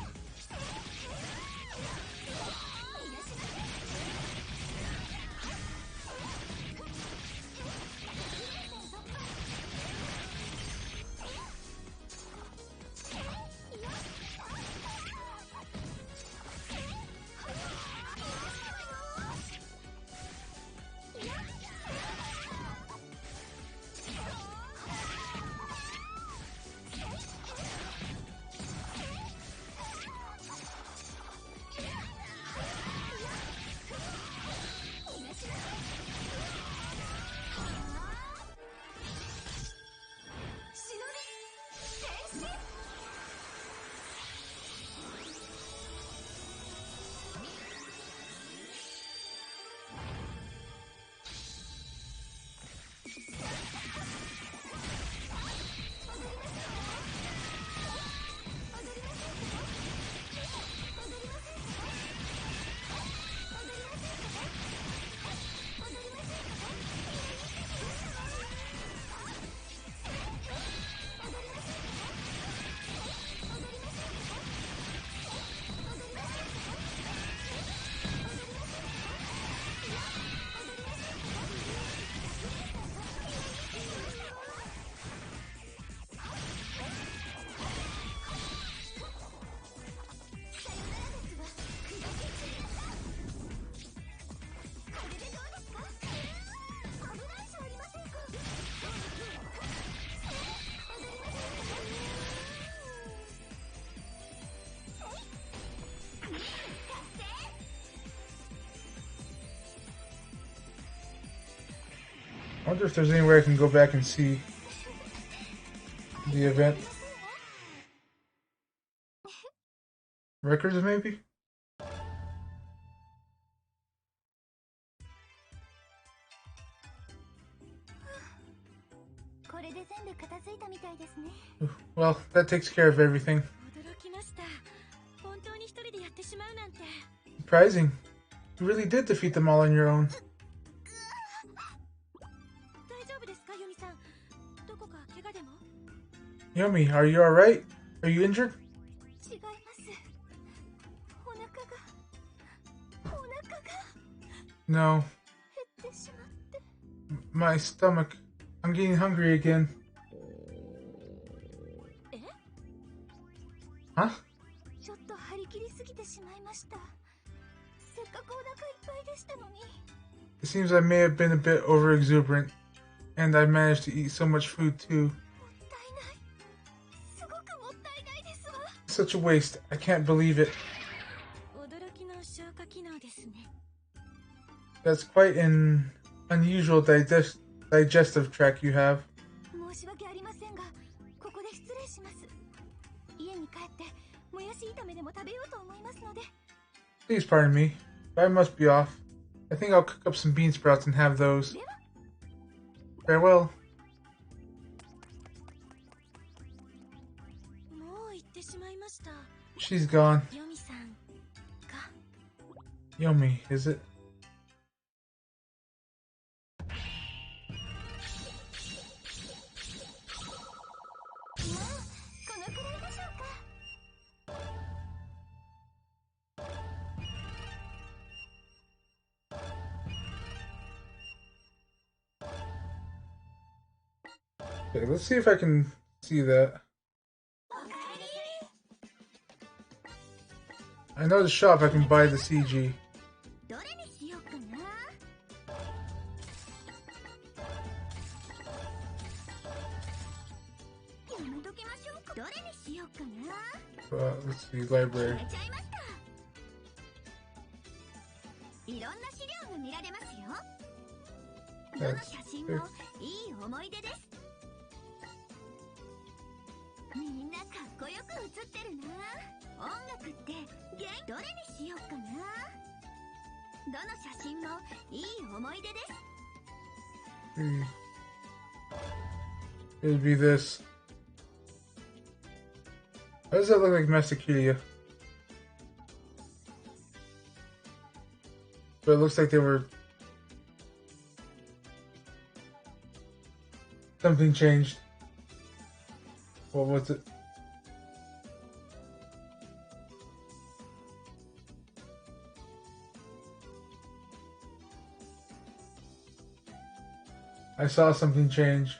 I wonder if there's anywhere I can go back and see the event. Records, maybe? これで全部片付いたみたいですね。 Well, that takes care of everything. 驚きました。本当に一人でやってしまうなんて。 Surprising. You really did defeat them all on your own. 大丈夫ですか、ユミさん。どこか怪我でも？ Yomi, are you alright? Are you injured? 違います。お腹が No. 減ってしまって。 My stomach. I'm getting hungry again. え？ Huh? ちょっと張り切りすぎてしまいました。せっかくお腹いっぱいでしたのに。 It seems I may have been a bit overexuberant, and I managed to eat so much food too. もったいない。すごくもったいないですわ。 Such a waste. I can't believe it. 驚きの消化機能ですね。 That's quite an unusual digestive tract you have. 申し訳ありませんが、ここで失礼します。家に帰ってもやし炒めでも食べようと思いますので。 Please pardon me, but I must be off. I think I'll cook up some bean sprouts and have those. Farewell. もう行ってしまいました。 She's gone. ヨミさんが。 Yomi, is it? Okay, let's see if I can see that. I know the shop I can buy the CG. どれにしようかな。やめときましょうか。どれにしようかな。 Let's see, library. 決めちゃいました。いろんな資料が見られますよ。どの写真もいい思い出です。みんなかっこよく写ってるな。音楽ってどれにしようかな。どの写真もいい思い出です。It would be this. Why does that look like Masticaria? But it looks like they were... Something changed. What was it? I saw something change.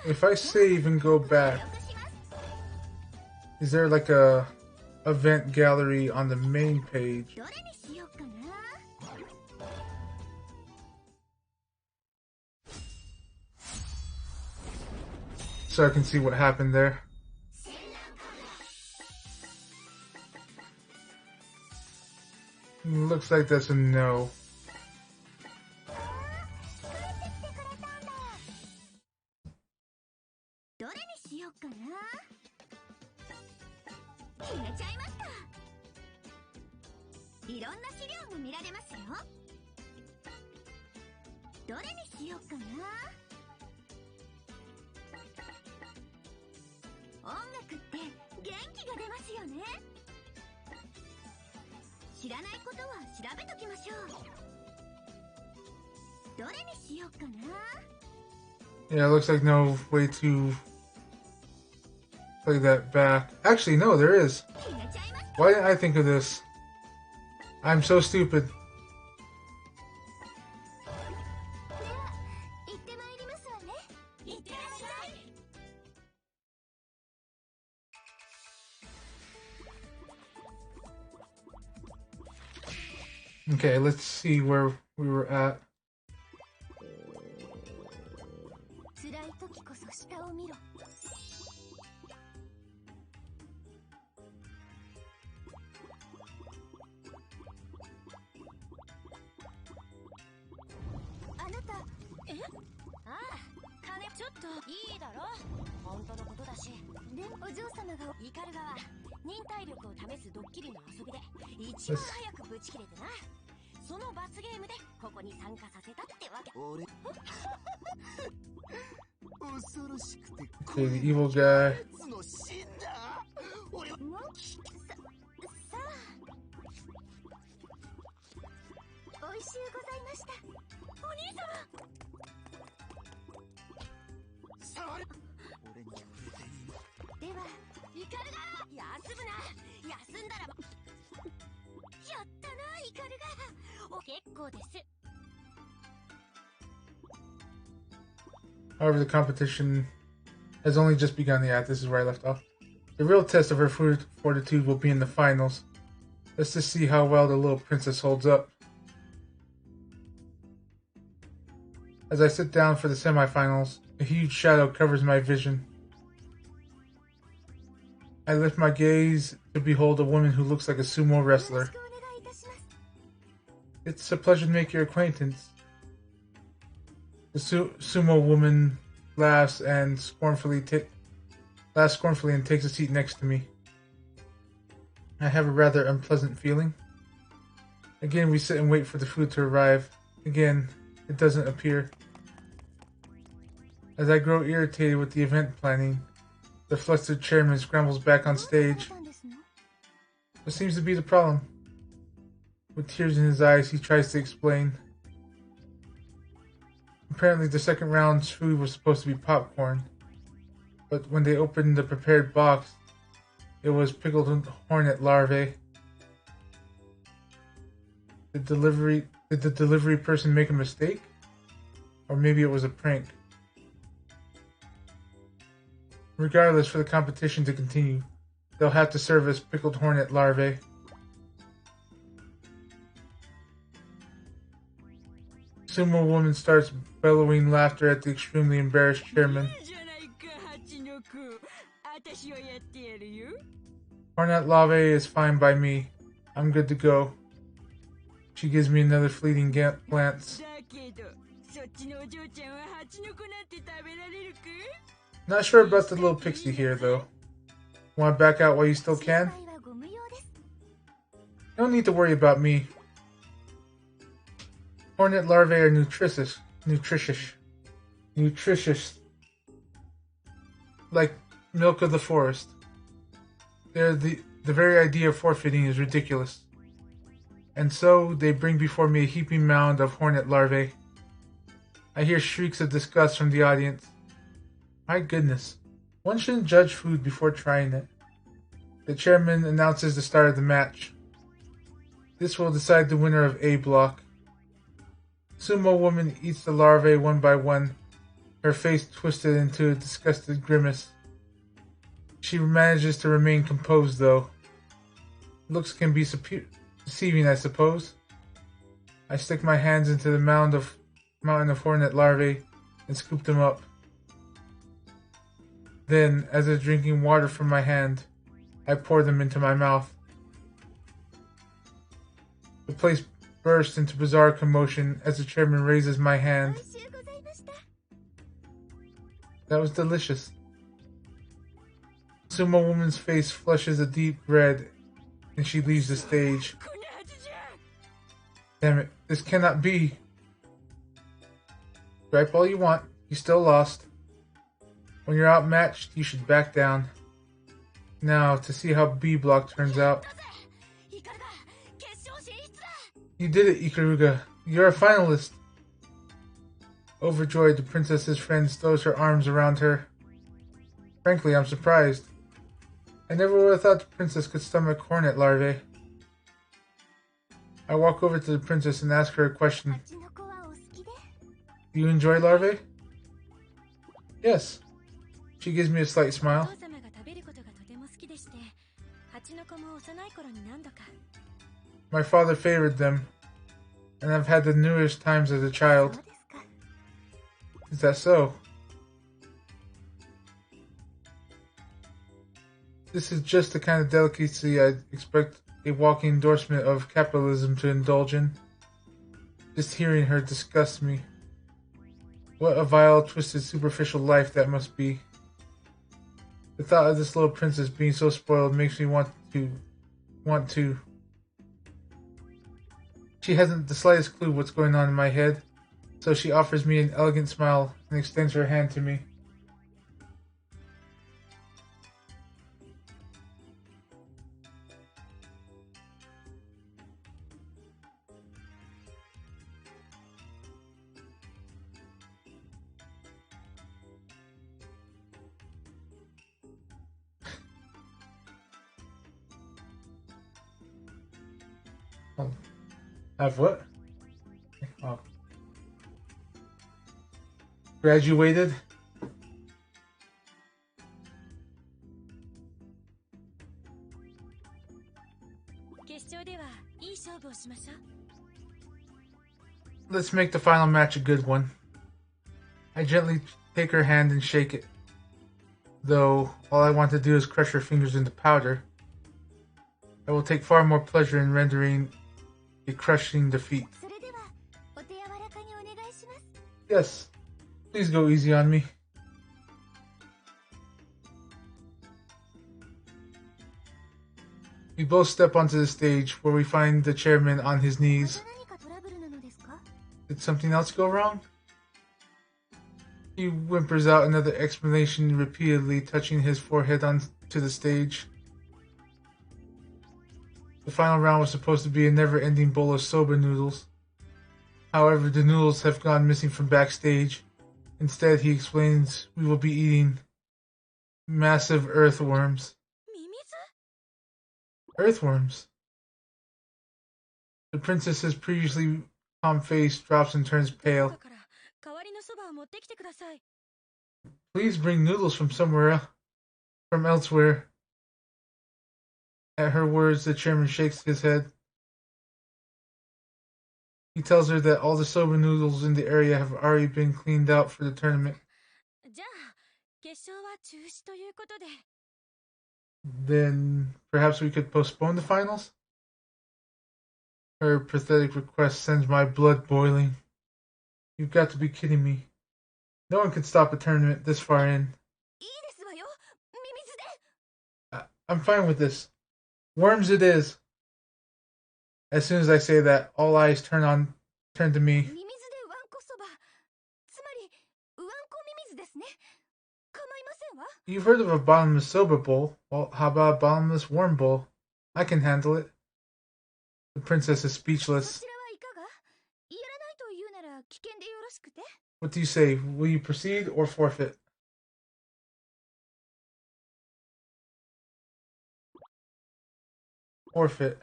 If I save and go back, is there like a event gallery on the main page? So I can see what happened there. Looks like that's a no. Yeah, it looks like no way to play that back. Actually, no, there is. Why didn't I think of this? I'm so stupid. Okay, let's see where we were at. 辛い時こそ下を見ろ。あなた、え？ああ、金ちょっといいだろ。本当のことだし。で、お嬢様がイカル側忍耐力を試すドッキリの遊びで一番早くブチ切れてな。その罰ゲームでここに参加させたってわけ。俺。恐ろしくて。Okay, the evil guy. さあ、おいしゅうございました。お兄様。触れ。俺に触れていい。では、イカルガ休むな。休んだらやったな、イカルガ。お結構です。 However, the competition has only just begun. Yeah, this is where I left off. The real test of her fortitude will be in the finals. Let's just see how well the little princess holds up. As I sit down for the semifinals, a huge shadow covers my vision. I lift my gaze to behold a woman who looks like a sumo wrestler. It's a pleasure to make your acquaintance. The sumo woman laughs scornfully and takes a seat next to me. I have a rather unpleasant feeling. Again, we sit and wait for the food to arrive. Again, it doesn't appear. As I grow irritated with the event planning, the flustered chairman scrambles back on stage. What seems to be the problem? With tears in his eyes, he tries to explain. Apparently, the second round's food was supposed to be popcorn, but when they opened the prepared box, it was pickled hornet larvae. Did the delivery person make a mistake? Or maybe it was a prank. Regardless, for the competition to continue, they'll have to serve us pickled hornet larvae. Sumo woman starts bellowing laughter at the extremely embarrassed chairman. Hornet larvae is fine by me. I'm good to go. She gives me another fleeting glance. Not sure about the little pixie here, though. Want to back out while you still can? No need to worry about me. Hornet larvae are nutritious. Like milk of the forest. The very idea of forfeiting is ridiculous. And so, they bring before me a heaping mound of hornet larvae. I hear shrieks of disgust from the audience. My goodness, one shouldn't judge food before trying it. The chairman announces the start of the match. This will decide the winner of A block. Sumo woman eats the larvae one by one, her face twisted into a disgusted grimace. She manages to remain composed, though. Looks can be deceiving, I suppose. I stick my hands into the mountain of hornet larvae and scoop them up. Then, as if drinking water from my hand, I pour them into my mouth. The place bursts into bizarre commotion as the chairman raises my hand. That was delicious. Sumo woman's face flushes a deep red, and she leaves the stage. Damn it, this cannot be. Gripe all you want, you still lost. When you're outmatched, you should back down. Now, to see how B block turns out. You did it, Ikaruga. You're a finalist. Overjoyed, the princess's friend throws her arms around her. Frankly, I'm surprised. I never would have thought the princess could stomach hornet larvae. I walk over to the princess and ask her a question. Do you enjoy larvae? Yes. She gives me a slight smile. My father favored them, and I've had the numerous times as a child. Is that so? This is just the kind of delicacy I'd expect a walking endorsement of capitalism to indulge in. Just hearing her disgusts me. What a vile, twisted, superficial life that must be. The thought of this little princess being so spoiled makes me want to. She hasn't the slightest clue what's going on in my head, so she offers me an elegant smile and extends her hand to me. Have what? Oh. Graduated? Let's make the final match a good one. I gently take her hand and shake it. Though, all I want to do is crush her fingers into powder. I will take far more pleasure in rendering a crushing defeat. Yes, please go easy on me. We both step onto the stage where we find the chairman on his knees. Did something else go wrong? He whimpers out another explanation, repeatedly touching his forehead onto the stage. The final round was supposed to be a never-ending bowl of soba noodles. However, the noodles have gone missing from backstage. Instead, he explains we will be eating massive earthworms. Earthworms. The princess's previously calm face drops and turns pale. Please bring noodles from from elsewhere. At her words, the chairman shakes his head. He tells her that all the soba noodles in the area have already been cleaned out for the tournament. Then perhaps we could postpone the finals? Her pathetic request sends my blood boiling. You've got to be kidding me. No one can stop a tournament this far in. I'm fine with this. Worms it is. As soon as I say that, all eyes turn to me. You've heard of a bottomless soba bowl. Well, how about a bottomless worm bowl? I can handle it. The princess is speechless. What do you say? Will you proceed or forfeit? Forfeit.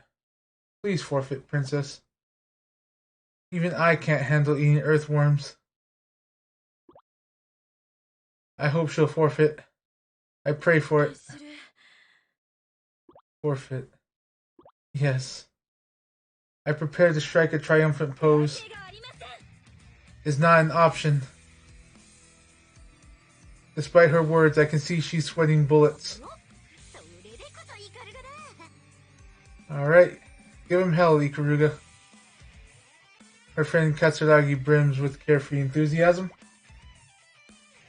Please forfeit, princess. Even I can't handle eating earthworms. I hope she'll forfeit. I pray for it. Forfeit. Yes. I prepare to strike a triumphant pose. It's not an option. Despite her words, I can see she's sweating bullets. Alright. Give him hell, Ikaruga. Her friend Katsuragi brims with carefree enthusiasm.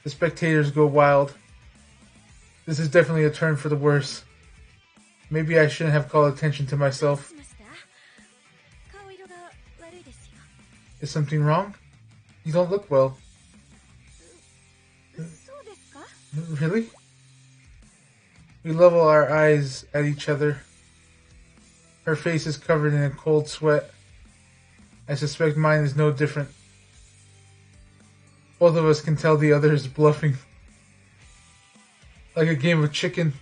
The spectators go wild. This is definitely a turn for the worse. Maybe I shouldn't have called attention to myself. Is something wrong? You don't look well. Really? We level our eyes at each other. Her face is covered in a cold sweat. I suspect mine is no different. Both of us can tell the other is bluffing. Like a game of chicken.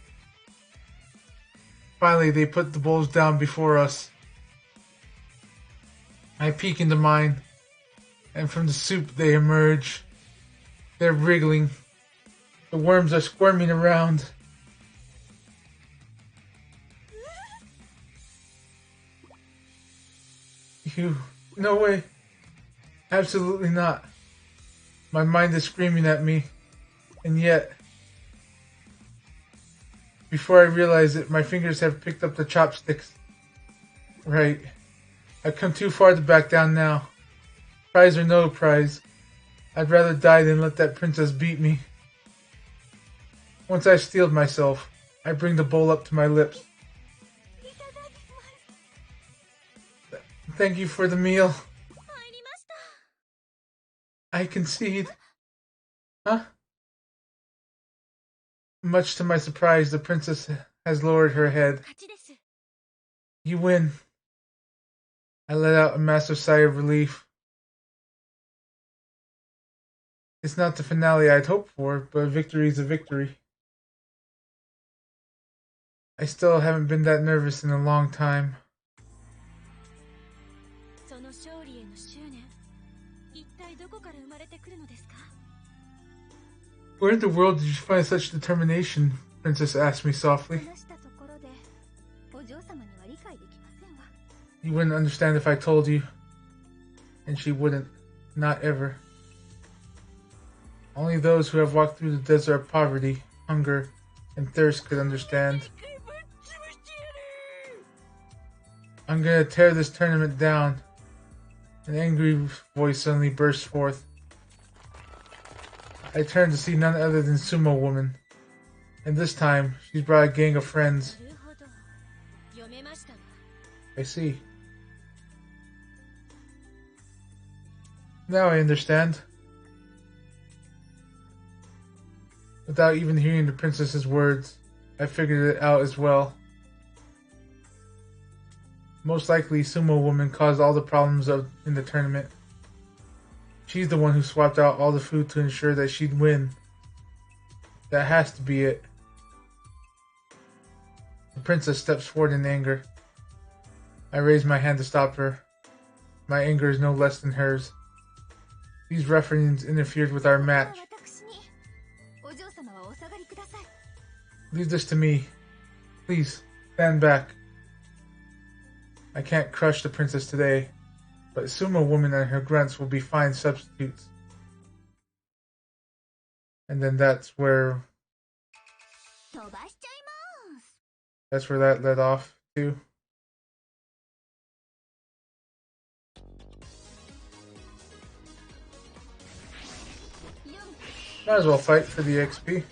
Finally, they put the bowls down before us. I peek into mine, and from the soup they emerge. They're wriggling. The worms are squirming around. You... No way. Absolutely not. My mind is screaming at me. And yet... Before I realize it, my fingers have picked up the chopsticks. Right. I've come too far to back down now. Prize or no prize, I'd rather die than let that princess beat me. Once I've steeled myself, I bring the bowl up to my lips. Thank you for the meal. I concede. Huh? Much to my surprise, the princess has lowered her head. You win. I let out a massive sigh of relief. It's not the finale I'd hoped for, but a victory is a victory. I still haven't been that nervous in a long time. Where in the world did you find such determination? Princess asked me softly. You wouldn't understand if I told you. And she wouldn't. Not ever. Only those who have walked through the desert of poverty, hunger, and thirst could understand. I'm gonna tear this tournament down. An angry voice suddenly burst forth. I turned to see none other than Sumo Woman. And this time, she's brought a gang of friends. I see. Now I understand. Without even hearing the princess's words, I figured it out as well. Most likely, Sumo Woman caused all the problems in the tournament. She's the one who swapped out all the food to ensure that she'd win. That has to be it. The princess steps forward in anger. I raise my hand to stop her. My anger is no less than hers. These ruffians interfered with our match. Leave this to me. Please, stand back. I can't crush the princess today, but Sumo Woman and her grunts will be fine substitutes. And then that's where that led off to. Might as well fight for the XP.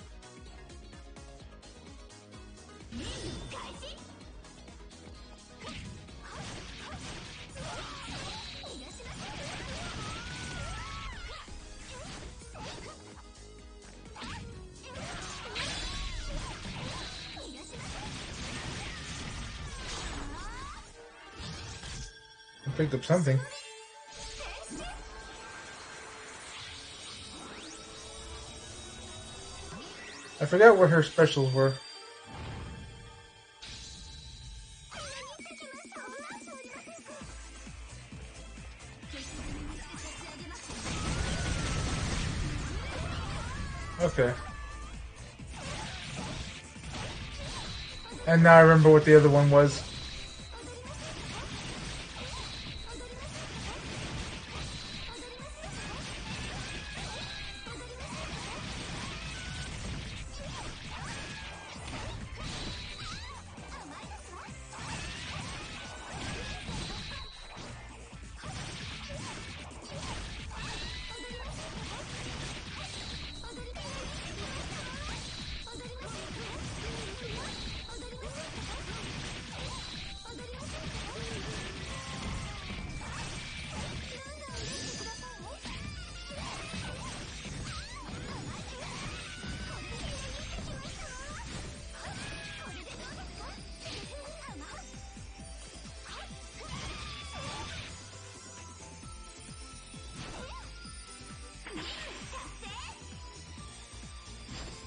I picked up something. I forgot what her specials were. Okay. And now I remember what the other one was.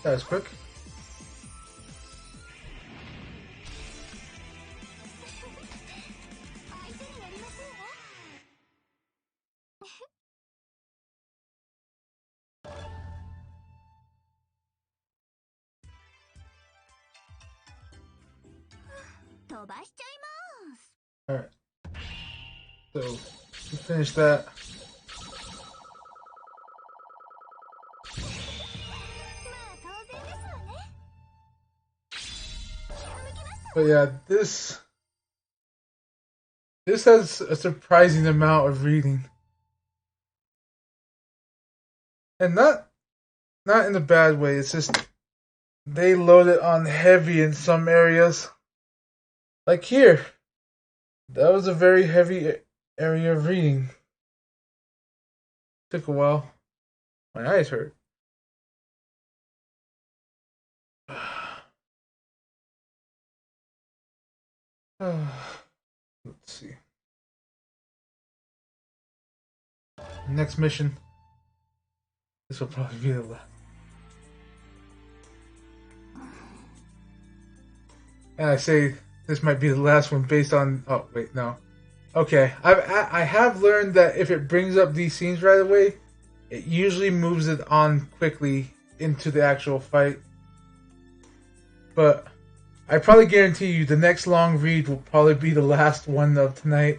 That was quick. Alright. So, we finished that. But yeah, this has a surprising amount of reading. And not in a bad way, it's just they load it on heavy in some areas. Like here. That was a very heavy area of reading. Took a while. My eyes hurt. Let's see. Next mission. This will probably be the last. And I say this might be the last one based on. Oh wait, no. Okay, I have learned that if it brings up these scenes right away, it usually moves it on quickly into the actual fight. But I probably guarantee you the next long read will probably be the last one of tonight.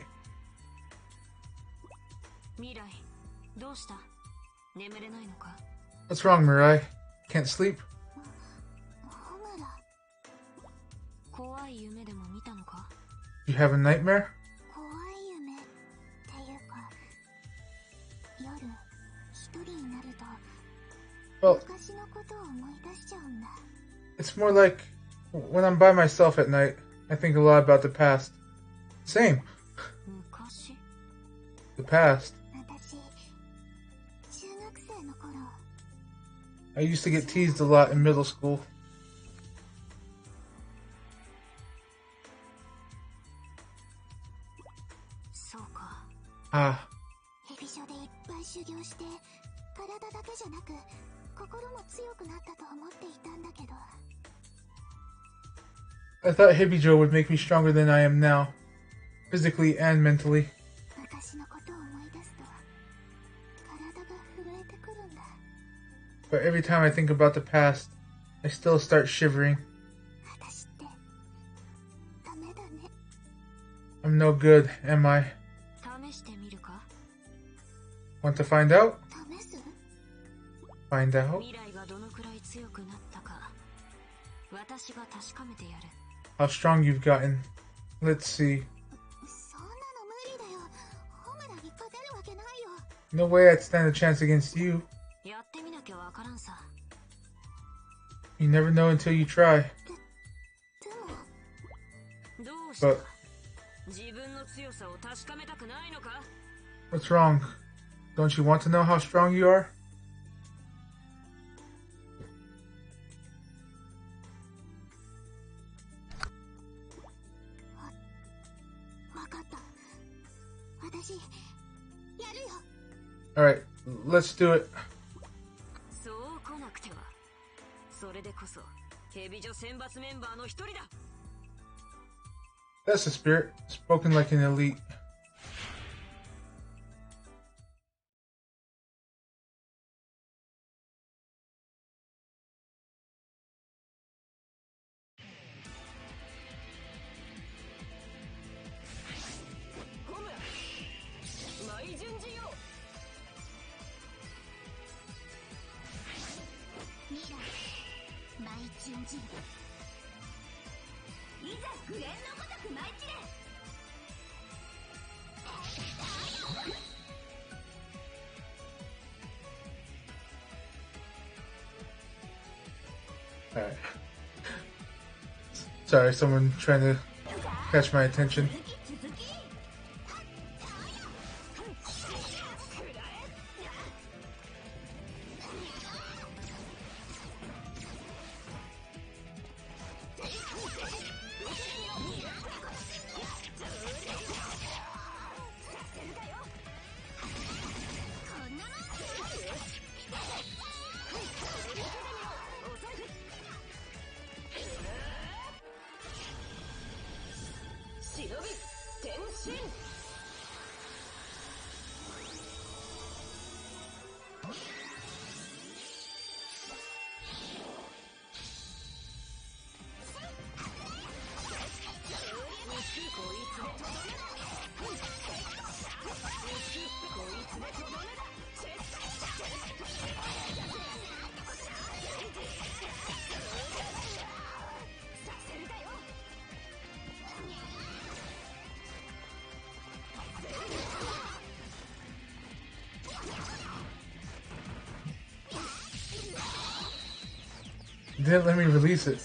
What's wrong, Mirai? Can't sleep? You have a nightmare? Well, it's more like when I'm by myself at night, I think a lot about the past. Same. The past. I used to get teased a lot in middle school. Ah, ヘビ所でいっぱい修行して体だけじゃなく心も強くなったと思っていたんだけど I thought Hebijo would make me stronger than I am now, physically and mentally. 昔のことを思い出すと体が震えてくるんだ But every time I think about the past, I still start shivering. 私ってダメだね I'm no good, am I? 試してみるか？ Want to find out? 試す Find out? 未来がどのくらい強くなったか、私が確かめてやる。 How strong you've gotten. Let's see. そんなの無理だよホムラに勝てるわけないよ No way I'd stand a chance against you. やってみなきゃわからんさ。 You never know until you try. でもどうした？ But 自分の強さを確かめたくないのか？ what's wrong? Don't you want to know how strong you are? わかった私やるよ Alright, let's do it. そう来なくては。それでこそヘビ女選抜メンバーの一人だ。 That's the spirit. Spoken like an elite. Alright. Sorry, someone trying to catch my attention. Didn't let me release it.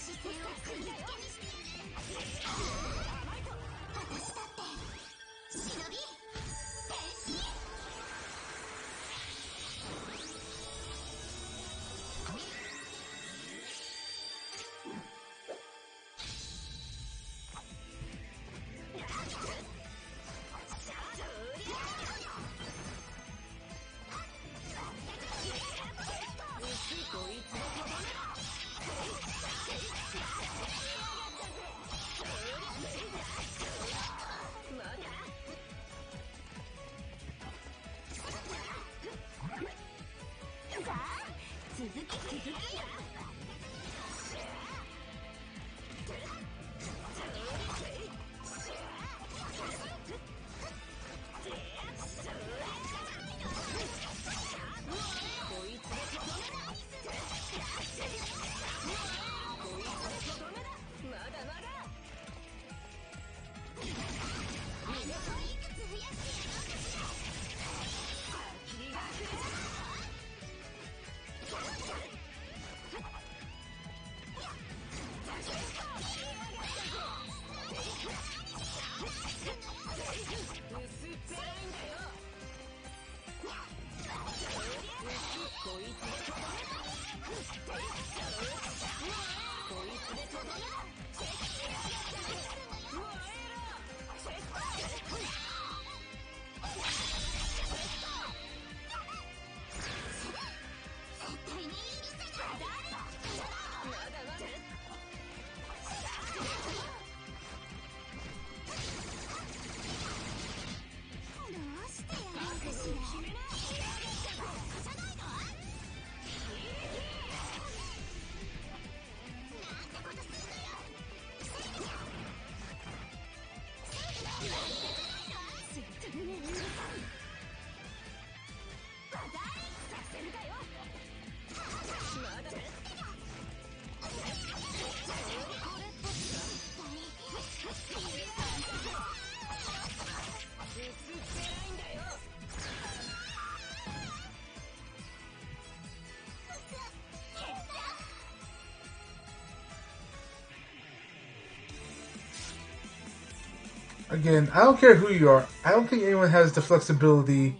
Again, I don't care who you are. I don't think anyone has the flexibility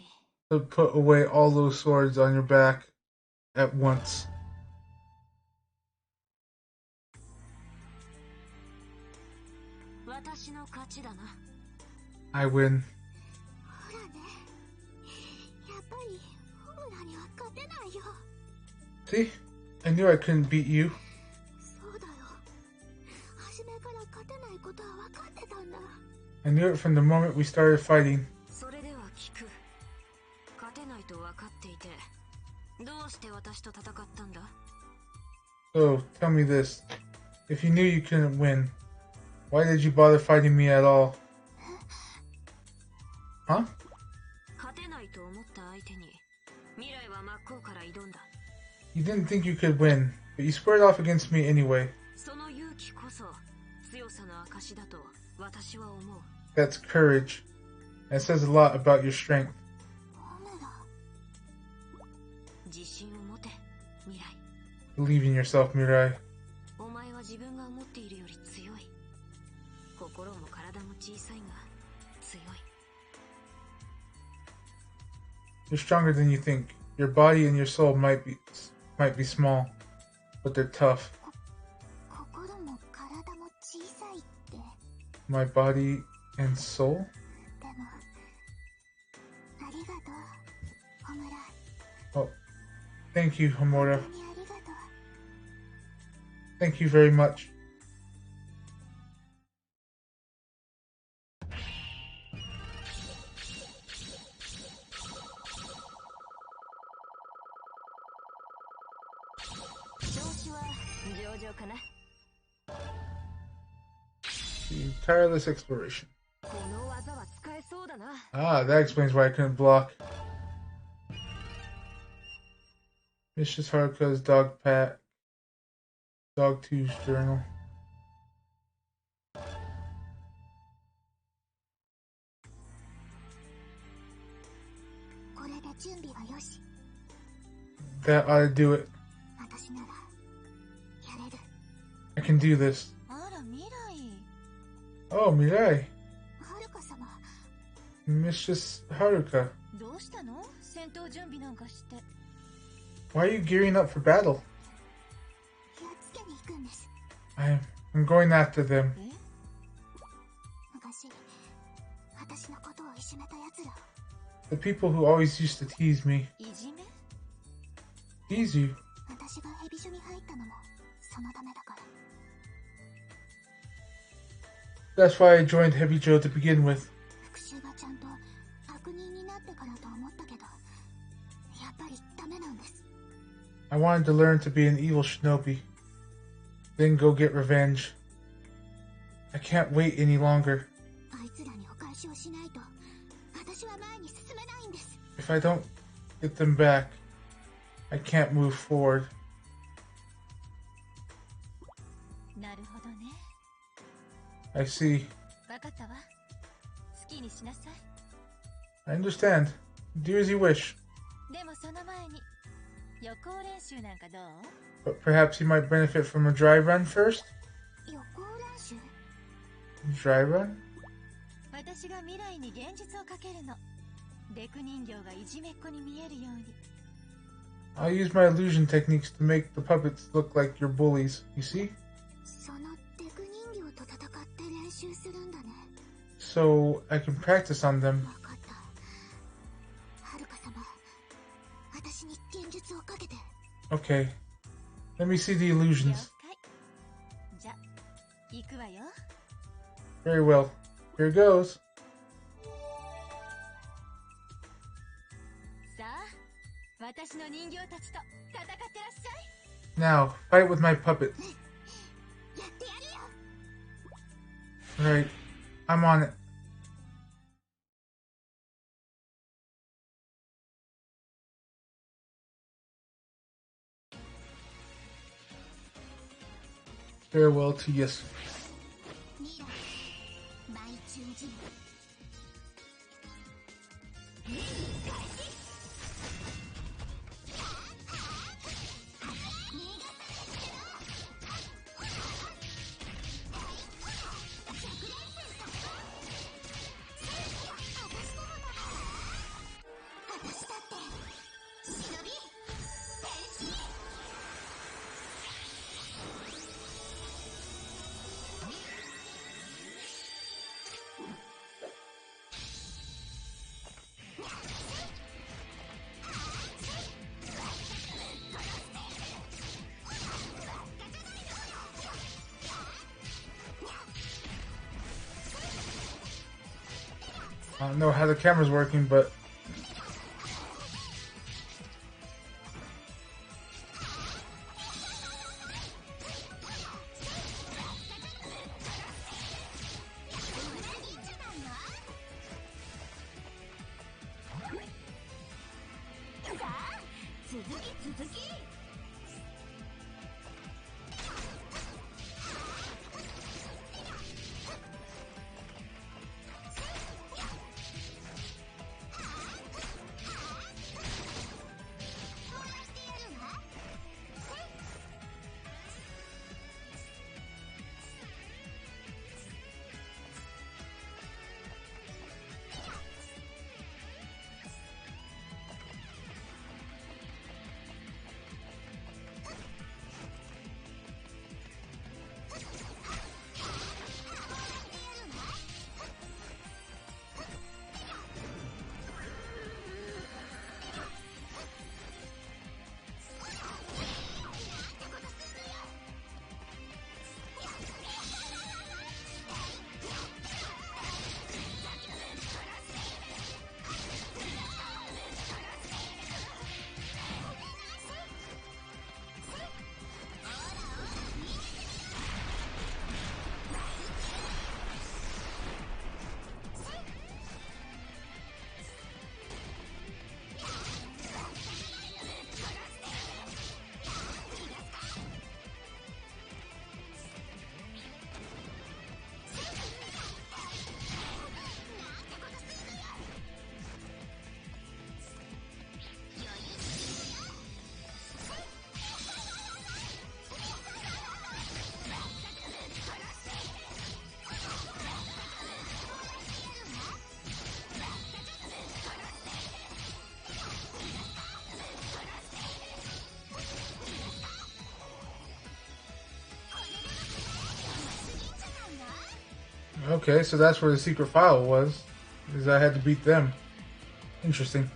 to put away all those swords on your back at once. 私の勝ちだな。 I win. ほらね、やっぱりホムラには勝てないよ。 See? I knew I couldn't beat you. そうだよ。初めから勝てないことは分かってたんだ。 I knew it from the moment we started fighting. それでは聞く。勝てないと分かっていて、どうして私と戦ったんだ？ So, tell me this. If you knew you couldn't win, why did you bother fighting me at all? Huh? 勝てないと思った相手に、未来は真っ向から挑んだ。 You didn't think you could win, but you squared off against me anyway. その勇気こそ強さの証だと私は思う。 That's courage. That says a lot about your strength. ホムラ。自信を持て、未来。 Believe in yourself, Mirai. お前は自分が思っているより強い。心も体も小さいが強い。 You're stronger than you think. Your body and your soul might be small, but they're tough. 心も体も小さいって。 My body and soul? でも、ありがとう、ホムラ。 Oh, thank you, Homura. 本当にありがとう。 Thank you very much. The tireless exploration. Ah, that explains why I couldn't block. Mistress Haruka's dog pack. Dog 2's journal. That ought to do it. I can do this. あら、未来。 Oh, Mirai. はるか様。 Mistress Haruka. どうしたの？戦闘準備なんかして。 Why are you gearing up for battle? やっつけに行くんです。 I'm going after them. え？昔、私のことをいじめた奴らを。 The people who always used to tease me. いじめ？ Tease you? 私がヘビ所に入ったのもそのためだから。 That's why I joined Hebijo to begin with. 復讐がちゃんと悪人になってからと思ったけど、やっぱりダメなんです。 I wanted to learn to be an evil shinobi. Then go get revenge. I can't wait any longer. あいつらにお返しをしないと、私は前に進めないんです。 If I don't get them back, I can't move forward. なるほどね。 I see. わかったわ。好きにしなさい。 I understand. Do as you wish. でもその前に予行練習なんかどう？ But perhaps you might benefit from a dry run first? 予行練習？ Dry run? 私が未来に現実をかけるの。デク人形がいじめっ子に見えるように。 I'll use my illusion techniques to make the puppets look like you're bullies. You see? そのデク人形と戦って練習するんだね。 So I can practice on them. わかった。はるか様、私に現実をかけて。 Okay. Let me see the 了 illusions. 解。じゃ、行くわよ。 Very well. Here goes. さあ、私の人形たちと戦ってらっしゃい。 Now, fight with my puppets. やってやるよ。 Alright. I'm on it. Farewell to Yasu. 未来、マイチュウジン。 Huh? I don't know how the camera's working, but okay, so that's where the secret file was, is I had to beat them. Interesting.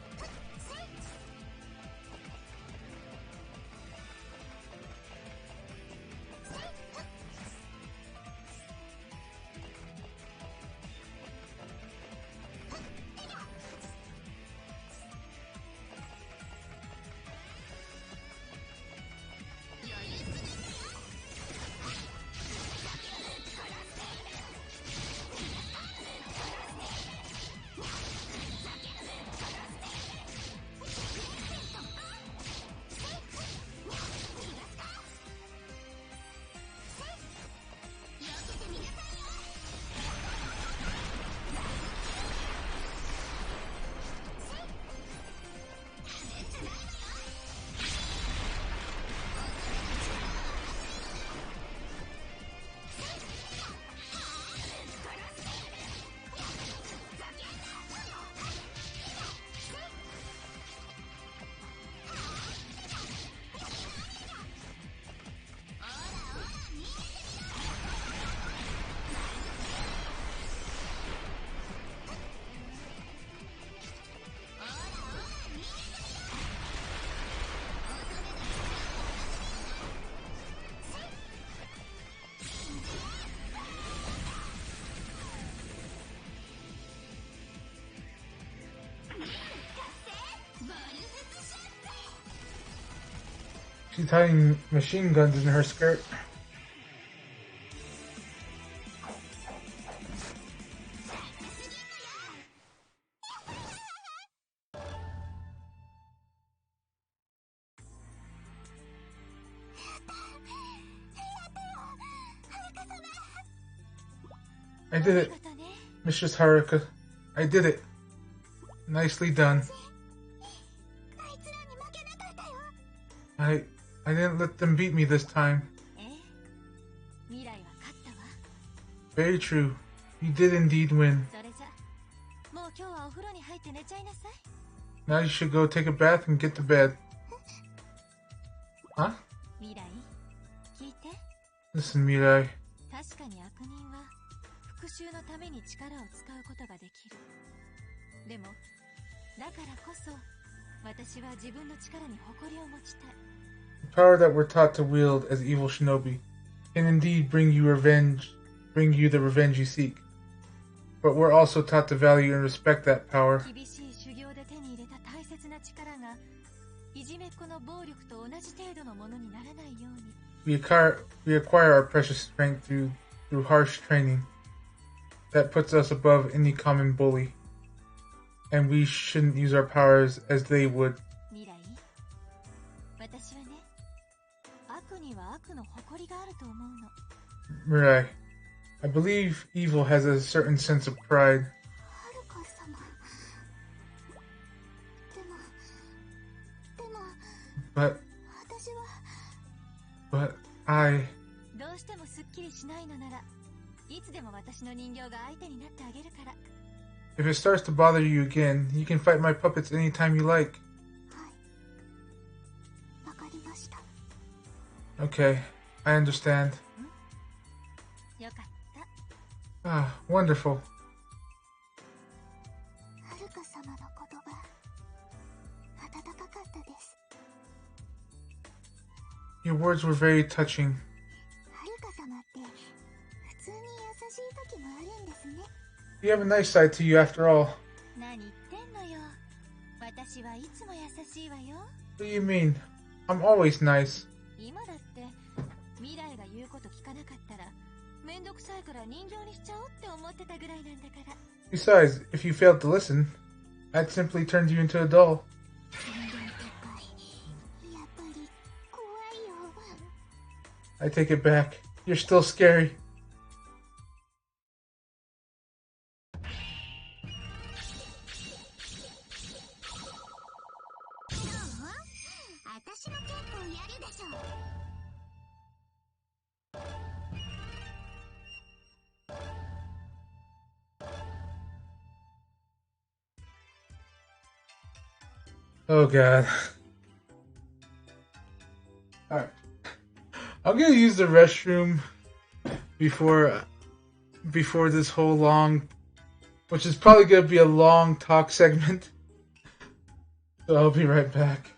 She's hiding machine guns in her skirt. I did it, Mistress Haruka. I did it. Nicely done. I didn't let them beat me this time. Very true. You did indeed win. Now you should go take a bath and get to bed. Huh? Listen, Mirai. 確かに悪人は復讐のために力を使うことができる。でも、だからこそ私は自分の力に誇りを持ちたい。The power that we're taught to wield as evil shinobi can indeed bring you the revenge you seek. but we're also taught to value and respect that power. 厳しい修行で手に入れた大切な力がいじめっ子の暴力と同じ程度のものにならないように。We acquire our precious strength through harsh training that puts us above any common bully. And we shouldn't use our powers as they would. 未来、私はね、悪には悪の誇りがあると思うの。Mirai, I believe evil has a certain sense of pride. はるか様。でも、But 私は。But I... どうしてもすっきりしないのなら、いつでも私の人形が相手になってあげるから。If it starts to bother you again, you can fight my puppets anytime you like. はい。わかりました。Okay, I understand. よかった。Ah, wonderful. はるか様の言葉、温かかったです。Your words were very touching. はるか様って普通に優しい時もあるんですね。You have a nice side to you after all. 何言ってんのよ。私はいつも優しいわよ。What do you mean? I'm always nice. 今だって未来が言うこと聞かなかったらめんどくさいから人形にしちゃおうって思ってたぐらいなんだから。Besides, if you failed to listen, I'd simply turn you into a doll. やっぱり怖いよ。 I take it back. You're still scary. 私も結構やるでしょ。Oh god. Alright. I'm gonna use the restroom before this whole long, which is probably gonna be a long talk segment. So I'll be right back.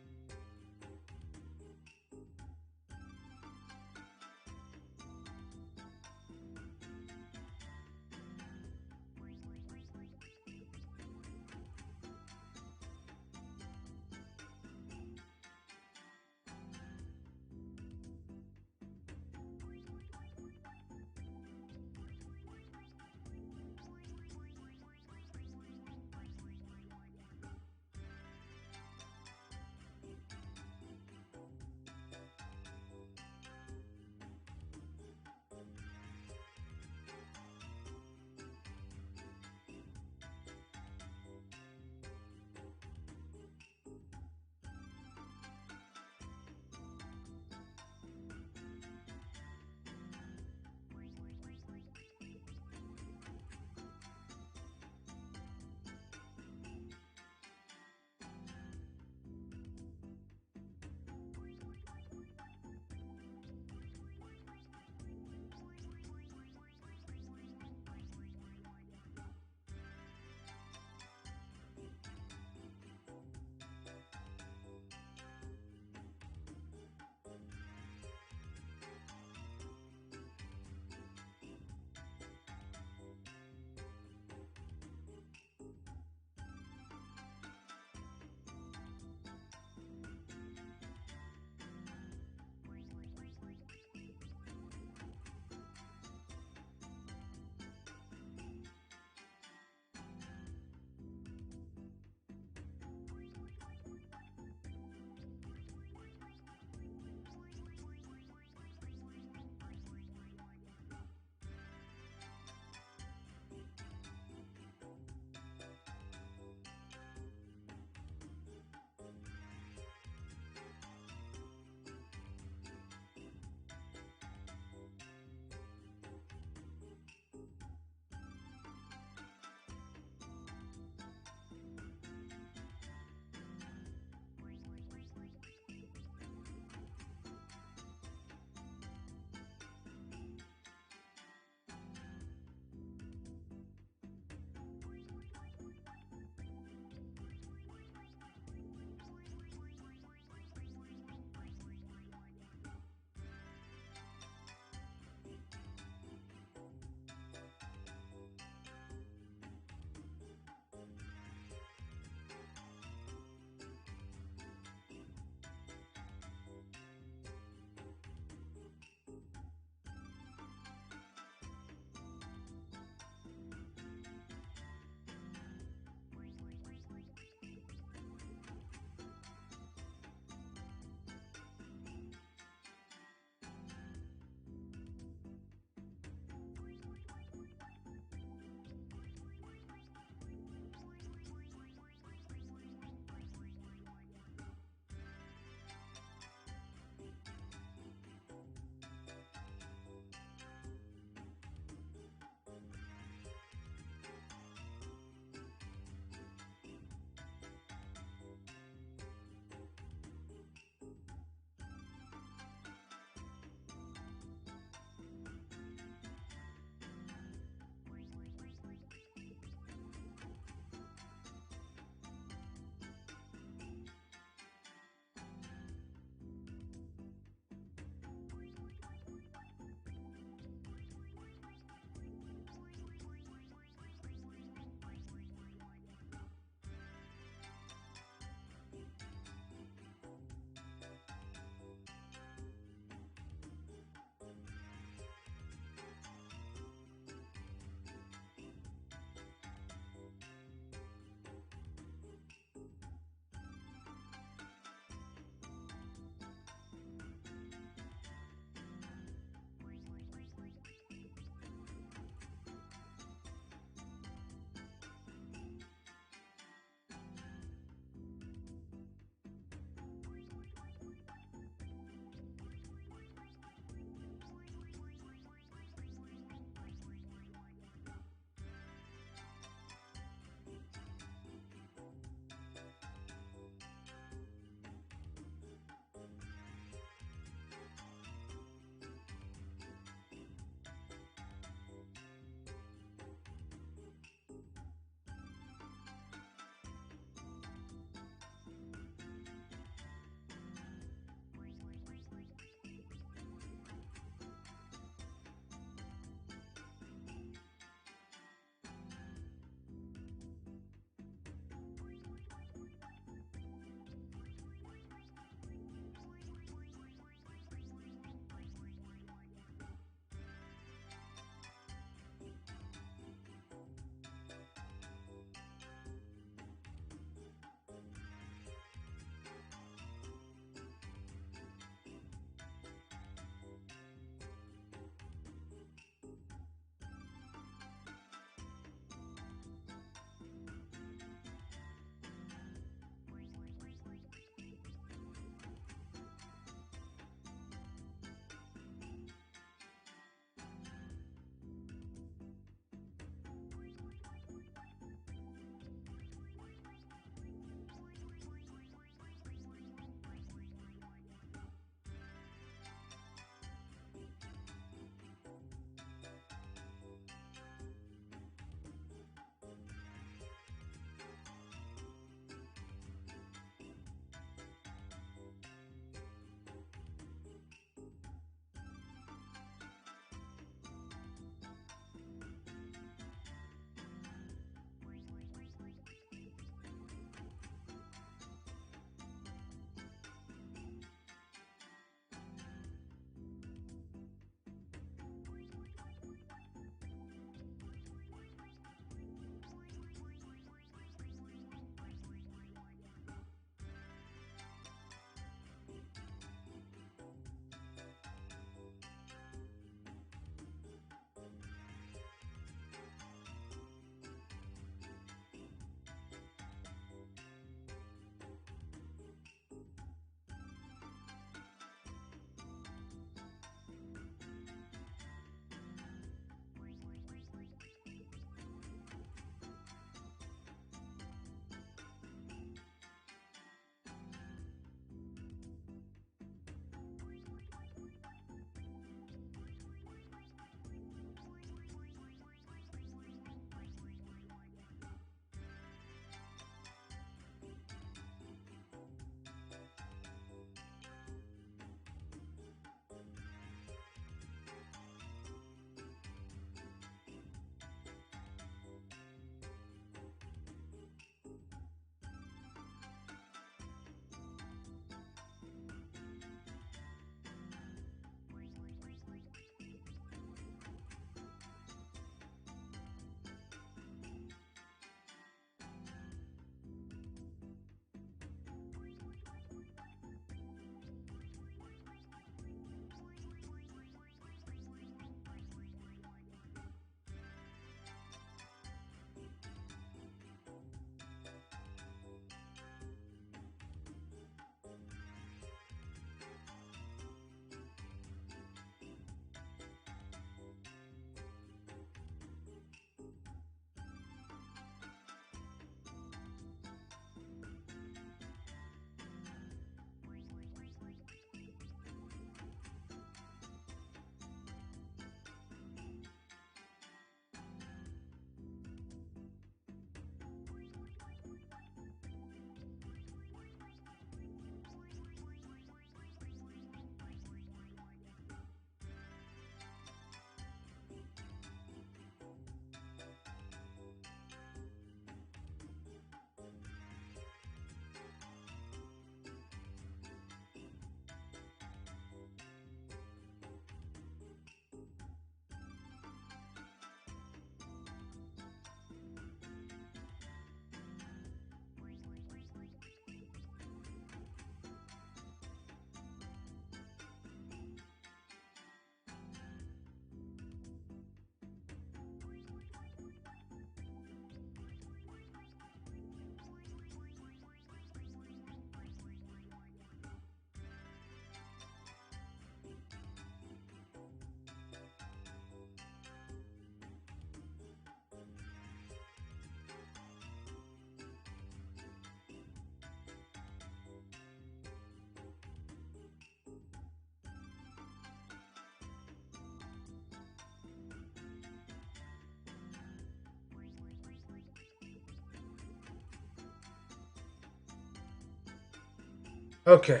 Okay.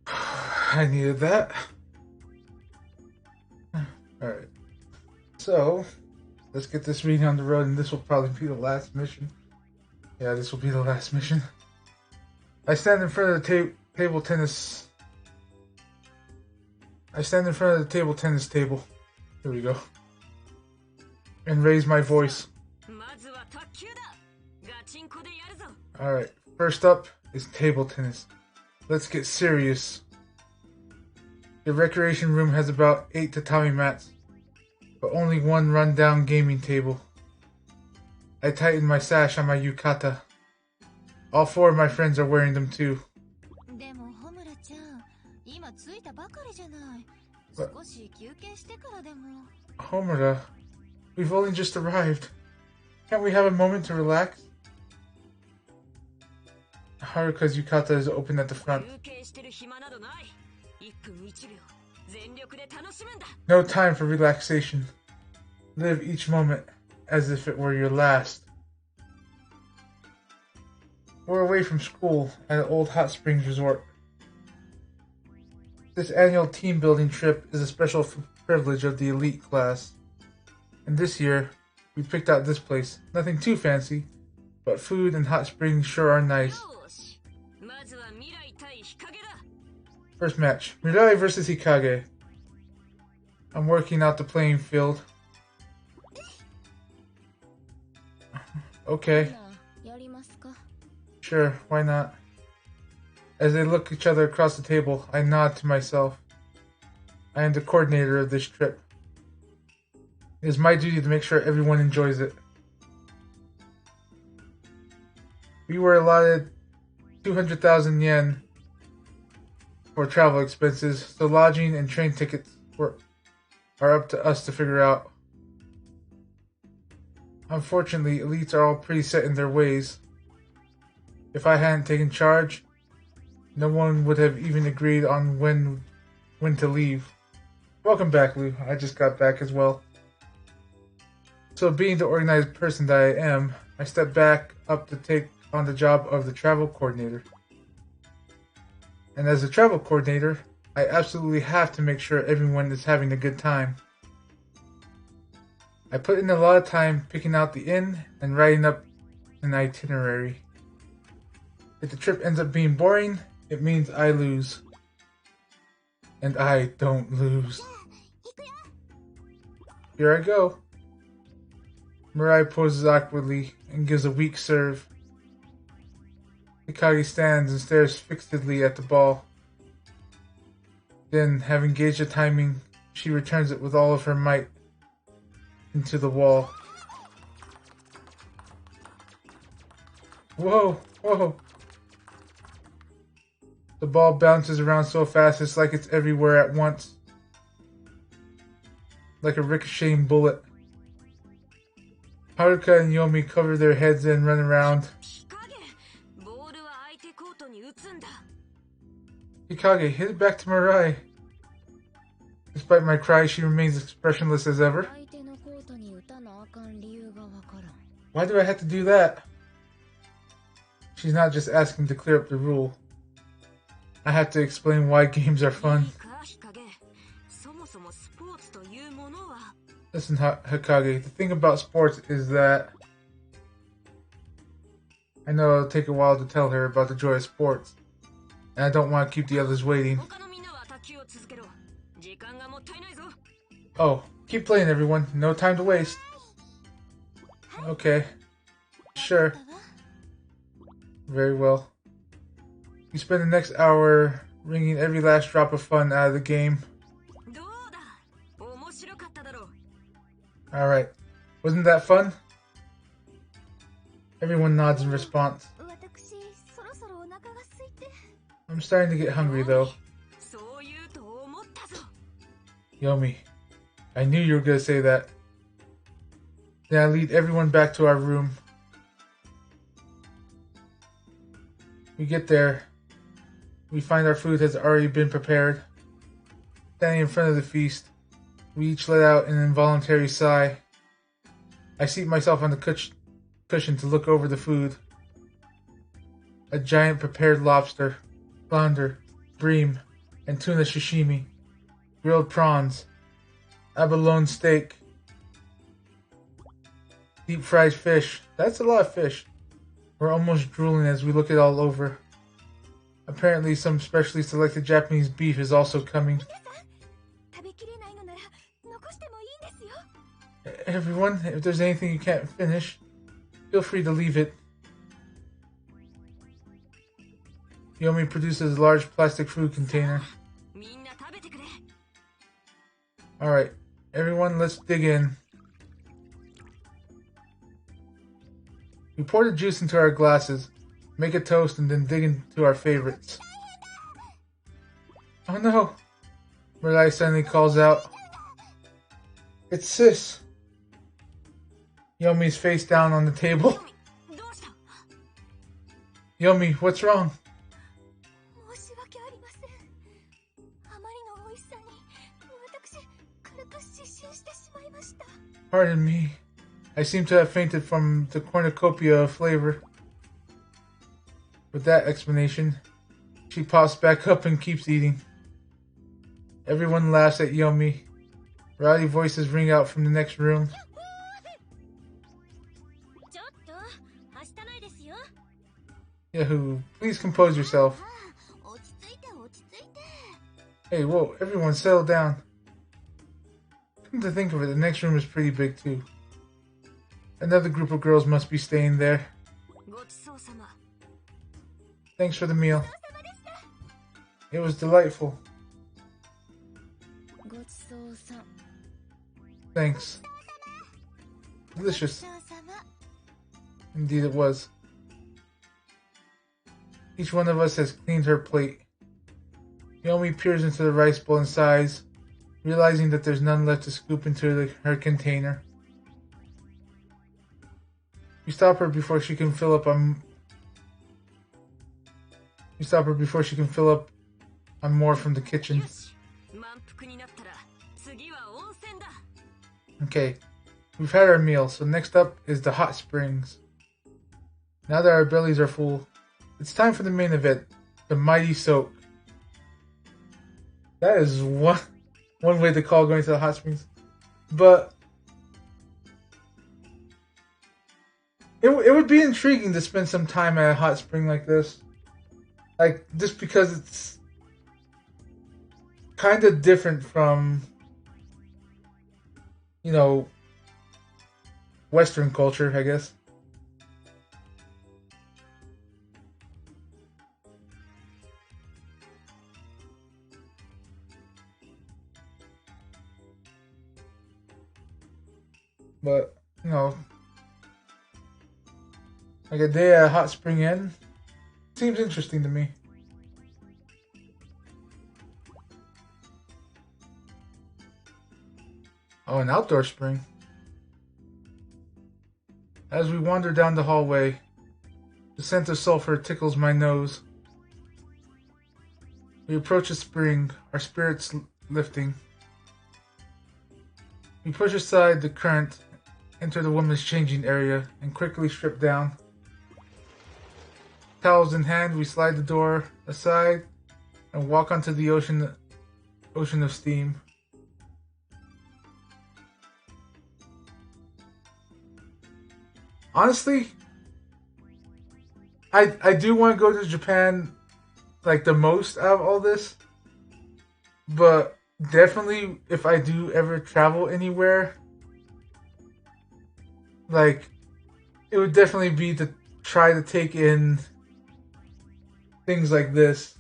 I needed that. Alright. So, let's get this reading on the road, and this will probably be the last mission. Yeah, this will be the last mission. I stand in front of the table tennis. I stand in front of the table tennis table. Here we go. And raise my voice. Alright, first up is table tennis. Let's get serious. The recreation room has about 8 tatami mats, but only one run-down gaming table. I tighten my sash on my yukata. All 4 of my friends are wearing them too. But, Homura, we've only just arrived. Can't we have a moment to relax? Haruka's yukata is open at the front. No time for relaxation. Live each moment as if it were your last. We're away from school at an old hot springs resort. This annual team building trip is a special privilege of the elite class. And this year, we picked out this place. Nothing too fancy, but food and hot springs sure are nice. First match, Mirai versus Hikage. I'm working out the playing field. Okay. Sure, why not? As they look each other across the table, I nod to myself. I am the coordinator of this trip. It is my duty to make sure everyone enjoys it. We were allotted 200,000 yen for travel expenses, so lodging and train tickets are up to us to figure out. Unfortunately, elites are all pretty set in their ways. If I hadn't taken charge, no one would have even agreed on when to leave. Welcome back, Lou. I just got back as well. So being the organized person that I am, I stepped back up to take on the job of the travel coordinator. And as a travel coordinator, I absolutely have to make sure everyone is having a good time. I put in a lot of time picking out the inn and writing up an itinerary. If the trip ends up being boring, it means I lose. And I don't lose. Here I go. Mirai poses awkwardly and gives a weak serve. Hikage stands and stares fixedly at the ball. Then, having gauged the timing, she returns it with all of her might into the wall. Whoa, whoa. The ball bounces around so fast it's like it's everywhere at once. Like a ricocheting bullet. Haruka and Yomi cover their heads and run around. Hikage, hit it back to Mirai. Despite my cry, she remains expressionless as ever. Why do I have to do that? She's not just asking to clear up the rule. I have to explain why games are fun. Listen, Hikage, the thing about sports is that I know it'll take a while to tell her about the joy of sports, and I don't want to keep the others waiting. Oh, keep playing, everyone. No time to waste. Okay. Sure. Very well. You spend the next hour wringing every last drop of fun out of the game. Alright. Wasn't that fun? Everyone nods in response. I'm starting to get hungry though. Yomi, I knew you were going to say that. Then I lead everyone back to our room. We get there. We find our food has already been prepared. Standing in front of the feast, we each let out an involuntary sigh. I seat myself on the cushion to look over the food. a giant prepared lobster, flounder, bream, and tuna sashimi, grilled prawns, abalone steak, deep fried fish. That's a lot of fish. We're almost drooling as we look it all over. Apparently some specially selected Japanese beef is also coming. Everyone, if there's anything you can't finish, feel free to leave it. Yomi produces a large plastic food container. Alright, everyone, let's dig in. We pour the juice into our glasses, make a toast, and then dig into our favorites. Oh no! Mirai suddenly calls out. It's Sis! Yomi's face down on the table. Yomi, what's wrong? Pardon me. I seem to have fainted from the cornucopia of flavor. With that explanation, she pops back up and keeps eating. Everyone laughs at Yomi. Rowdy voices ring out from the next room. Yahoo! Please compose yourself. Hey, whoa, everyone settle down. Come to think of it, the next room is pretty big too. Another group of girls must be staying there. Thanks for the meal. It was delightful. Thanks. Delicious. Indeed it was. Each one of us has cleaned her plate. Yomi peers into the rice bowl and sighs, realizing that there's none left to scoop into her container. We stop her before she can fill up on more from the kitchen. Okay, we've had our meal, so next up is the hot springs. Now that our bellies are full, it's time for the main event, the mighty soak. That is one way to call going to the hot springs. But it would be intriguing to spend some time at a hot spring like this. Like, just because it's kind of different from, you know, Western culture, I guess. But, you know, like a day at a hot spring inn seems interesting to me. Oh, an outdoor spring. As we wander down the hallway, the scent of sulfur tickles my nose. We approach a spring, our spirits lifting. We push aside the current, enter the woman's changing area, and quickly strip down. Towels in hand, we slide the door aside and walk onto the ocean of steam. Honestly, I do want to go to Japan, like, the most out of all this, but definitely if I do ever travel anywhere, like, it would definitely be to try to take in things like this.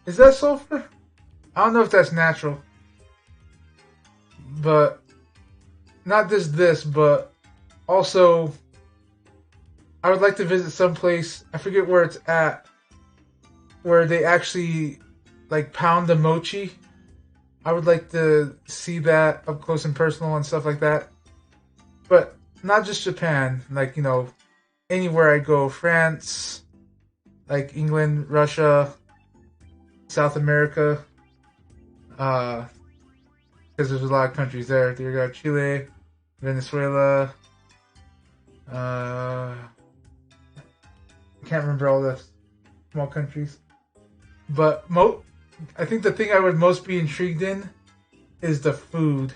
Is that sulfur? I don't know if that's natural. But not just this, but also I would like to visit someplace, I forget where it's at, where they actually like pound the mochi. I would like to see that up close and personal and stuff like that. But not just Japan, like, you know, anywhere I go, France, like England, Russia, South America, because there's a lot of countries there. You got Chile, Venezuela, I can't remember all the small countries. But I think the thing I would most be intrigued in is the food.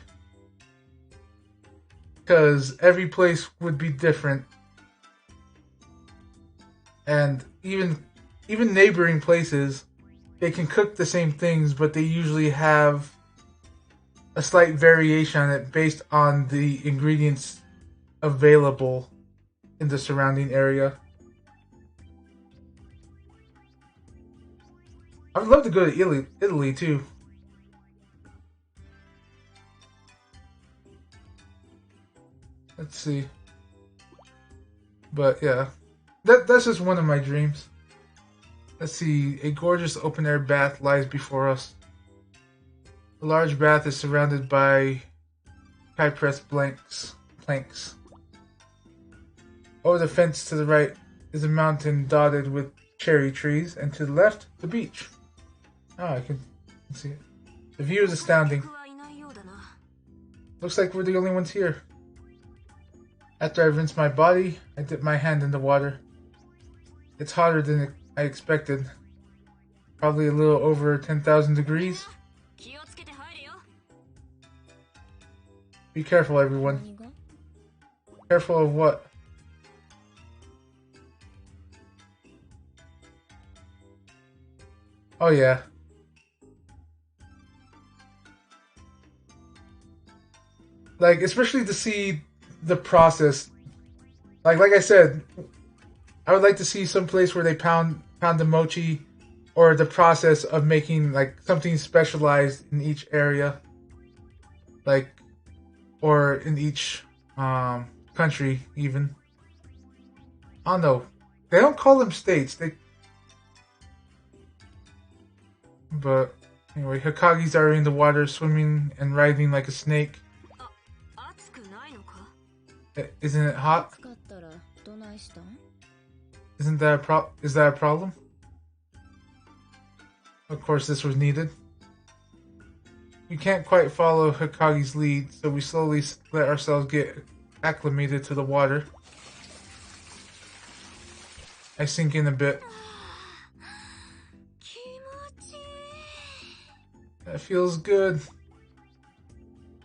Because every place would be different. And even neighboring places, they can cook the same things, but they usually have a slight variation on it based on the ingredients available in the surrounding area. I would love to go to Italy too. Let's see. But yeah, that's just one of my dreams. Let's see. A gorgeous open-air bath lies before us. The large bath is surrounded by high-pressed planks. Over the fence to the right is a mountain dotted with cherry trees, and to the left, the beach. Oh, I can see it. The view is astounding. Looks like we're the only ones here. After I rinse my body, I dip my hand in the water. It's hotter than I expected. Probably a little over 10,000 degrees. Be careful, everyone. Careful of what? Oh yeah. Like, especially to see the process. Like I said, I would like to see some place where they pound the mochi, or the process of making like something specialized in each area, like, or in each country even. I don't know. They don't call them states. But anyway, Hokages are in the water, swimming and writhing like a snake. Isn't it hot? Is that a problem? Of course, this was needed. We can't quite follow Hokage's lead, so we slowly let ourselves get acclimated to the water. I sink in a bit. That feels good.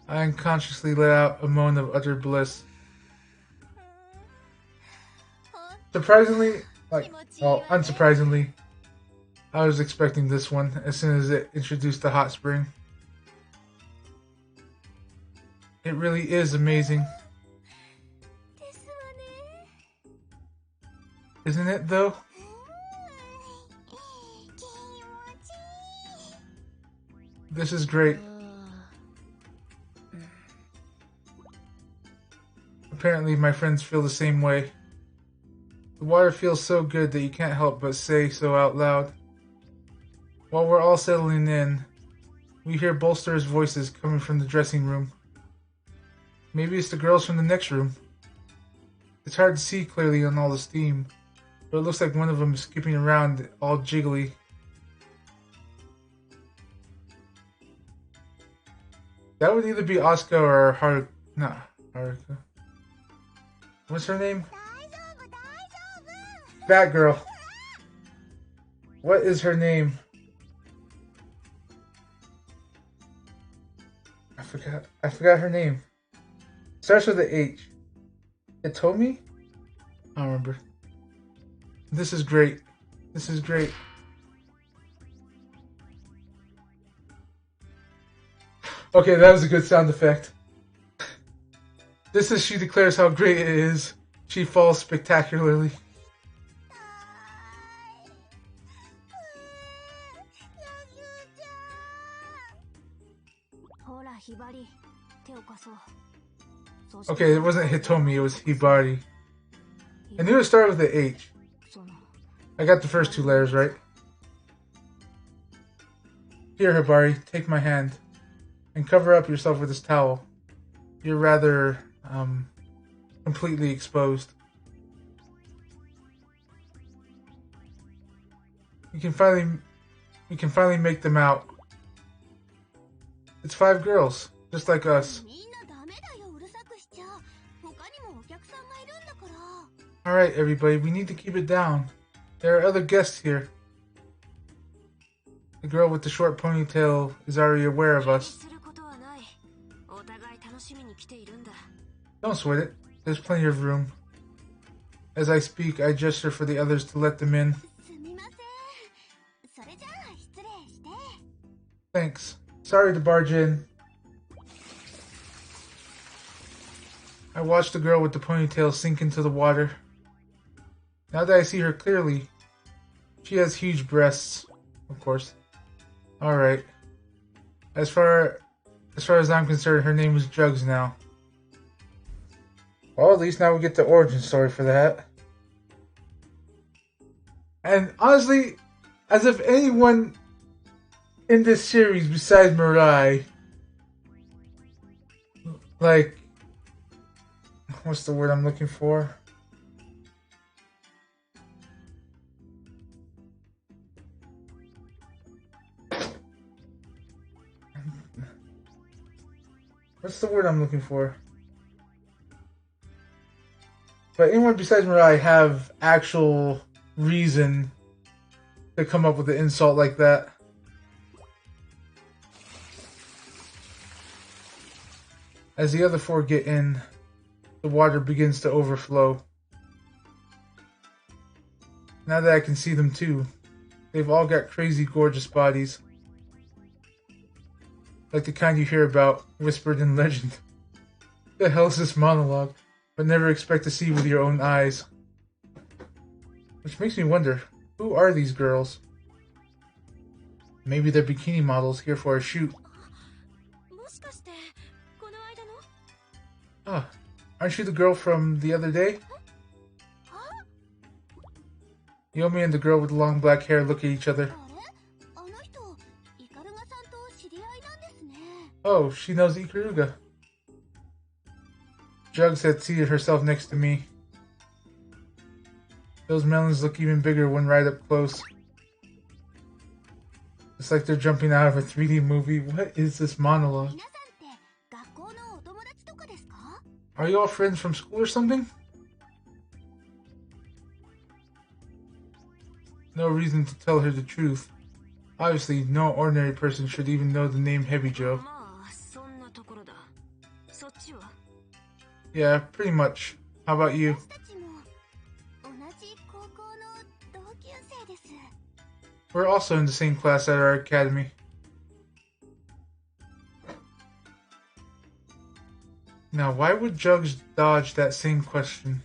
I unconsciously let out a moan of utter bliss. Surprisingly, unsurprisingly, I was expecting this one as soon as it introduced the hot spring. It really is amazing. Isn't it, though? This is great. Apparently, my friends feel the same way. The water feels so good that you can't help but say so out loud. While we're all settling in, we hear bolsters' voices coming from the dressing room. Maybe it's the girls from the next room. It's hard to see clearly on all the steam, but it looks like one of them is skipping around all jiggly. That would either be Asuka or Haruka. What's her name? Batgirl. What is her name? I forgot her name. Starts with a H. Hitomi? I don't remember. This is great. This is great. Okay, that was a good sound effect. This is she declares how great it is. She falls spectacularly. Okay, it wasn't Hitomi, it was Hibari. I knew it started with the H. I got the first two letters right. Here, Hibari, take my hand. And cover up yourself with this towel. You're rather, completely exposed. We can finally make them out. It's 5 girls, just like us. Alright, everybody, we need to keep it down. There are other guests here. The girl with the short ponytail is already aware of us. Don't sweat it. There's plenty of room. As I speak, I gesture for the others to let them in. Thanks. Sorry to barge in. I watch the girl with the ponytail sink into the water. Now that I see her clearly, she has huge breasts, of course. Alright. As far as I'm concerned, her name is Jugs now. Well, at least now we get the origin story for that. And honestly, as if anyone in this series besides Mirai, like, what's the word I'm looking for? What's the word I'm looking for? But anyone besides Mirai have actual reason to come up with an insult like that. As the other four get in, the water begins to overflow. Now that I can see them too, they've all got crazy gorgeous bodies. Like the kind you hear about, whispered in legend. The hell is this monologue? But never expect to see with your own eyes. Which makes me wonder, who are these girls? Maybe they're bikini models here for a shoot. Ah, aren't you the girl from the other day? Yomi and the girl with the long black hair look at each other. Oh, she knows Ikaruga. Jugs had seated herself next to me. Those melons look even bigger when right up close. It's like they're jumping out of a 3D movie. What is this monologue? Are you all friends from school or something? No reason to tell her the truth. Obviously, no ordinary person should even know the name Hebijo. Yeah, pretty much. How about you? We're also in the same class at our academy. Now, why would Jugs dodge that same question?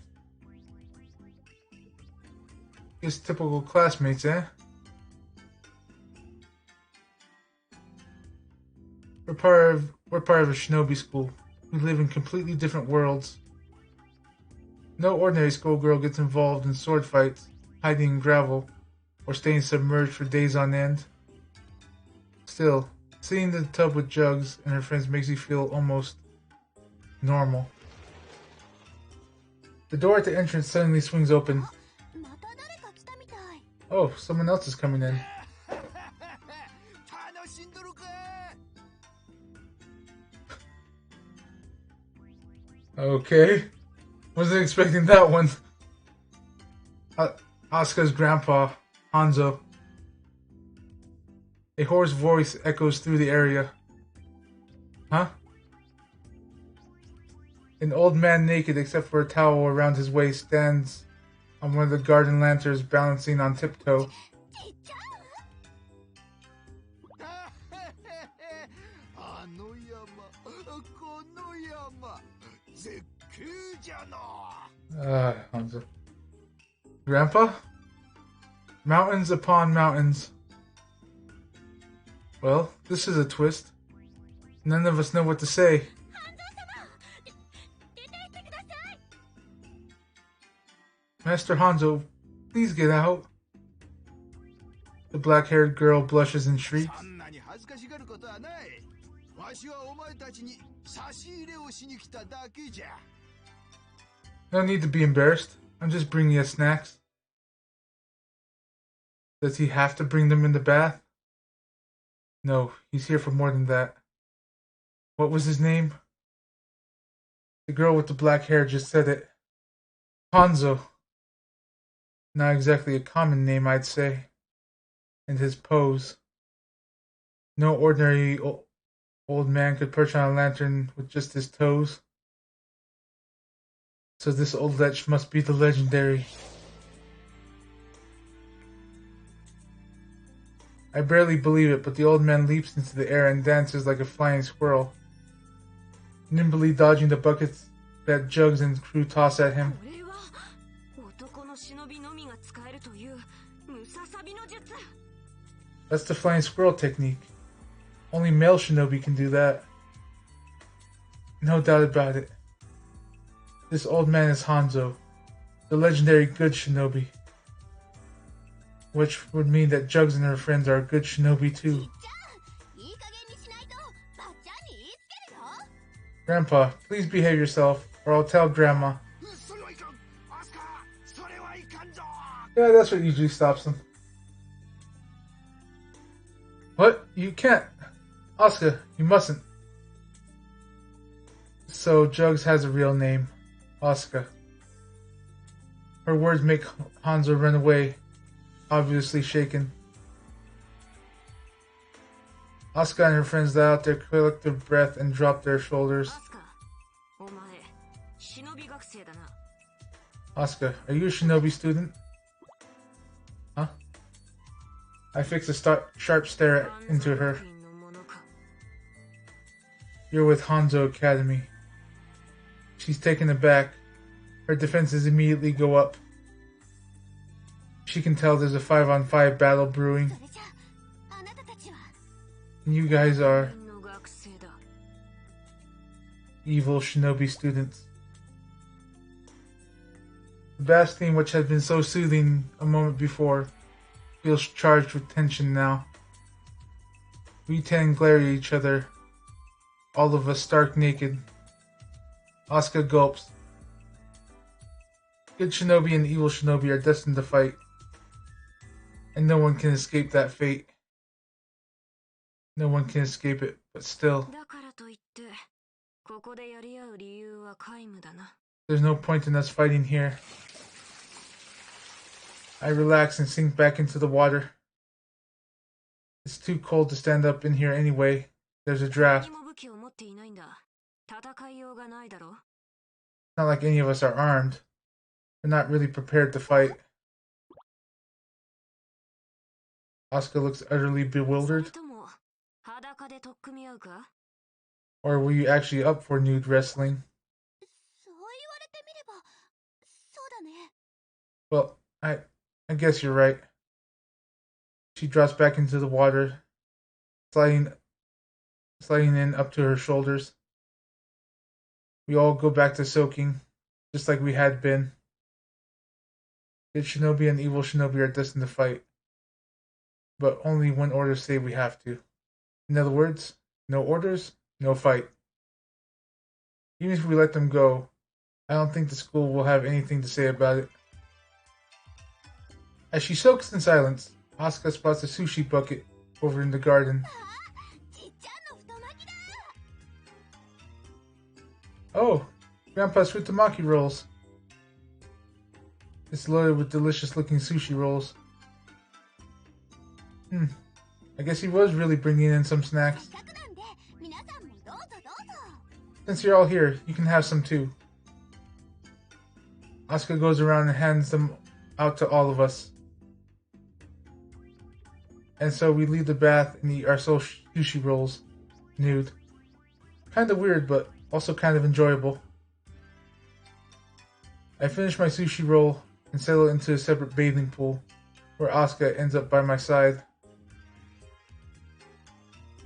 His typical classmates, eh? We're part of a shinobi school. We live in completely different worlds. No ordinary schoolgirl gets involved in sword fights, hiding in gravel, or staying submerged for days on end. Still, sitting in the tub with Jugs and her friends makes me feel almost normal. The door at the entrance suddenly swings open. Oh, someone else is coming in. Okay. Wasn't expecting that one. Asuka's grandpa, Hanzo. A hoarse voice echoes through the area. Huh? An old man naked except for a towel around his waist stands on one of the garden lanterns balancing on tiptoe. Hanzo. Grandpa? Mountains upon mountains. Well, this is a twist. None of us know what to say. Master Hanzo, please get out. The black-haired girl blushes and shrieks. No need to be embarrassed. I'm just bringing you snacks. Does he have to bring them in the bath? No, he's here for more than that. What was his name? The girl with the black hair just said it. Hanzo. Not exactly a common name, I'd say. And his pose. No ordinary old man could perch on a lantern with just his toes. So this old lech must be the legendary. I barely believe it, but the old man leaps into the air and dances like a flying squirrel, nimbly dodging the buckets that Jugs and crew toss at him. That's the flying squirrel technique. Only male shinobi can do that. No doubt about it. This old man is Hanzo, the legendary good shinobi. Which would mean that Jugs and her friends are a good shinobi too. Grandpa, please behave yourself, or I'll tell Grandma. Yeah, that's what usually stops them. What? You can't. Asuka, you mustn't. So Jugs has a real name. Asuka. Her words make Hanzo run away, obviously shaken. Asuka and her friends let out their collective breath and dropped their shoulders. Asuka, are you a shinobi student? Huh? I fixed a sharp stare into her. You're with Hanzo Academy. She's taken aback. Her defenses immediately go up. She can tell there's a 5-on-5 battle brewing. And you guys are evil shinobi students. The bass theme, which had been so soothing a moment before, feels charged with tension now. We 10 glare at each other, all of us stark naked. Asuka gulps. Good shinobi and evil shinobi are destined to fight, and no one can escape that fate. No one can escape it, but still. There's no point in us fighting here. I relax and sink back into the water. It's too cold to stand up in here anyway. There's a draft. Not like any of us are armed. We're not really prepared to fight. Asuka looks utterly bewildered. Or were you actually up for nude wrestling? Well, I guess you're right. She drops back into the water, sliding in up to her shoulders. We all go back to soaking, just like we had been. Good shinobi and evil shinobi are destined to fight, but only when orders say we have to. In other words, no orders, no fight. Even if we let them go, I don't think the school will have anything to say about it. As she soaks in silence, Asuka spots a sushi bucket over in the garden. Oh, Grandpa's futamaki rolls. It's loaded with delicious-looking sushi rolls. I guess he was really bringing in some snacks. Since you're all here, you can have some too. Asuka goes around and hands them out to all of us. And so we leave the bath and eat our sushi rolls nude. Kind of weird, but also kind of enjoyable. I finish my sushi roll and settle into a separate bathing pool, where Asuka ends up by my side.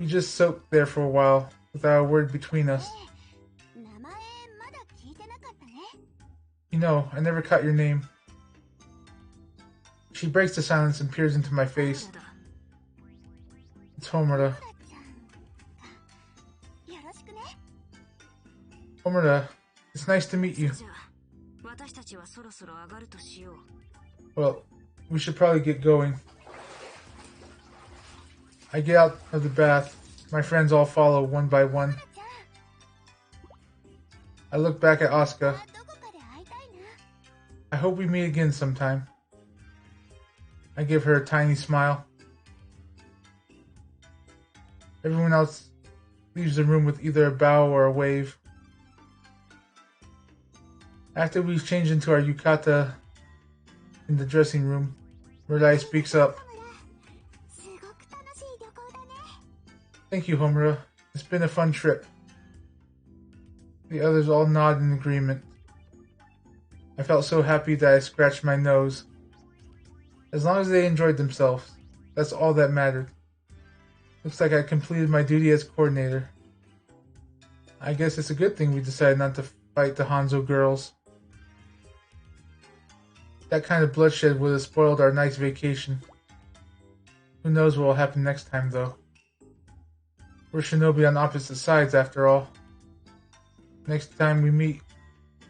We just soaked there for a while, without a word between us. You know, I never caught your name. She breaks the silence and peers into my face. It's Homura. Homura, it's nice to meet you. Well, we should probably get going. I get out of the bath. My friends all follow one by one. I look back at Asuka. どこかで会いたいな。 I hope we meet again sometime. I give her a tiny smile. Everyone else leaves the room with either a bow or a wave. After we've changed into our yukata in the dressing room, Mirai speaks up. すごく楽しい旅行だね。 Thank you, Homura. It's been a fun trip. The others all nod in agreement. I felt so happy that I scratched my nose. As long as they enjoyed themselves, that's all that mattered. Looks like I completed my duty as coordinator. I guess it's a good thing we decided not to fight the Hanzo girls. That kind of bloodshed would have spoiled our nice vacation. Who knows what will happen next time, though. We're shinobi on opposite sides, after all. Next time we meet,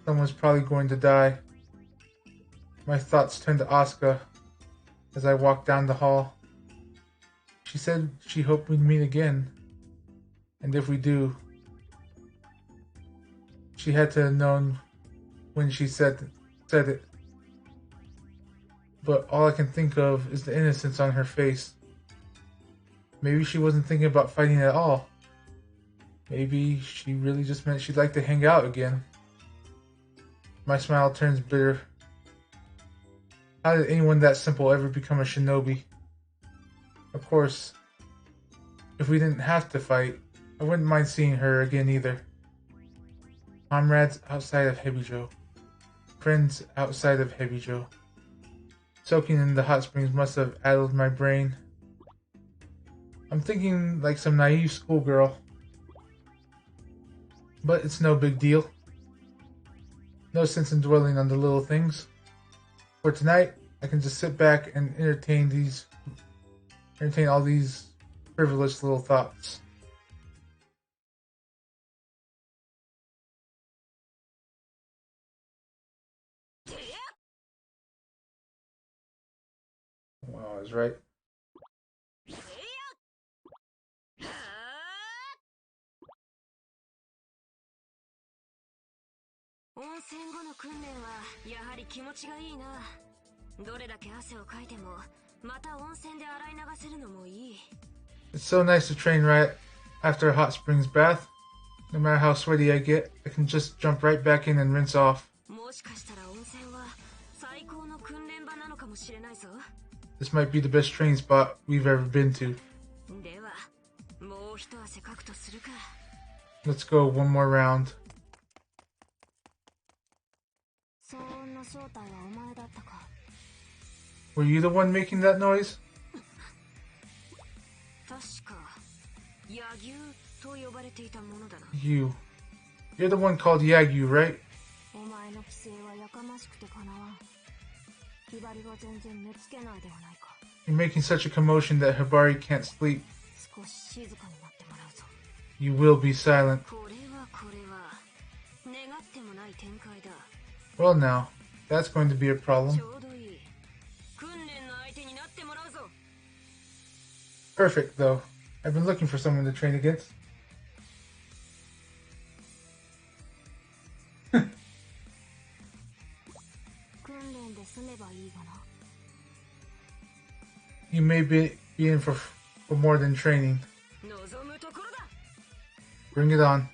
someone's probably going to die. My thoughts turned to Asuka as I walked down the hall. She said she hoped we'd meet again. And if we do, she had to have known when she said it. But all I can think of is the innocence on her face. Maybe she wasn't thinking about fighting at all. Maybe she really just meant she'd like to hang out again. My smile turns bitter. How did anyone that simple ever become a shinobi? Of course, if we didn't have to fight, I wouldn't mind seeing her again either. Comrades outside of Hebijo. Friends outside of Hebijo. Soaking in the hot springs must have addled my brain. I'm thinking like some naive schoolgirl. But it's no big deal. No sense in dwelling on the little things. For tonight, I can just sit back and entertain all these frivolous little thoughts. Wow, I was right. 温泉後の訓練はやはり気持ちがいいな。どれだけ汗をかいてもまた温泉で洗い流せるのもいい。 It's so nice to train right after a hot springs bath. No matter how sweaty I get, I can just jump right back in and rinse off. もしかしたら温泉は最高の訓練場なのかもしれないぞ。 This might be the best training spot we've ever been to. では、もう一汗かくとするか。 Let's go one more round. そんな正体はお前だったか。 Were you the one making that noise? 確か、柳生と呼ばれていたものだな。 You. You're the one called Yagyu, right? お前の規制はやかましくてかなわん。ひばりは全然寝つけないではないか。 You're making such a commotion that Hibari can't sleep. 少し静かになってもらうぞ。 You will be silent. これは願ってもない展開だ。 Well now, that's going to be a problem. ちょうどいい。訓練の相手になってもらうぞ。 Perfect, though. I've been looking for someone to train against. You may be in for more than training. 望むところだ。 Bring it on.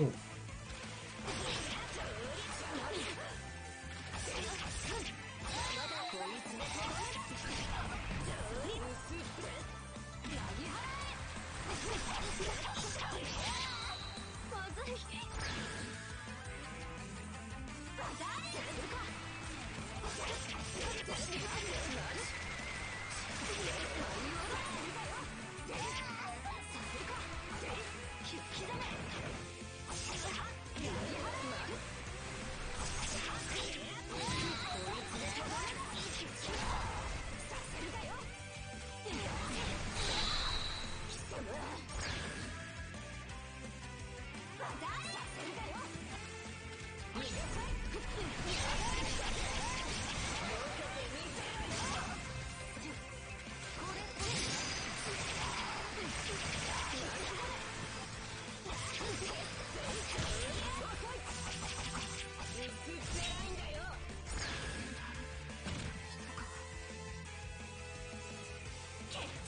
Oh.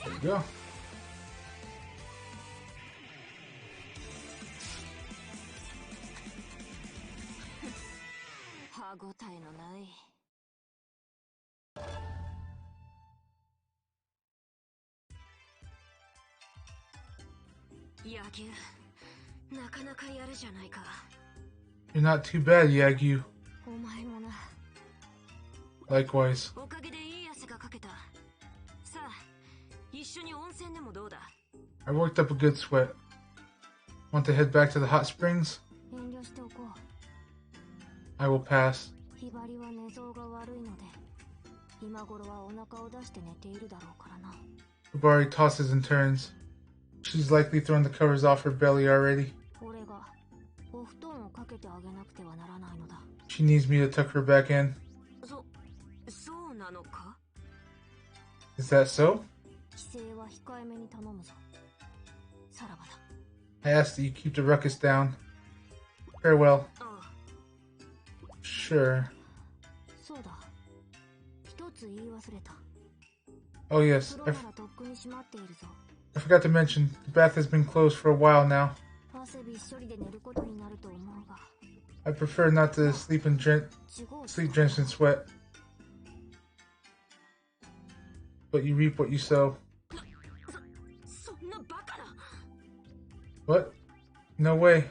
There you go. You're not too bad, Yagyu. Likewise. I worked up a good sweat. Want to head back to the hot springs? I will pass. Hibari tosses and turns. She's likely thrown the covers off her belly already. She needs me to tuck her back in. Is that so? I ask that you keep the ruckus down. Farewell. Sure. Oh yes, I forgot to mention, the bath has been closed for a while now. I prefer not to sleep drenched in sweat. But you reap what you sow. What? No way.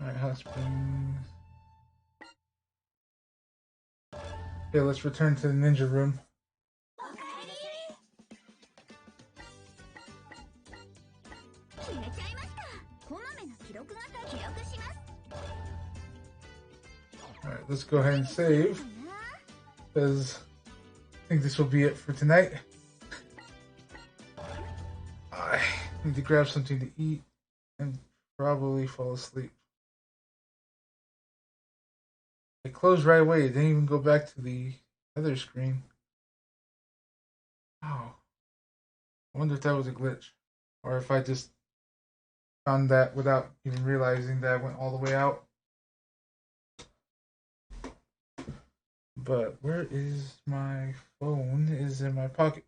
Alright, hot springs. Okay, let's return to the ninja room. Alright, let's go ahead and save, because I think this will be it for tonight. I need to grab something to eat and probably fall asleep. I closed right away. It didn't even go back to the other screen. Wow. I wonder if that was a glitch. Or if I just found that without even realizing that I went all the way out. But where is my phone? It is in my pocket.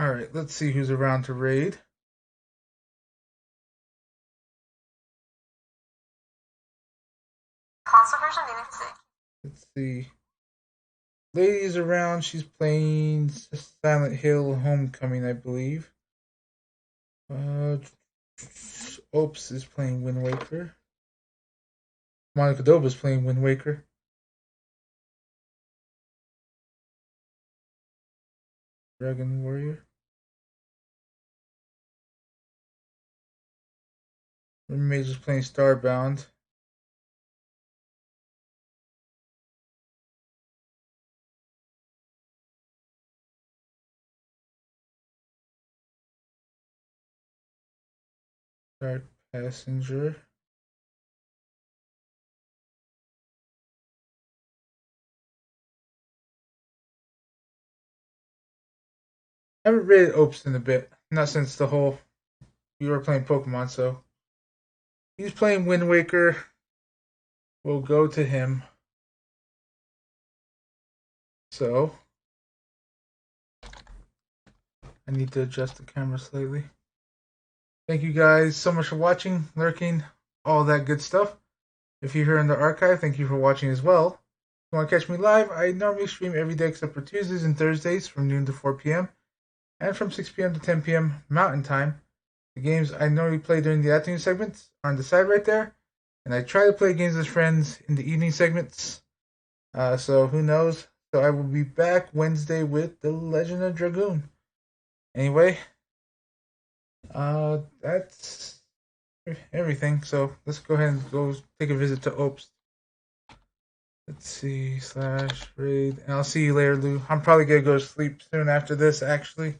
Alright, let's see who's around to raid. Let's see. Lady's around. She's playing Silent Hill Homecoming, I believe. Oops is playing Wind Waker. Monica Doba's playing Wind Waker. Dragon Warrior. Major's playing Starbound. Start passenger. I haven't rated Opes in a bit. Not since the whole we were playing Pokemon, so he's playing Wind Waker. We'll go to him. So I need to adjust the camera slightly. Thank you guys so much for watching, lurking, all that good stuff. If you're here in the archive, thank you for watching as well. If you want to catch me live, I normally stream every day except for Tuesdays and Thursdays from noon to 4 p.m. and from 6 p.m. to 10 p.m. Mountain Time. The games I normally play during the afternoon segments are on the side right there. And I try to play games with friends in the evening segments. So who knows? So I will be back Wednesday with The Legend of Dragoon. Anyway, that's everything. So let's go ahead and go take a visit to Opes. Let's see, /raid. And I'll see you later, Lou. I'm probably going to go to sleep soon after this, actually.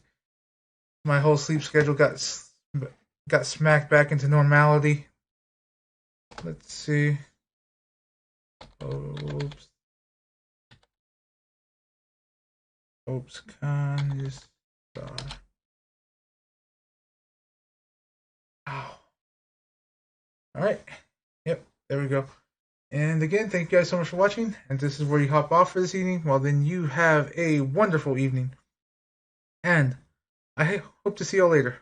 My whole sleep schedule got smacked back into normality. Let's see. Opes. Opes Con is star. Ow. Alright. Yep, there we go. And again, thank you guys so much for watching. And this is where you hop off for this evening. Well, then you have a wonderful evening. And I hope to see you all later.